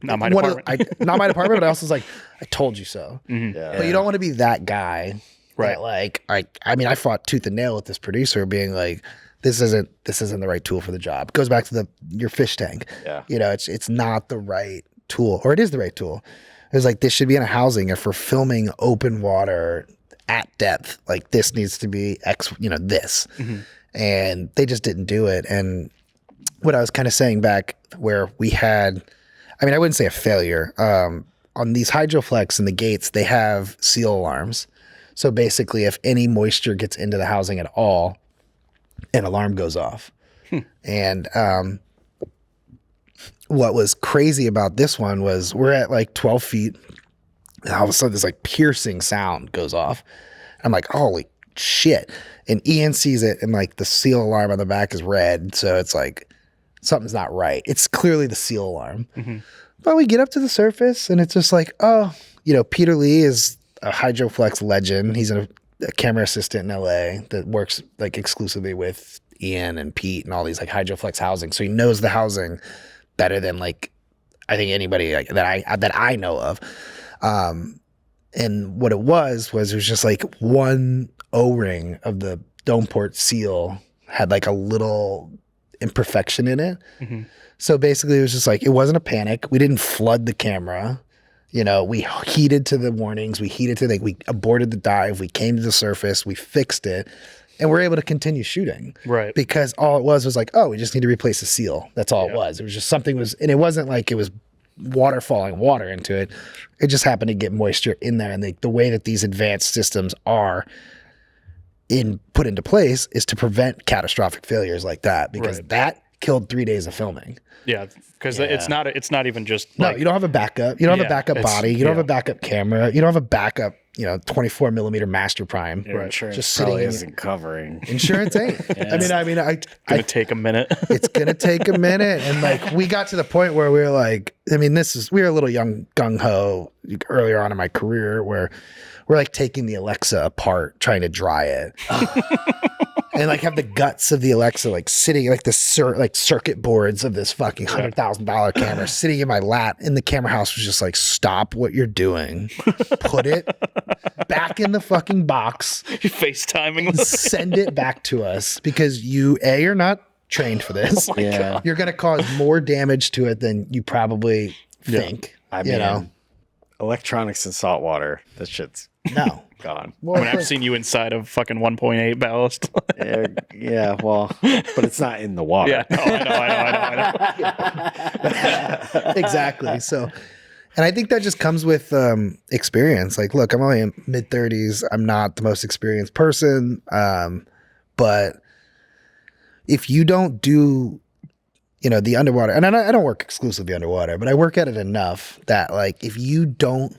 not my department.
Not my department, but I also was like, I told you so.
Yeah.
But you don't want to be that guy.
Right.
That, like I mean, I fought tooth and nail with this producer, being like, this isn't the right tool for the job. It goes back to your fish tank.
Yeah.
You know, it's not the right tool, or it is the right tool. It was like, this should be in a housing. If we're filming open water at depth, like this needs to be this. And they just didn't do it. And what I was kind of saying back, where we had, I mean, I wouldn't say a failure. On these Hydroflex and the gates, they have seal alarms. So basically, if any moisture gets into the housing at all, an alarm goes off. And what was crazy about this one was, we're at like 12 feet, and all of a sudden this like piercing sound goes off. I'm like, holy shit. And Ian sees it, and like the seal alarm on the back is red. So it's like, something's not right. It's clearly the seal alarm. But we get up to the surface, and it's just like, oh, you know, Peter Lee is a Hydroflex legend. He's a camera assistant in LA that works like exclusively with Ian and Pete and all these like Hydroflex housing. So he knows the housing better than like, I think anybody like, that I know of. And what it was just like one O-ring of the dome port seal had like a little imperfection in it. So basically it was just like, it wasn't a panic. We didn't flood the camera. You know, we heeded to the warnings. We heeded to we aborted the dive. We came to the surface. We fixed it, and we're able to continue shooting.
Right.
Because all it was like, oh, we just need to replace the seal. That's all it was. It was just something and it wasn't like it was falling water into it. It just happened to get moisture in there. And the way that these advanced systems are put into place is to prevent catastrophic failures like that, because that killed 3 days of filming.
Yeah, because it's not even just
no, you don't have a backup. You don't have a backup body. You don't have a backup camera. You don't have a backup, 24 millimeter master prime.
Your insurance
just
probably
sitting
isn't covering.
Insurance ain't. I mean,
it's gonna take a minute.
It's gonna take a minute, and like we got to the point where we were like, I mean, we were a little young gung ho earlier on in my career, where we're like taking the Alexa apart, trying to dry it. And like have the guts of the Alexa like sitting like the circuit boards of this fucking $100,000 camera sitting in my lap, and the camera house was just like, stop what you're doing, put it back in the fucking box,
You're FaceTiming
and send it back to us, because you're not trained for this. You're gonna cause more damage to it than you probably think.
I mean, electronics in salt water, that shit's gone.
I mean, I've seen you inside of fucking 1.8 ballast.
Yeah, well, but it's not in the water.
Yeah, no, I know.
Exactly. So, and I think that just comes with experience. Like, look, I'm only in mid-30s. I'm not the most experienced person. But if you don't do, the underwater, and I don't work exclusively underwater, but I work at it enough that like, if you don't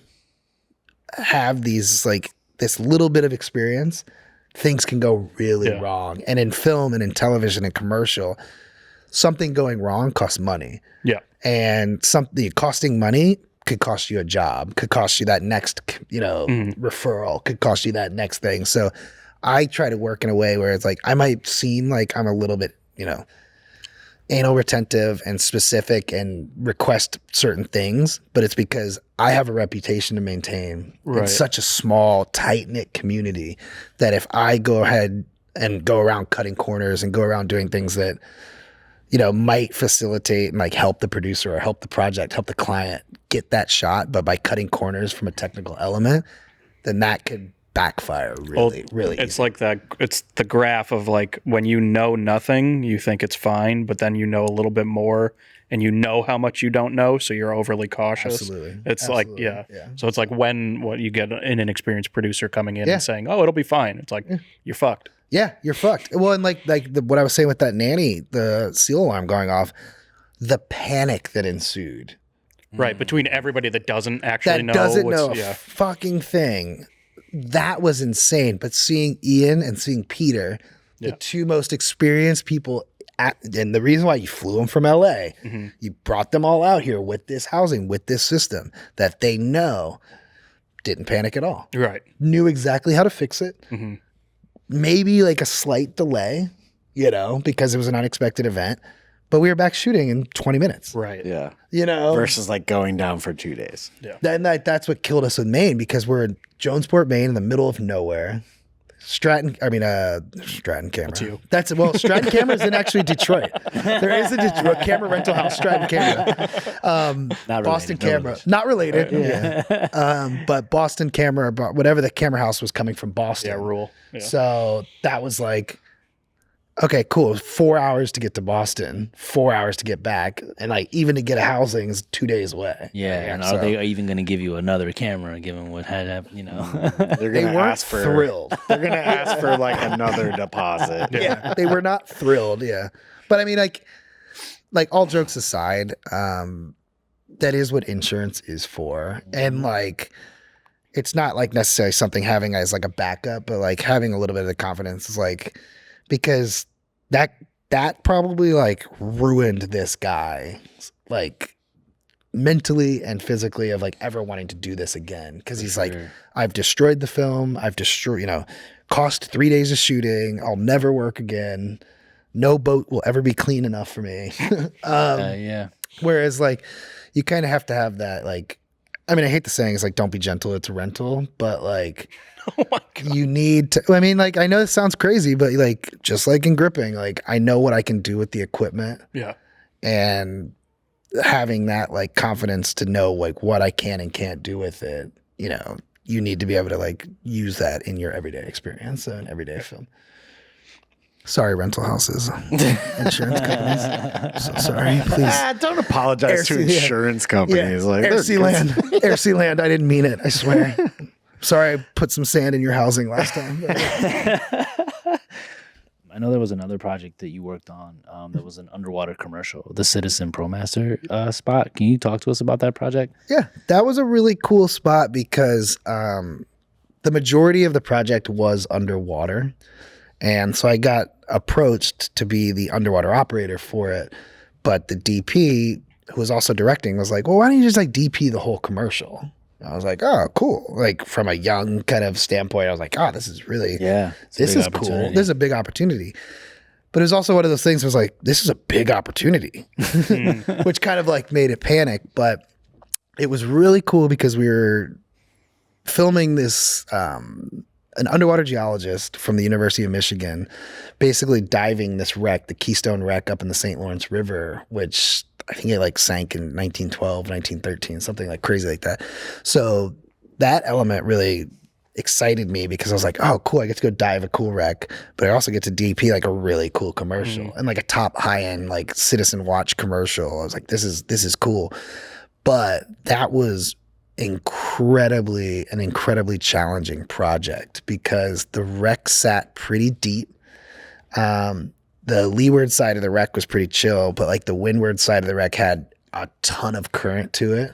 have these like this little bit of experience, things can go really wrong. And in film and in television and commercial, something going wrong costs money. Yeah. And something costing money could cost you a job, could cost you that next, referral, could cost you that next thing. So I try to work in a way where it's like, I might seem like I'm a little bit, anal retentive and specific and request certain things, but it's because I have a reputation to maintain in such a small, tight-knit community that if I go ahead and go around cutting corners and go around doing things that, might facilitate and like help the producer or help the project, help the client get that shot, but by cutting corners from a technical element, then that could backfire really
It's
easy.
like that. It's the graph of like when you know nothing, you think it's fine, but then you know a little bit more, and you know how much you don't know, so you're overly cautious.
Absolutely.
It's
Absolutely.
like So it's like what you get an inexperienced producer coming in
Yeah.
and saying, "Oh, it'll be fine." It's like you're fucked.
Yeah, you're fucked. Well, and what I was saying with that Nanny, the seal alarm going off, the panic that ensued.
Right, between everybody that doesn't actually
That
know
doesn't
what's
know a fucking thing. That was insane. But seeing Ian and seeing Peter, the two most experienced people, and the reason why you flew them from LA, you brought them all out here with this housing, with this system that they know, didn't panic at all.
Right.
Knew exactly how to fix it. Maybe like a slight delay, because it was an unexpected event. But we were back shooting in 20 minutes.
Right.
Yeah.
Versus
like going down for 2 days.
Yeah.
Then that's what killed us in Maine, because we're in Jonesport, Maine, in the middle of nowhere. Stratton camera.
That's you.
Stratton camera is in actually Detroit. There is a Detroit camera rental house, Stratton camera.
Not
Boston
related,
camera. Not related. Yeah. But Boston camera, whatever the camera house was coming from Boston.
Yeah, rule. Yeah.
So that was like, okay, cool. 4 hours to get to Boston, 4 hours to get back. And like even to get a housing is 2 days away.
Yeah, and are they even going to give you another camera given what had happened,
They're
They
gonna
weren't
ask for
thrilled.
They're gonna ask for like another deposit.
Yeah, they were not thrilled. Yeah, but I mean, like all jokes aside, that is what insurance is for, and like, it's not like necessarily something having as like a backup, but like having a little bit of the confidence is like, because that probably like ruined this guy, like mentally and physically, of like ever wanting to do this again, because he's like, I've destroyed the film, I've destroyed, cost 3 days of shooting, I'll never work again, no boat will ever be clean enough for me. Whereas like you kind of have to have that, like, I mean, I hate the saying, it's like, don't be gentle, it's a rental, but like,
Oh my God.
you need to, I mean, like, I know this sounds crazy, but like, just like in gripping, like, I know what I can do with the equipment.
Yeah.
And having that like confidence to know like what I can and can't do with it, you need to be able to like use that in your everyday experience and everyday film. Sorry, rental houses, insurance companies. So sorry, please.
Don't apologize to insurance companies. Like
Air Land. I didn't mean it. I swear. Sorry, I put some sand in your housing last time.
I know there was another project that you worked on that was an underwater commercial, the Citizen ProMaster spot. Can you talk to us about that project?
Yeah, that was a really cool spot because the majority of the project was underwater. And so I got approached to be the underwater operator for it. But the DP, who was also directing, was like, well, why don't you just like DP the whole commercial? I was like, oh, cool. Like from a young kind of standpoint, I was like, oh, this is really, this is cool. This is a big opportunity. But it was also one of those things where it was like, this is a big opportunity, which kind of like made it panic. But it was really cool because we were filming this, an underwater geologist from the University of Michigan, basically diving this wreck, the Keystone wreck up in the St. Lawrence River, which I think it like sank in 1912, 1913, something like crazy like that. So that element really excited me because I was like, oh, cool, I get to go dive a cool wreck, but I also get to DP like a really cool commercial and like a top high-end like Citizen Watch commercial. I was like, this is cool. But that was an incredibly challenging project because the wreck sat pretty deep. The leeward side of the wreck was pretty chill, but like the windward side of the wreck had a ton of current to it.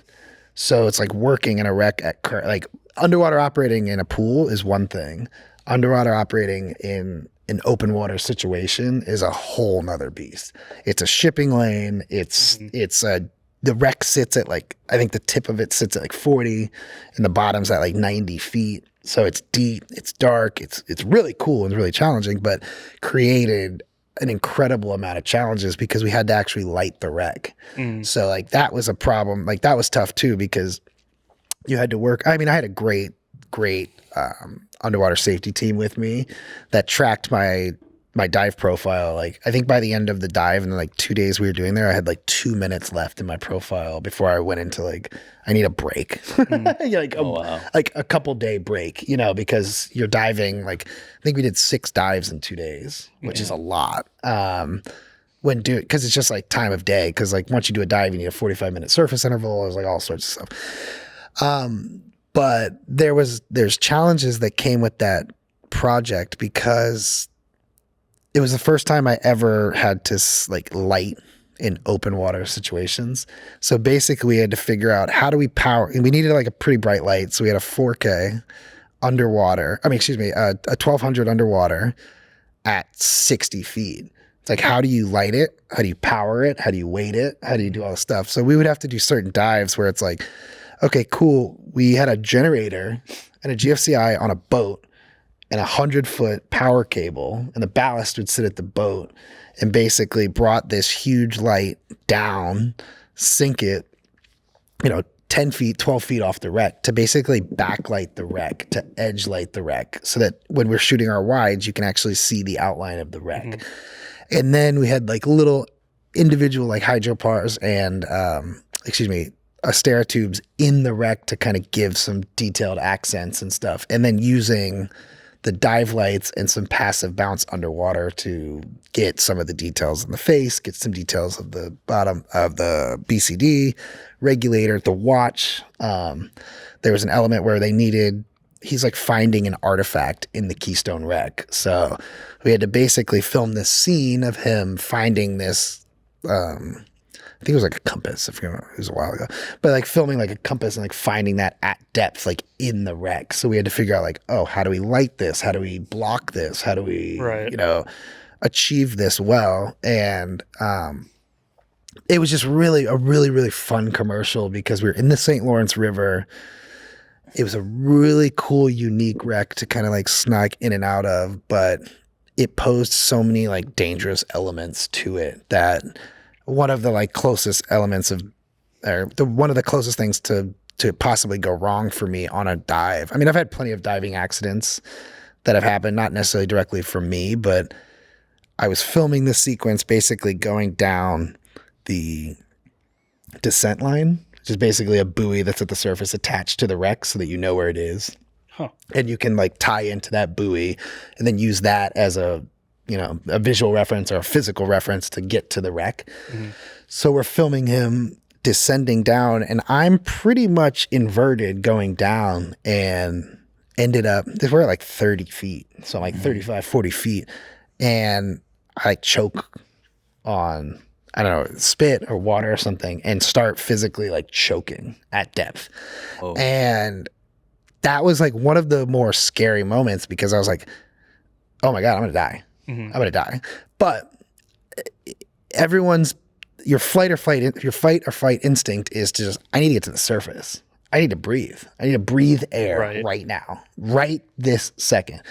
So it's like working in a wreck at current, like underwater operating in a pool is one thing. Underwater operating in an open water situation is a whole nother beast. It's a shipping lane. The wreck sits at like, I think the tip of it sits at like 40 and the bottom's at like 90 feet. So it's deep, it's dark, it's really cool and really challenging, but created an incredible amount of challenges because we had to actually light the wreck. So like that was a problem. Like that was tough too because you had to work. I mean, I had a great underwater safety team with me that tracked my my dive profile. Like I think by the end of the dive and like 2 days we were doing there, I had like 2 minutes left in my profile before I went into like, I need a break. Like a couple day break, you know, because you're diving. Like I think we did 6 dives in 2 days, which is a lot. Because it's just like time of day. Because like once you do a dive, you need a 45-minute surface interval. There's like all sorts of stuff. But there's challenges that came with that project because it was the first time I ever had to like light in open water situations. So basically we had to figure out how do we power, and we needed like a pretty bright light. So we had a 4K underwater, a 1200 underwater at 60 feet. It's like, how do you light it? How do you power it? How do you weight it? How do you do all this stuff? So we would have to do certain dives where it's like, okay, cool. We had a generator and a GFCI on a boat and 100-foot power cable, and the ballast would sit at the boat, and basically brought this huge light down, sink it, 10 feet, 12 feet off the wreck to basically backlight the wreck, to edge light the wreck, so that when we're shooting our wides, you can actually see the outline of the wreck. Mm-hmm. And then we had like little individual like hydropars and, Asteratubes in the wreck to kind of give some detailed accents and stuff. And then using the dive lights and some passive bounce underwater to get some of the details in the face, get some details of the bottom of the BCD regulator, the watch. There was an element where he's like finding an artifact in the Keystone wreck. So we had to basically film this scene of him finding this, I think it was like a compass, if you remember, it was a while ago, but like filming like a compass and like finding that at depth, like in the wreck. So we had to figure out like, oh, how do we light this? How do we block this? How do we, achieve this well? And it was just a really fun commercial because we were in the St. Lawrence River. It was a really cool, unique wreck to kind of like sneak in and out of, but it posed so many like dangerous elements to it that one of the like closest elements of, one of the closest things to possibly go wrong for me on a dive. I mean, I've had plenty of diving accidents that have happened, not necessarily directly from me, but I was filming this sequence basically going down the descent line, which is basically a buoy that's at the surface attached to the wreck so that you know where it is. Huh. And you can like tie into that buoy and then use that as a visual reference or a physical reference to get to the wreck. Mm-hmm. So we're filming him descending down, and I'm pretty much inverted going down, and ended up, we're at like 30 feet. So like 35, 40 feet. And I choke on, I don't know, spit or water or something, and start physically like choking at depth. Oh. And that was like one of the more scary moments because I was like, oh my God, I'm going to die. Mm-hmm. I'm going to die. But your fight or flight instinct is to just, I need to get to the surface. I need to breathe. I need to breathe air right now, right this second.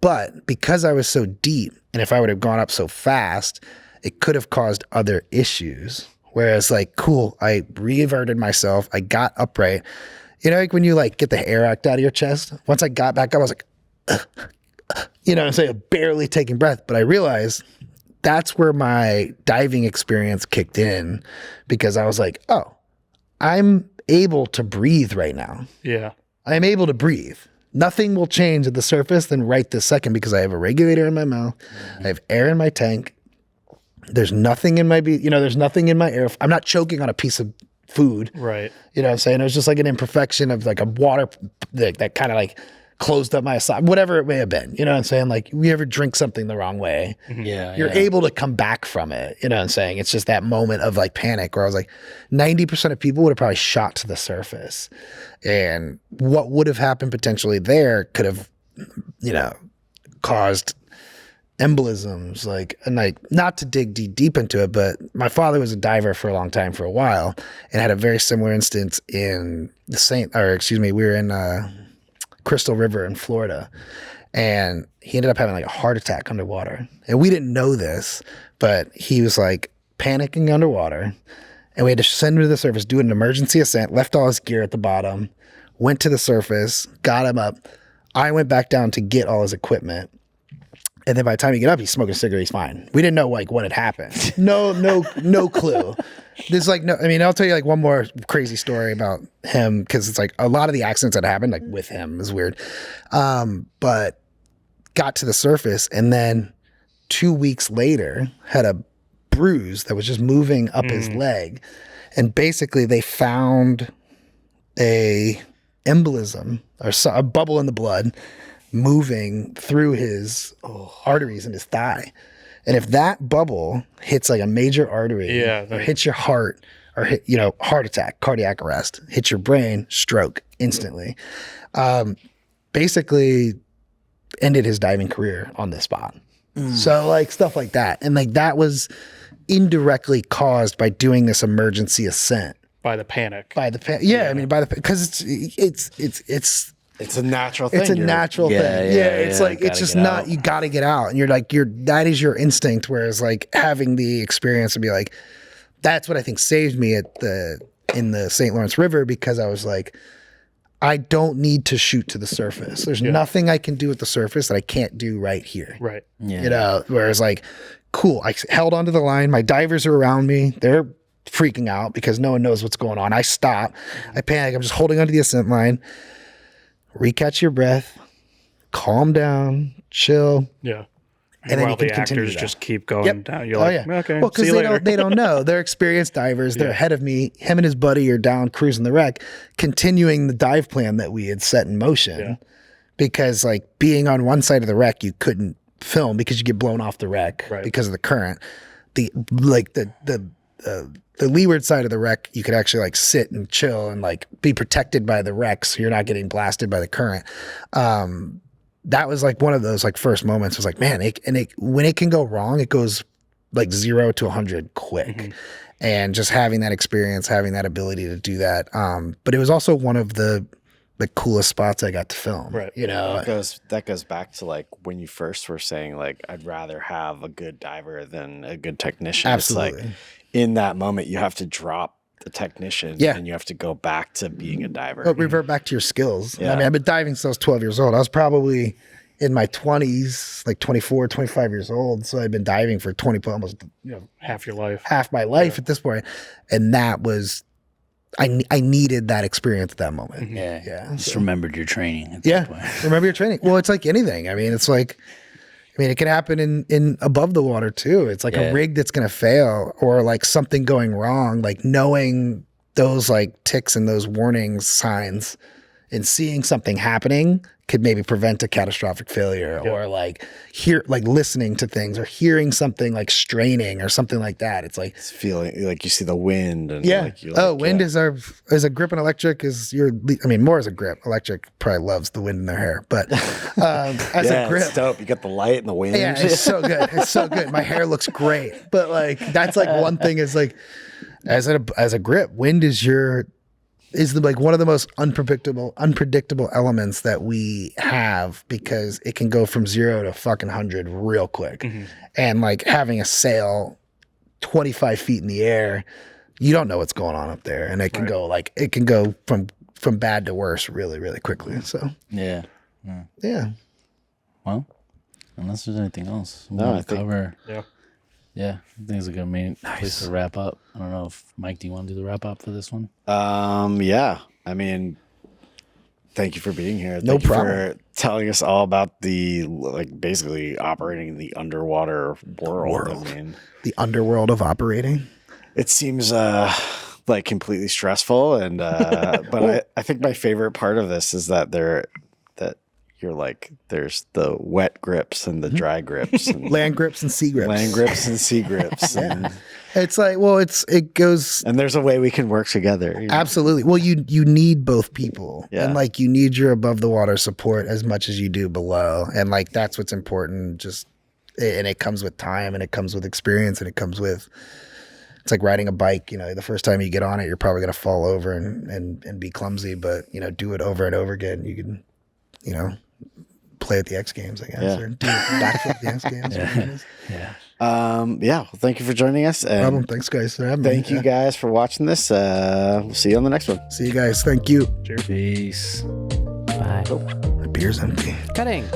But because I was so deep, and if I would have gone up so fast, it could have caused other issues. Whereas like, cool, I re-averted myself. I got upright. Like when you like get the air act out of your chest. Once I got back up, I was like, I'm saying, barely taking breath. But I realized that's where my diving experience kicked in, because I was like, oh, I'm able to breathe right now. Yeah. I'm able to breathe. Nothing will change at the surface than right this second, because I have a regulator in my mouth. Mm-hmm. I have air in my tank. There's nothing in my, there's nothing in my air. I'm not choking on a piece of food. Right. You know what I'm saying? It was just like an imperfection of like a water that kind of like closed up my side, whatever it may have been. You know what I'm saying? Like, you ever drink something the wrong way? Yeah. You're able to come back from it. You know what I'm saying? It's just that moment of like panic where I was like, 90% of people would have probably shot to the surface. And what would have happened potentially there could have, caused embolisms, and not to dig deep into it, but my father was a diver for a long time, for a while, and had a very similar instance in we were in Crystal River in Florida, and he ended up having like a heart attack underwater. And we didn't know this, but he was like panicking underwater, and we had to send him to the surface, do an emergency ascent, left all his gear at the bottom, went to the surface, got him up. I went back down to get all his equipment. And then by the time you get up, he's smoking a cigarette. He's fine. We didn't know like what had happened. No clue. There's like no. I mean, I'll tell you like one more crazy story about him because it's like a lot of the accidents that happened like with him is weird. But got to the surface and then 2 weeks later had a bruise that was just moving up his leg, and basically they found a embolism or a bubble in the blood moving through his arteries in his thigh. And if that bubble hits like a major artery or hits your heart or hit, heart attack, cardiac arrest, hits your brain, stroke instantly, basically ended his diving career on this spot. So like stuff like that. And like that was indirectly caused by doing this emergency ascent. By the panic. Yeah. I mean, because
it's a natural thing.
It's a natural thing. It's like, it's just not, you got to get out. And you're like, that is your instinct. Whereas like having the experience would be like, that's what I think saved me in the St. Lawrence River, because I was like, I don't need to shoot to the surface. There's nothing I can do at the surface that I can't do right here.
Right.
Yeah. Whereas like, cool. I held onto the line. My divers are around me. They're freaking out because no one knows what's going on. I stop. I panic. I'm just holding onto the ascent line. Recatch your breath, calm down, chill.
Yeah.
And then
while
you can
the
continue
actors
that.
just keep going down. You're okay.
Well, because they don't know. They're experienced divers. They're ahead of me. Him and his buddy are down cruising the wreck, continuing the dive plan that we had set in motion. Yeah. Because like being on one side of the wreck, you couldn't film because you get blown off the wreck because of the current. The leeward side of the wreck, you could actually like sit and chill and like be protected by the wreck, so you're not getting blasted by the current. That was like one of those like first moments was like, man, when it can go wrong, it goes like 0 to 100 quick. And just having that experience, having that ability to do that. But it was also one of the coolest spots I got to film. Right.
That goes back to like when you first were saying like, I'd rather have a good diver than a good technician.
Absolutely.
It's like in that moment you have to drop the technician and you have to go back to being a diver.
But revert back to your skills. I mean, I've been diving since I was 12 years old. I was probably in my 20s, like 24, 25 years old. So I've been diving for 20, almost
half your life,
half my life at this point. And that was, I needed that experience at that moment.
Just remembered your training at that point.
Remember your training. Well, it's like anything. I mean, it can happen in above the water too. It's like a rig that's going to fail or like something going wrong, like knowing those like ticks and those warning signs and seeing something happening could maybe prevent a catastrophic failure or like listening to things or hearing something like straining or something like that. It's like
it's feeling like you see the wind and
wind is a grip and electric is more as a grip. Electric probably loves the wind in their hair, but as a grip,
it's dope. You got the light and the wind.
Yeah, it's so good. It's so good. My hair looks great, but like that's like one thing is like as a grip, wind is like one of the most unpredictable elements that we have because it can go from 0 to fucking 100 real quick. And like having a sail 25 feet in the air, you don't know what's going on up there. And it can go from bad to worse really, really quickly. So
yeah. Well, unless there's anything else.
I think
I think it's a good place to wrap up. I don't know if Mike, do you want to do the wrap up for this one?
Yeah. I mean, thank you for being here.
No
Thank you
problem.
for telling us all about the like basically operating in the underwater world. I mean,
the underworld of operating.
It seems like completely stressful, and but I think my favorite part of this is that you're like, there's the wet grips and the dry grips, and
land grips and sea grips.
Land grips and sea grips. And,
it's like, well, it goes.
And there's a way we can work together.
Absolutely. Well, you need both people, and like you need your above the water support as much as you do below, and like that's what's important. And it comes with time, and it comes with experience, and it comes with. It's like riding a bike. The first time you get on it, you're probably gonna fall over and be clumsy, but do it over and over again. You can, play at the X Games, I guess, or do backflip at the X Games. Well,
thank you for joining us. And
no problem. Thanks, guys, for having me.
Thank you guys for watching this. We'll see you on the next one.
See you guys. Thank you.
Cheers. Peace. Bye.
My beer's empty.
Cutting.